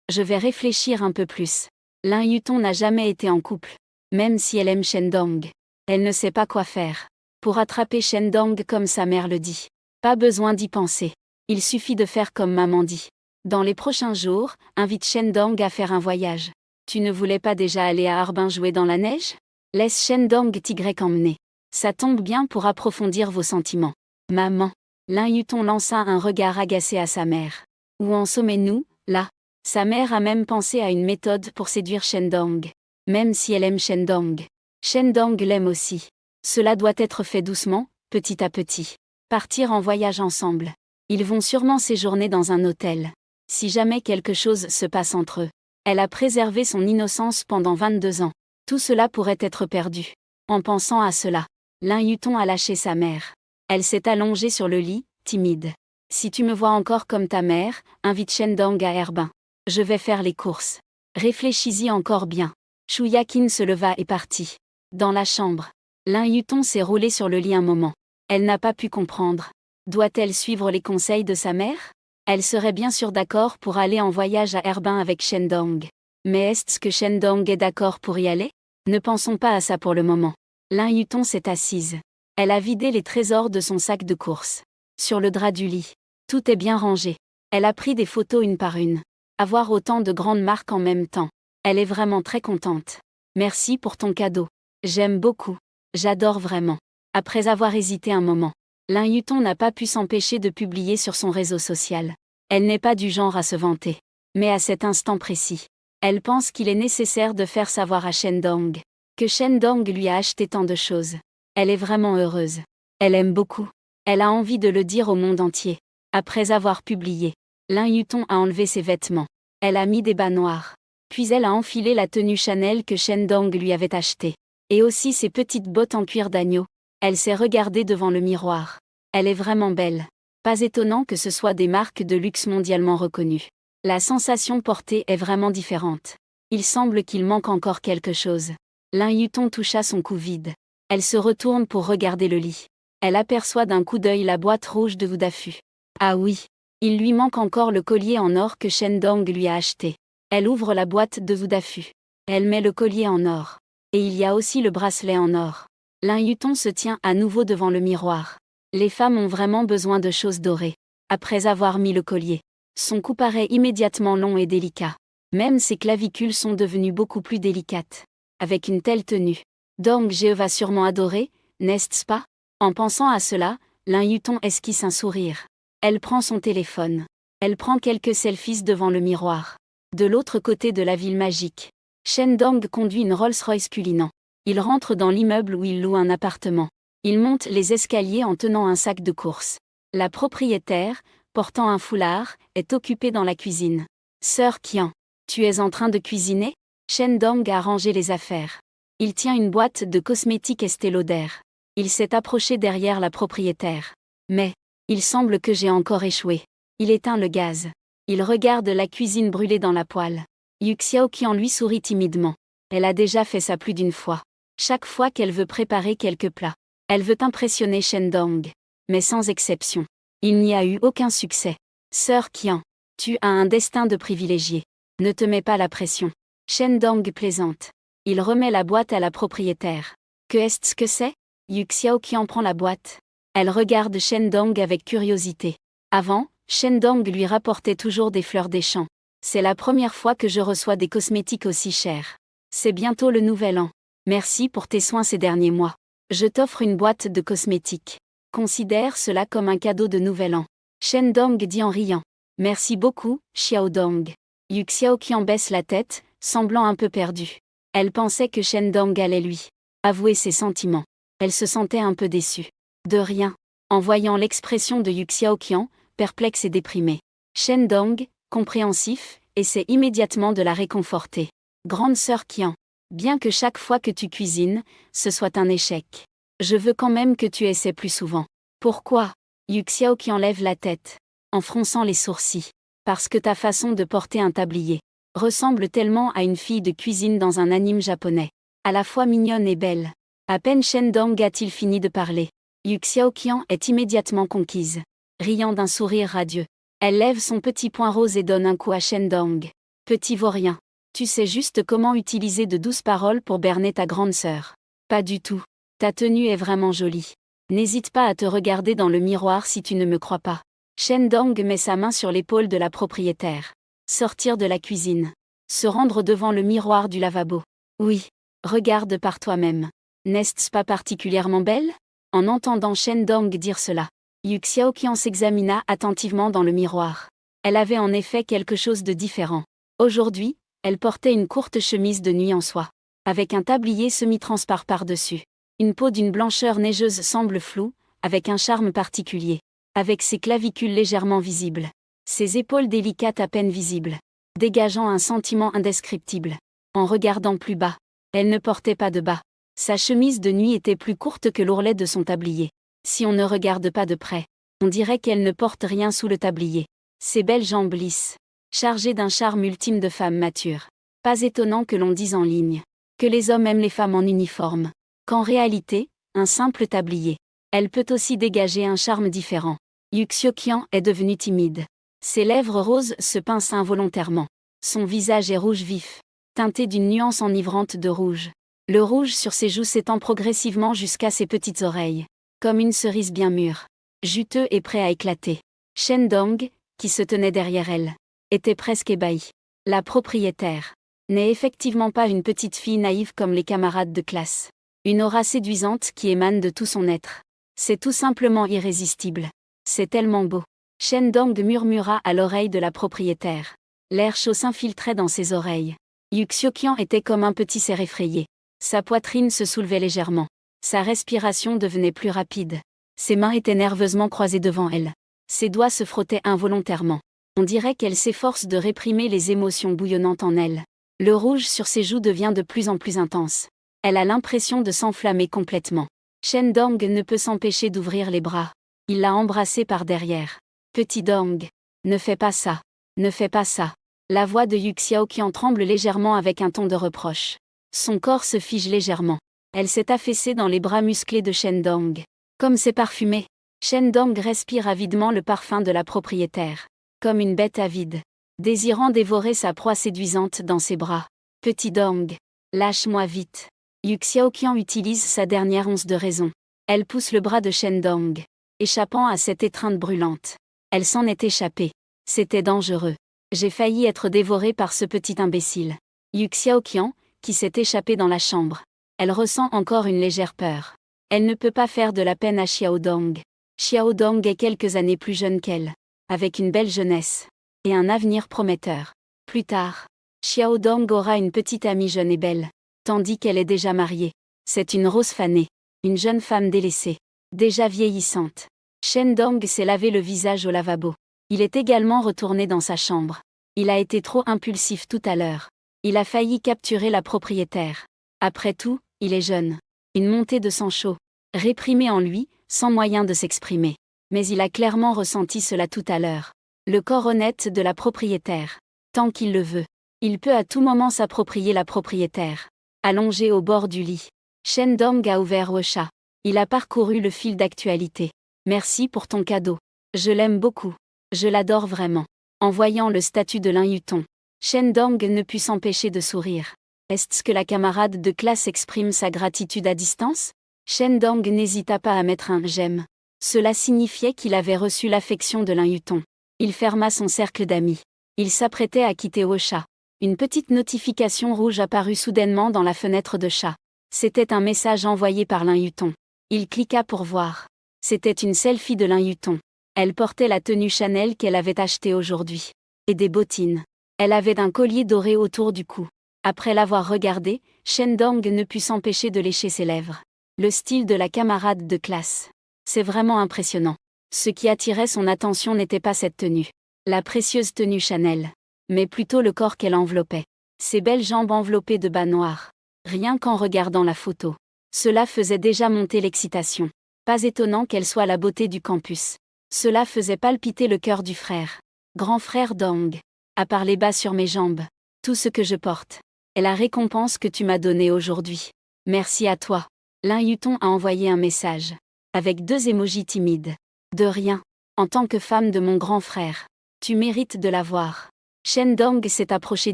Je vais réfléchir un peu plus. Lin Yutong n'a jamais été en couple. Même si elle aime Shen Dong. Elle ne sait pas quoi faire. Pour attraper Shen Dong comme sa mère le dit. Pas besoin d'y penser. Il suffit de faire comme maman dit. Dans les prochains jours, invite Shen Dong à faire un voyage. Tu ne voulais pas déjà aller à Harbin jouer dans la neige? Laisse Shen Dong t'y emmener. Ça tombe bien pour approfondir vos sentiments. Maman. Lin Yutong lança un regard agacé à sa mère. Où en sommes-nous, là? Sa mère a même pensé à une méthode pour séduire Shen Dong. Même si elle aime Shen Dong. Shen Dong l'aime aussi. Cela doit être fait doucement, petit à petit. Partir en voyage ensemble. Ils vont sûrement séjourner dans un hôtel. Si jamais quelque chose se passe entre eux. Elle a préservé son innocence pendant 22 ans. Tout cela pourrait être perdu. En pensant à cela, Lin Yutong a lâché sa mère. Elle s'est allongée sur le lit, timide. Si tu me vois encore comme ta mère, invite Shen Dong à Harbin. Je vais faire les courses. Réfléchis-y encore bien. Shu Yakin se leva et partit. Dans la chambre, Lin Yutong s'est roulé sur le lit un moment. Elle n'a pas pu comprendre. Doit-elle suivre les conseils de sa mère? Elle serait bien sûr d'accord pour aller en voyage à Harbin avec Shendong. Mais est-ce que Shendong est d'accord pour y aller? Ne pensons pas à ça pour le moment. Lin Yutong s'est assise. Elle a vidé les trésors de son sac de course. Sur le drap du lit. Tout est bien rangé. Elle a pris des photos une par une. Avoir autant de grandes marques en même temps. Elle est vraiment très contente. Merci pour ton cadeau. J'aime beaucoup. J'adore vraiment. Après avoir hésité un moment, Lin Yutong n'a pas pu s'empêcher de publier sur son réseau social. Elle n'est pas du genre à se vanter. Mais à cet instant précis, elle pense qu'il est nécessaire de faire savoir à Shendong que Shendong lui a acheté tant de choses. Elle est vraiment heureuse. Elle aime beaucoup. Elle a envie de le dire au monde entier. Après avoir publié, Lin Yutong a enlevé ses vêtements. Elle a mis des bas noirs. Puis elle a enfilé la tenue Chanel que Shendong lui avait achetée. Et aussi ses petites bottes en cuir d'agneau. Elle s'est regardée devant le miroir. Elle est vraiment belle. Pas étonnant que ce soit des marques de luxe mondialement reconnues. La sensation portée est vraiment différente. Il semble qu'il manque encore quelque chose. Lin Yutong toucha son cou vide. Elle se retourne pour regarder le lit. Elle aperçoit d'un coup d'œil la boîte rouge de Woodafu. Ah oui, il lui manque encore le collier en or que Shendong lui a acheté. Elle ouvre la boîte de Woodafu. Elle met le collier en or. Et il y a aussi le bracelet en or. Lin Yutong se tient à nouveau devant le miroir. Les femmes ont vraiment besoin de choses dorées. Après avoir mis le collier, son cou paraît immédiatement long et délicat. Même ses clavicules sont devenues beaucoup plus délicates. Avec une telle tenue, Dong Ge va sûrement adorer, n'est-ce pas? En pensant à cela, Lin Yutong esquisse un sourire. Elle prend son téléphone. Elle prend quelques selfies devant le miroir. De l'autre côté de la ville magique, Shendong conduit une Rolls-Royce Cullinan. Il rentre dans l'immeuble où il loue un appartement. Il monte les escaliers en tenant un sac de course. La propriétaire, portant un foulard, est occupée dans la cuisine. Sœur Qian, tu es en train de cuisiner? Shendong a rangé les affaires. Il tient une boîte de cosmétiques Estée Lauder. Il s'est approché derrière la propriétaire. Mais, il semble que j'ai encore échoué. Il éteint le gaz. Il regarde la cuisine brûler dans la poêle. Yu Xiaoqian lui sourit timidement. Elle a déjà fait ça plus d'une fois. Chaque fois qu'elle veut préparer quelques plats, elle veut impressionner Shendong. Mais sans exception, il n'y a eu aucun succès. Sœur Qian, tu as un destin de privilégié. Ne te mets pas la pression. Shendong plaisante. Il remet la boîte à la propriétaire. Que est-ce que c'est? Yu Xiaoqian prend la boîte. Elle regarde Shendong avec curiosité. Avant, Shendong lui rapportait toujours des fleurs des champs. C'est la première fois que je reçois des cosmétiques aussi chers. C'est bientôt le nouvel an. Merci pour tes soins ces derniers mois. Je t'offre une boîte de cosmétiques. Considère cela comme un cadeau de nouvel an. Shendong dit en riant. Merci beaucoup, Xiaodong. Yu Xiaoqian baisse la tête, semblant un peu perdue. Elle pensait que Shendong allait lui avouer ses sentiments. Elle se sentait un peu déçue. De rien. En voyant l'expression de Yu Xiaoqian, perplexe et déprimé, Shendong, compréhensif, essaie immédiatement de la réconforter. Grande sœur Qian, bien que chaque fois que tu cuisines, ce soit un échec, je veux quand même que tu essaies plus souvent. Pourquoi? Yu Xiaoqian lève la tête, en fronçant les sourcils. Parce que ta façon de porter un tablier ressemble tellement à une fille de cuisine dans un anime japonais. À la fois mignonne et belle. À peine Shendong a-t-il fini de parler, Yu Xiaoqian est immédiatement conquise. Riant d'un sourire radieux, elle lève son petit poing rose et donne un coup à Shendong. Petit vaurien, tu sais juste comment utiliser de douces paroles pour berner ta grande sœur. Pas du tout. Ta tenue est vraiment jolie. N'hésite pas à te regarder dans le miroir si tu ne me crois pas. Shendong met sa main sur l'épaule de la propriétaire. Sortir de la cuisine. Se rendre devant le miroir du lavabo. Oui. Regarde par toi-même. N'est-ce pas particulièrement belle? En entendant Shendong dire cela, Yu Xiaoqian s'examina attentivement dans le miroir. Elle avait en effet quelque chose de différent. Aujourd'hui, elle portait une courte chemise de nuit en soie, avec un tablier semi-transparent par-dessus. Une peau d'une blancheur neigeuse semble floue, avec un charme particulier. Avec ses clavicules légèrement visibles. Ses épaules délicates à peine visibles. Dégageant un sentiment indescriptible. En regardant plus bas, elle ne portait pas de bas. Sa chemise de nuit était plus courte que l'ourlet de son tablier. Si on ne regarde pas de près, on dirait qu'elle ne porte rien sous le tablier. Ses belles jambes lisses, chargées d'un charme ultime de femme mature. Pas étonnant que l'on dise en ligne que les hommes aiment les femmes en uniforme. Qu'en réalité, un simple tablier. Elle peut aussi dégager un charme différent. Yu Xiaoqian est devenue timide. Ses lèvres roses se pincent involontairement. Son visage est rouge vif, teinté d'une nuance enivrante de rouge. Le rouge sur ses joues s'étend progressivement jusqu'à ses petites oreilles, comme une cerise bien mûre, juteux et prêt à éclater. Shen Dong, qui se tenait derrière elle, était presque ébahie. La propriétaire n'est effectivement pas une petite fille naïve comme les camarades de classe. Une aura séduisante qui émane de tout son être. C'est tout simplement irrésistible. C'est tellement beau. Shen Dong murmura à l'oreille de la propriétaire. L'air chaud s'infiltrait dans ses oreilles. Yu Xiaoqian était comme un petit cerf effrayé. Sa poitrine se soulevait légèrement. Sa respiration devenait plus rapide. Ses mains étaient nerveusement croisées devant elle. Ses doigts se frottaient involontairement. On dirait qu'elle s'efforce de réprimer les émotions bouillonnantes en elle. Le rouge sur ses joues devient de plus en plus intense. Elle a l'impression de s'enflammer complètement. Shen Dong ne peut s'empêcher d'ouvrir les bras. Il l'a embrassée par derrière. Petit Dong, ne fais pas ça. Ne fais pas ça. La voix de Yu Xiaoqian tremble légèrement avec un ton de reproche. Son corps se fige légèrement. Elle s'est affaissée dans les bras musclés de Shen Dong. Comme c'est parfumé. Shen Dong respire avidement le parfum de la propriétaire. Comme une bête avide. Désirant dévorer sa proie séduisante dans ses bras. Petit Dong, lâche-moi vite. Yu Xiaoqian utilise sa dernière once de raison. Elle pousse le bras de Shen Dong, échappant à cette étreinte brûlante. Elle s'en est échappée. C'était dangereux. J'ai failli être dévorée par ce petit imbécile. Yu Xiaoqian, qui s'est échappé dans la chambre. Elle ressent encore une légère peur. Elle ne peut pas faire de la peine à Xiao Dong. Xiao Dong est quelques années plus jeune qu'elle, avec une belle jeunesse et un avenir prometteur. Plus tard, Xiao Dong aura une petite amie jeune et belle, tandis qu'elle est déjà mariée. C'est une rose fanée, une jeune femme délaissée, déjà vieillissante. Shen Dong s'est lavé le visage au lavabo. Il est également retourné dans sa chambre. Il a été trop impulsif tout à l'heure. Il a failli capturer la propriétaire. Après tout, il est jeune. Une montée de sang chaud, réprimée en lui, sans moyen de s'exprimer. Mais il a clairement ressenti cela tout à l'heure. Le corps honnête de la propriétaire. Tant qu'il le veut. Il peut à tout moment s'approprier la propriétaire. Allongé au bord du lit. Shen Dong a ouvert Wecha. Il a parcouru le fil d'actualité. Merci pour ton cadeau. Je l'aime beaucoup. Je l'adore vraiment. En voyant le statut de Lin Yutong, Shen Dong ne put s'empêcher de sourire. Est-ce que la camarade de classe exprime sa gratitude à distance? Shen Dong n'hésita pas à mettre un « j'aime ». Cela signifiait qu'il avait reçu l'affection de Lin Yutong. Il ferma son cercle d'amis. Il s'apprêtait à quitter Wecha. Une petite notification rouge apparut soudainement dans la fenêtre de chat. C'était un message envoyé par Lin Yutong. Il cliqua pour voir. C'était une selfie de Lin Yutong. Elle portait la tenue Chanel qu'elle avait achetée aujourd'hui. Et des bottines. Elle avait un collier doré autour du cou. Après l'avoir regardé, Shen Dong ne put s'empêcher de lécher ses lèvres. Le style de la camarade de classe. C'est vraiment impressionnant. Ce qui attirait son attention n'était pas cette tenue. La précieuse tenue Chanel. Mais plutôt le corps qu'elle enveloppait. Ses belles jambes enveloppées de bas noirs. Rien qu'en regardant la photo. Cela faisait déjà monter l'excitation. Pas étonnant qu'elle soit la beauté du campus. Cela faisait palpiter le cœur du frère. Grand frère Dong. À parler bas sur mes jambes. Tout ce que je porte. Est la récompense que tu m'as donnée aujourd'hui. Merci à toi. Lin Yutong a envoyé un message. Avec 2 émojis timides. De rien. En tant que femme de mon grand frère. Tu mérites de l'avoir. Shen Dong s'est approché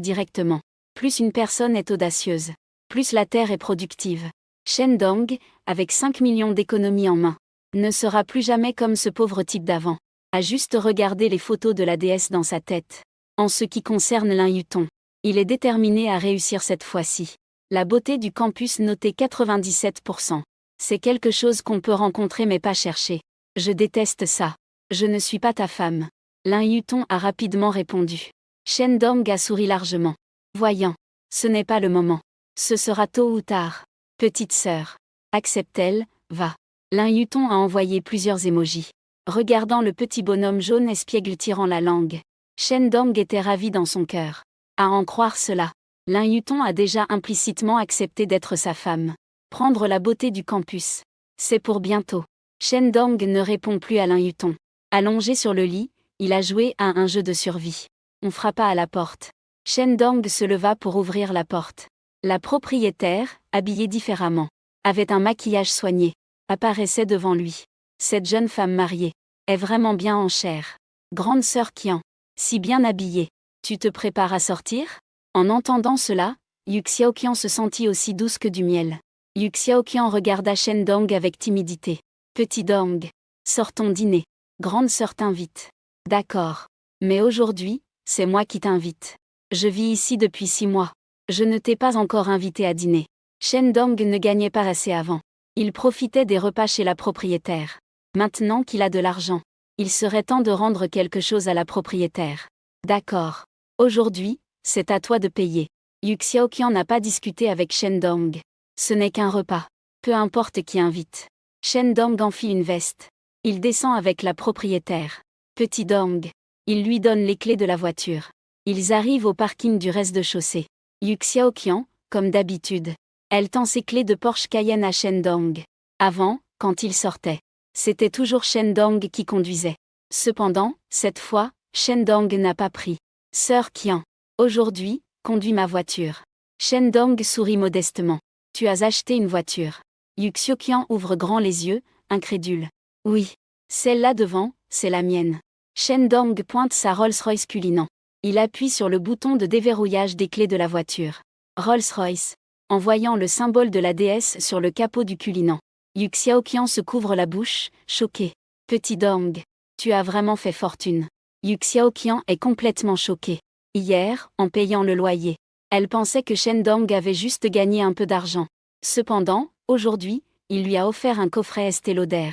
directement. Plus une personne est audacieuse. Plus la terre est productive. Shen Dong, avec 5 millions d'économies en main, ne sera plus jamais comme ce pauvre type d'avant. A juste regarder les photos de la déesse dans sa tête. En ce qui concerne Lin Yutong, il est déterminé à réussir cette fois-ci. La beauté du campus notée 97%. C'est quelque chose qu'on peut rencontrer mais pas chercher. Je déteste ça. Je ne suis pas ta femme. Lin Yutong a rapidement répondu. Shen Dong a souri largement. Voyant. Ce n'est pas le moment. Ce sera tôt ou tard. Petite sœur. Accepte-t-elle, va. Lin Yutong a envoyé plusieurs émojis. Regardant le petit bonhomme jaune espiègle tirant la langue. Shen Dong était ravi dans son cœur. À en croire cela. Lin Yutong a déjà implicitement accepté d'être sa femme. Prendre la beauté du campus. C'est pour bientôt. Shen Dong ne répond plus à Lin Yutong. Allongé sur le lit, il a joué à un jeu de survie. On frappa à la porte. Shen Dong se leva pour ouvrir la porte. La propriétaire, habillée différemment, avait un maquillage soigné, apparaissait devant lui. Cette jeune femme mariée est vraiment bien en chair. Grande sœur Qian. Si bien habillée. Tu te prépares à sortir? En entendant cela, Yu Xiaoqian se sentit aussi douce que du miel. Yu Xiaoqian regarda Shen Dong avec timidité. Petit Dong. Sortons dîner. Grande sœur t'invite. D'accord. Mais aujourd'hui, c'est moi qui t'invite. Je vis ici depuis 6 mois. Je ne t'ai pas encore invité à dîner. Shen Dong ne gagnait pas assez avant. Il profitait des repas chez la propriétaire. Maintenant qu'il a de l'argent, il serait temps de rendre quelque chose à la propriétaire. D'accord. Aujourd'hui, c'est à toi de payer. Yu Xiaoqian n'a pas discuté avec Shen Dong. Ce n'est qu'un repas. Peu importe qui invite. Shen Dong enfile une veste. Il descend avec la propriétaire. Petit Dong. Il lui donne les clés de la voiture. Ils arrivent au parking du rez-de-chaussée. Yu Xiaoqian, comme d'habitude. Elle tend ses clés de Porsche Cayenne à Shen Dong. Avant, quand il sortait, c'était toujours Shen Dong qui conduisait. Cependant, cette fois, Shen Dong n'a pas pris. Sœur Qian. Aujourd'hui, conduis ma voiture. Shen Dong sourit modestement. Tu as acheté une voiture. Yu Xiaoqian ouvre grand les yeux, incrédule. Oui. Celle-là devant, c'est la mienne. Shen Dong pointe sa Rolls-Royce Cullinan. Il appuie sur le bouton de déverrouillage des clés de la voiture. Rolls-Royce. En voyant le symbole de la déesse sur le capot du Cullinan, Yu Xiaoqian se couvre la bouche, choqué. Petit Dong. Tu as vraiment fait fortune. Yu Xiaoqian est complètement choqué. Hier, en payant le loyer, elle pensait que Shen Dong avait juste gagné un peu d'argent. Cependant, aujourd'hui, il lui a offert un coffret Estée Lauder.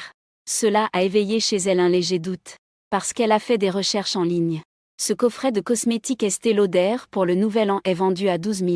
Cela a éveillé chez elle un léger doute. Parce qu'elle a fait des recherches en ligne. Ce coffret de cosmétiques Estée Lauder pour le nouvel an est vendu à 12 000.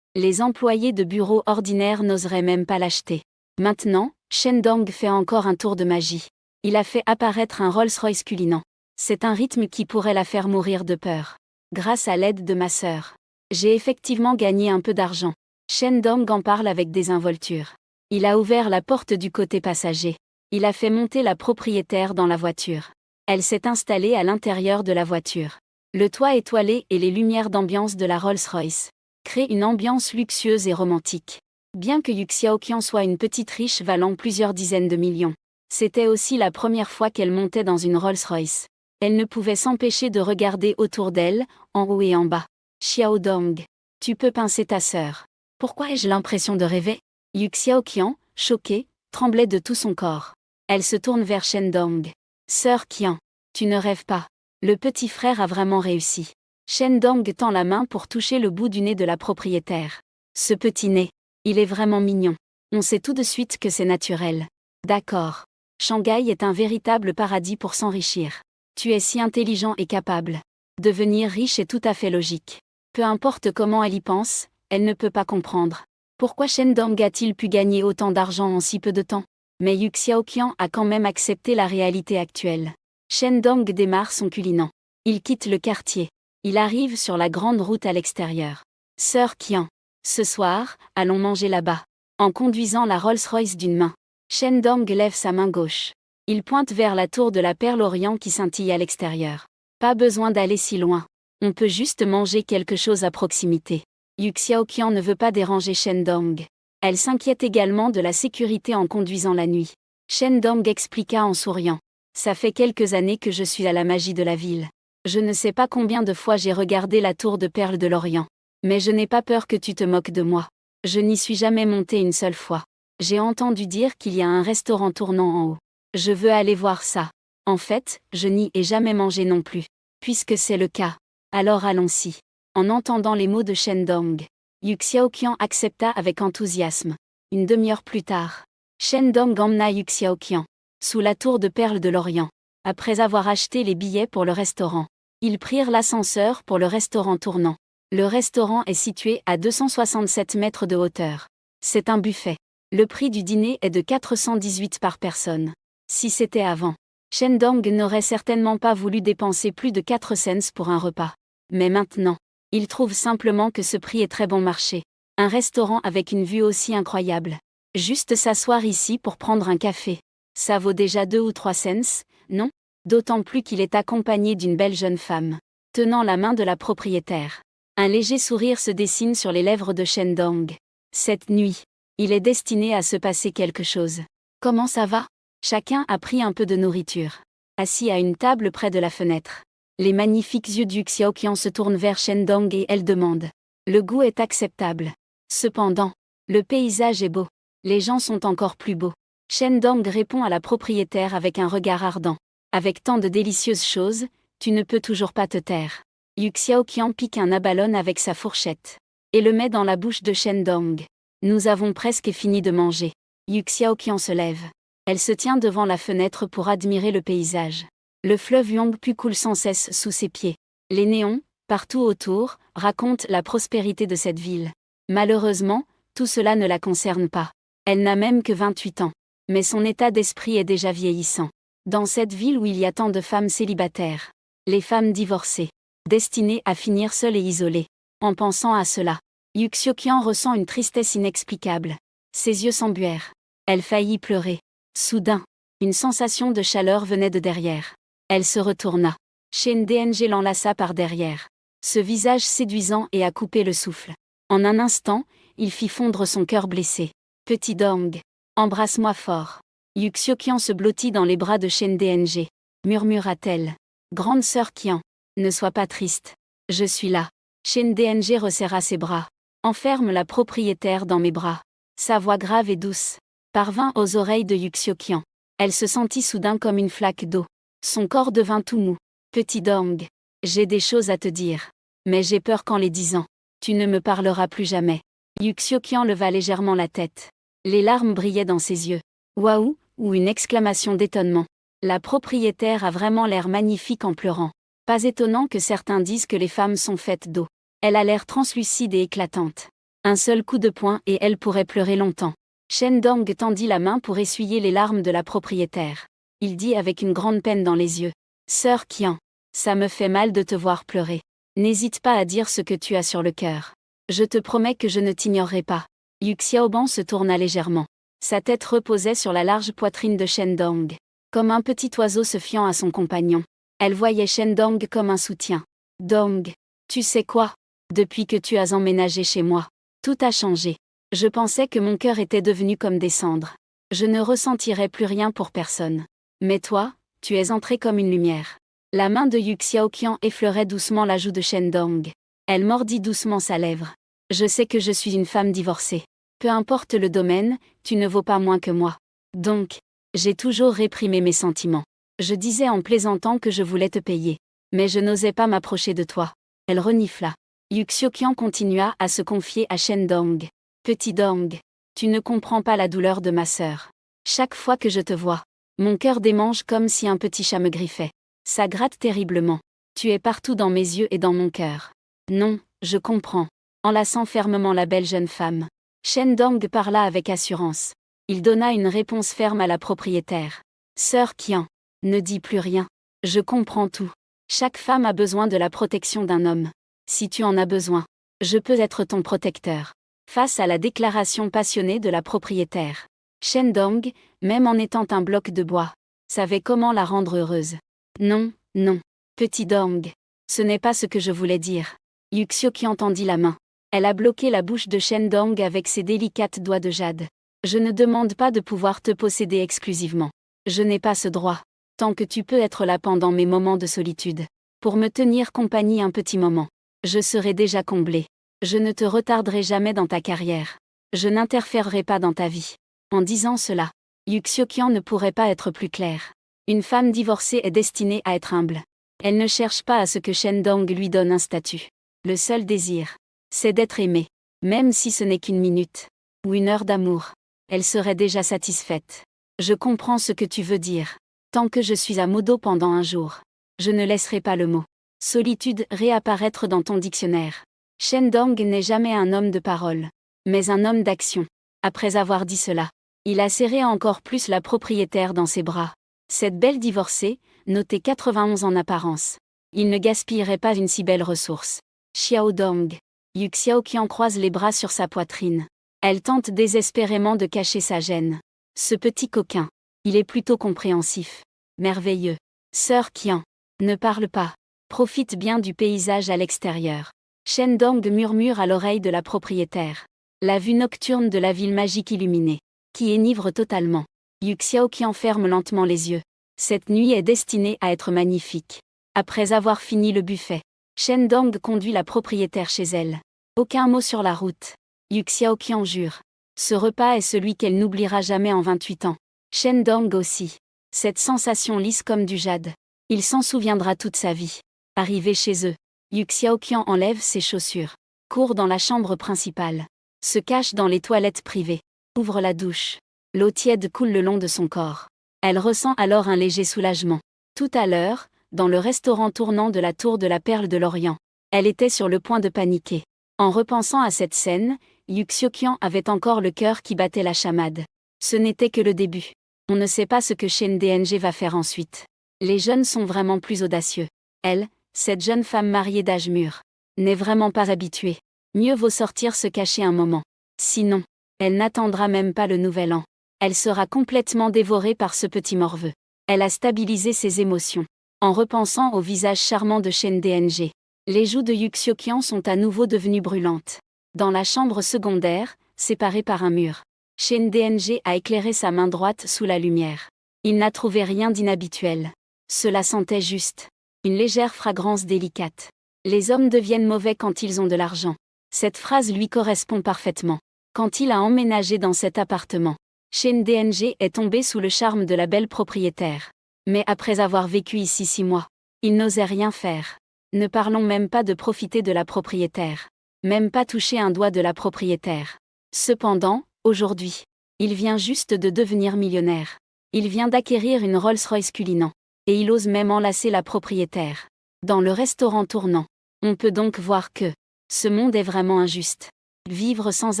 Les employés de bureau ordinaires n'oseraient même pas l'acheter. Maintenant, Shen Dong fait encore un tour de magie. Il a fait apparaître un Rolls-Royce Cullinan. C'est un rythme qui pourrait la faire mourir de peur. Grâce à l'aide de ma sœur, j'ai effectivement gagné un peu d'argent. Shen Dong en parle avec désinvolture. Il a ouvert la porte du côté passager. Il a fait monter la propriétaire dans la voiture. Elle s'est installée à l'intérieur de la voiture. Le toit étoilé et les lumières d'ambiance de la Rolls-Royce créent une ambiance luxueuse et romantique. Bien que Yu Xiaoqian soit une petite riche valant plusieurs dizaines de millions, c'était aussi la première fois qu'elle montait dans une Rolls-Royce. Elle ne pouvait s'empêcher de regarder autour d'elle, en haut et en bas. Xiao Dong. Tu peux pincer ta sœur. Pourquoi ai-je l'impression de rêver? Yu Xiaoqian, choqué, tremblait de tout son corps. Elle se tourne vers Shen Dong. Sœur Qian, tu ne rêves pas. Le petit frère a vraiment réussi. Shen Dong tend la main pour toucher le bout du nez de la propriétaire. Ce petit nez, il est vraiment mignon. On sait tout de suite que c'est naturel. D'accord. Shanghai est un véritable paradis pour s'enrichir. Tu es si intelligent et capable. Devenir riche est tout à fait logique. Peu importe comment elle y pense, elle ne peut pas comprendre. Pourquoi Shen Dong a-t-il pu gagner autant d'argent en si peu de temps? Mais Yu Xiaoqian a quand même accepté la réalité actuelle. Shen Dong démarre son Cullinan. Il quitte le quartier. Il arrive sur la grande route à l'extérieur. Sœur Qian. Ce soir, allons manger là-bas. En conduisant la Rolls-Royce d'une main, Shen Dong lève sa main gauche. Il pointe vers la tour de la Perle Orient qui scintille à l'extérieur. Pas besoin d'aller si loin. On peut juste manger quelque chose à proximité. Yu Xiaoqian ne veut pas déranger Shen Dong. Elle s'inquiète également de la sécurité en conduisant la nuit. Shen Dong expliqua en souriant. Ça fait quelques années que je suis à la magie de la ville. Je ne sais pas combien de fois j'ai regardé la tour de Perle de l'Orient. Mais je n'ai pas peur que tu te moques de moi. Je n'y suis jamais montée une seule fois. J'ai entendu dire qu'il y a un restaurant tournant en haut. Je veux aller voir ça. En fait, je n'y ai jamais mangé non plus. Puisque c'est le cas, alors allons-y. En entendant les mots de Shen Dong, Yu Xiaoqian accepta avec enthousiasme. Une demi-heure plus tard, Shen Dong emmena Yu Xiaoqian sous la tour de Perle de l'Orient. Après avoir acheté les billets pour le restaurant, ils prirent l'ascenseur pour le restaurant tournant. Le restaurant est situé à 267 mètres de hauteur. C'est un buffet. Le prix du dîner est de 418 par personne. Si c'était avant, Shen Dong n'aurait certainement pas voulu dépenser plus de 4 cents pour un repas. Mais maintenant, il trouve simplement que ce prix est très bon marché. Un restaurant avec une vue aussi incroyable. Juste s'asseoir ici pour prendre un café. Ça vaut déjà 2 ou 3 cents, non? D'autant plus qu'il est accompagné d'une belle jeune femme, tenant la main de la propriétaire. Un léger sourire se dessine sur les lèvres de Shen Dong. Cette nuit, il est destiné à se passer quelque chose. Comment ça va? Chacun a pris un peu de nourriture. Assis à une table près de la fenêtre. Les magnifiques yeux du Xiaoqian se tournent vers Shendong et elle demande. Le goût est acceptable. Cependant, le paysage est beau. Les gens sont encore plus beaux. Shendong répond à la propriétaire avec un regard ardent. Avec tant de délicieuses choses, tu ne peux toujours pas te taire. Yu Xiaoqian pique un abalone avec sa fourchette. Et le met dans la bouche de Shendong. Nous avons presque fini de manger. Yu Xiaoqian se lève. Elle se tient devant la fenêtre pour admirer le paysage. Le fleuve Yangpu coule sans cesse sous ses pieds. Les néons, partout autour, racontent la prospérité de cette ville. Malheureusement, tout cela ne la concerne pas. Elle n'a même que 28 ans. Mais son état d'esprit est déjà vieillissant. Dans cette ville où il y a tant de femmes célibataires, les femmes divorcées, destinées à finir seules et isolées. En pensant à cela, Yu Xiaoqian ressent une tristesse inexplicable. Ses yeux s'embuèrent. Elle faillit pleurer. Soudain, une sensation de chaleur venait de derrière. Elle se retourna. Shendong l'enlaça par derrière. Ce visage séduisant et a coupé le souffle. En un instant, il fit fondre son cœur blessé. Petit Dong, embrasse-moi fort. Yu Xiaoqian se blottit dans les bras de Shendong. Murmura-t-elle. Grande sœur Qian, ne sois pas triste. Je suis là. Shendong resserra ses bras. Enferme la propriétaire dans mes bras. Sa voix grave et douce parvint aux oreilles de Yu Xiaoqian. Elle se sentit soudain comme une flaque d'eau. Son corps devint tout mou. Petit Dong, j'ai des choses à te dire. Mais j'ai peur qu'en les disant, tu ne me parleras plus jamais. Yu Xiaoqian leva légèrement la tête. Les larmes brillaient dans ses yeux. Waouh, ou une exclamation d'étonnement. La propriétaire a vraiment l'air magnifique en pleurant. Pas étonnant que certains disent que les femmes sont faites d'eau. Elle a l'air translucide et éclatante. Un seul coup de poing et elle pourrait pleurer longtemps. Shendong tendit la main pour essuyer les larmes de la propriétaire. Il dit avec une grande peine dans les yeux. Sœur Qian, ça me fait mal de te voir pleurer. N'hésite pas à dire ce que tu as sur le cœur. Je te promets que je ne t'ignorerai pas. Yu Xiaoban se tourna légèrement. Sa tête reposait sur la large poitrine de Shendong. Comme un petit oiseau se fiant à son compagnon. Elle voyait Shendong comme un soutien. Dong, tu sais quoi? Depuis que tu as emménagé chez moi, tout a changé. Je pensais que mon cœur était devenu comme des cendres. Je ne ressentirais plus rien pour personne. Mais toi, tu es entré comme une lumière. La main de Yu Xiaoqian effleurait doucement la joue de Shendong. Elle mordit doucement sa lèvre. Je sais que je suis une femme divorcée. Peu importe le domaine, tu ne vaux pas moins que moi. Donc, j'ai toujours réprimé mes sentiments. Je disais en plaisantant que je voulais te payer. Mais je n'osais pas m'approcher de toi. Elle renifla. Yu Xiaoqian continua à se confier à Shendong. Petit Dong, tu ne comprends pas la douleur de ma sœur. Chaque fois que je te vois, mon cœur démange comme si un petit chat me griffait. Ça gratte terriblement. Tu es partout dans mes yeux et dans mon cœur. Non, je comprends. Enlaçant fermement la belle jeune femme, Shendong parla avec assurance. Il donna une réponse ferme à la propriétaire. Sœur Qian, ne dis plus rien. Je comprends tout. Chaque femme a besoin de la protection d'un homme. Si tu en as besoin, je peux être ton protecteur. Face à la déclaration passionnée de la propriétaire, Shendong, même en étant un bloc de bois, savait comment la rendre heureuse. Non, non, petit Dong, ce n'est pas ce que je voulais dire. Yu Xiaoqian tendit la main. Elle a bloqué la bouche de Shendong avec ses délicates doigts de jade. Je ne demande pas de pouvoir te posséder exclusivement. Je n'ai pas ce droit. Tant que tu peux être là pendant mes moments de solitude, pour me tenir compagnie un petit moment, je serai déjà comblée. Je ne te retarderai jamais dans ta carrière. Je n'interférerai pas dans ta vie. En disant cela, Yu Xiaoqian ne pourrait pas être plus clair. Une femme divorcée est destinée à être humble. Elle ne cherche pas à ce que Shendong lui donne un statut. Le seul désir, c'est d'être aimée. Même si ce n'est qu'une minute, ou une heure d'amour, elle serait déjà satisfaite. Je comprends ce que tu veux dire. Tant que je suis à modo pendant un jour, je ne laisserai pas le mot solitude réapparaître dans ton dictionnaire. Shendong n'est jamais un homme de parole, mais un homme d'action. Après avoir dit cela, il a serré encore plus la propriétaire dans ses bras. Cette belle divorcée, notée 91 en apparence. Il ne gaspillerait pas une si belle ressource. Xiao Dong. Yu Xiaoqian croise les bras sur sa poitrine. Elle tente désespérément de cacher sa gêne. Ce petit coquin, il est plutôt compréhensif. Merveilleux. Sœur Qian, ne parle pas. Profite bien du paysage à l'extérieur. Shendong murmure à l'oreille de la propriétaire. La vue nocturne de la ville magique illuminée, qui enivre totalement. Yu Xiaoqian ferme lentement les yeux. Cette nuit est destinée à être magnifique. Après avoir fini le buffet, Shen Dong conduit la propriétaire chez elle. Aucun mot sur la route. Yu Xiaoqian jure. Ce repas est celui qu'elle n'oubliera jamais en 28 ans. Shen Dong aussi. Cette sensation lisse comme du jade. Il s'en souviendra toute sa vie. Arrivé chez eux, Yu Xiaoqian enlève ses chaussures, court dans la chambre principale, se cache dans les toilettes privées, ouvre la douche. L'eau tiède coule le long de son corps. Elle ressent alors un léger soulagement. Tout à l'heure, dans le restaurant tournant de la Tour de la Perle de l'Orient, elle était sur le point de paniquer. En repensant à cette scène, Yu Xiaoqian avait encore le cœur qui battait la chamade. Ce n'était que le début. On ne sait pas ce que Shen Deng va faire ensuite. Les jeunes sont vraiment plus audacieux. Elle, cette jeune femme mariée d'âge mûr, n'est vraiment pas habituée. Mieux vaut sortir se cacher un moment. Sinon, elle n'attendra même pas le nouvel an. Elle sera complètement dévorée par ce petit morveux. Elle a stabilisé ses émotions. En repensant au visage charmant de Shen Deng, les joues de Yu Xiaoqian sont à nouveau devenues brûlantes. Dans la chambre secondaire, séparée par un mur, Shen Deng a éclairé sa main droite sous la lumière. Il n'a trouvé rien d'inhabituel. Cela sentait juste. Une légère fragrance délicate. Les hommes deviennent mauvais quand ils ont de l'argent. Cette phrase lui correspond parfaitement. Quand il a emménagé dans cet appartement, Shen Deng est tombé sous le charme de la belle propriétaire. Mais après avoir vécu ici 6 mois, il n'osait rien faire. Ne parlons même pas de profiter de la propriétaire. Même pas toucher un doigt de la propriétaire. Cependant, aujourd'hui, il vient juste de devenir millionnaire. Il vient d'acquérir une Rolls-Royce Cullinan. Et il ose même enlacer la propriétaire. Dans le restaurant tournant, on peut donc voir que ce monde est vraiment injuste. Vivre sans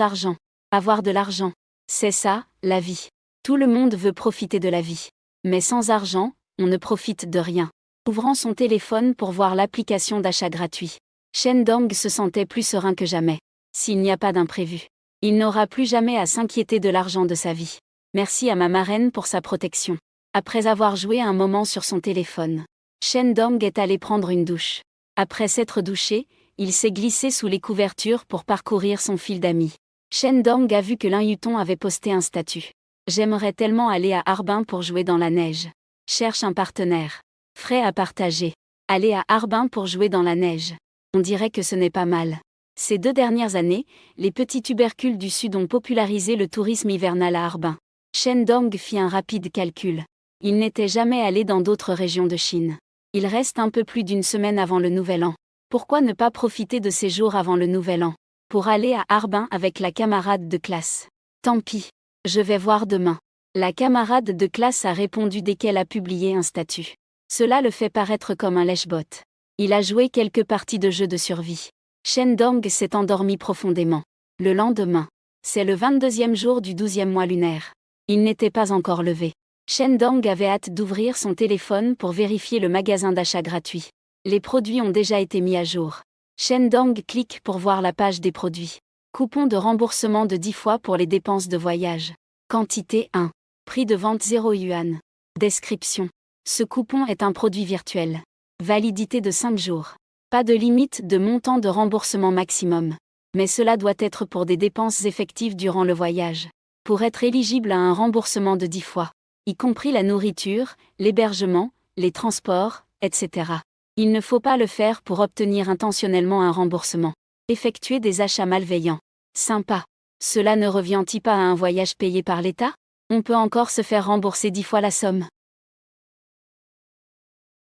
argent, avoir de l'argent, c'est ça, la vie. Tout le monde veut profiter de la vie. Mais sans argent, on ne profite de rien. Ouvrant son téléphone pour voir l'application d'achat gratuit, Shen Dong se sentait plus serein que jamais. S'il n'y a pas d'imprévu, il n'aura plus jamais à s'inquiéter de l'argent de sa vie. Merci à ma marraine pour sa protection. Après avoir joué un moment sur son téléphone, Shen Dong est allé prendre une douche. Après s'être douché, il s'est glissé sous les couvertures pour parcourir son fil d'amis. Shen Dong a vu que l'un Yuton avait posté un statut. J'aimerais tellement aller à Harbin pour jouer dans la neige. Cherche un partenaire. Frais à partager. Aller à Harbin pour jouer dans la neige. On dirait que ce n'est pas mal. Ces 2 dernières années, les petits tubercules du Sud ont popularisé le tourisme hivernal à Harbin. Shen Dong fit un rapide calcul. Il n'était jamais allé dans d'autres régions de Chine. Il reste un peu plus d'1 semaine avant le Nouvel An. Pourquoi ne pas profiter de ces jours avant le Nouvel An pour aller à Harbin avec la camarade de classe? Tant pis, je vais voir demain. La camarade de classe a répondu dès qu'elle a publié un statut. Cela le fait paraître comme un lèche-botte. Il a joué quelques parties de jeu de survie. Shen Dong s'est endormi profondément. Le lendemain, c'est le 22e jour du 12e mois lunaire. Il n'était pas encore levé. Shen Dong avait hâte d'ouvrir son téléphone pour vérifier le magasin d'achat gratuit. Les produits ont déjà été mis à jour. Shen Dong clique pour voir la page des produits. Coupon de remboursement de 10 fois pour les dépenses de voyage. Quantité 1. Prix de vente 0 yuan. Description. Ce coupon est un produit virtuel. Validité de 5 jours. Pas de limite de montant de remboursement maximum. Mais cela doit être pour des dépenses effectives durant le voyage. Pour être éligible à un remboursement de 10 fois, y compris la nourriture, l'hébergement, les transports, etc. Il ne faut pas le faire pour obtenir intentionnellement un remboursement. Effectuer des achats malveillants. Sympa. Cela ne revient-il pas à un voyage payé par l'État? On peut encore se faire rembourser 10 fois la somme.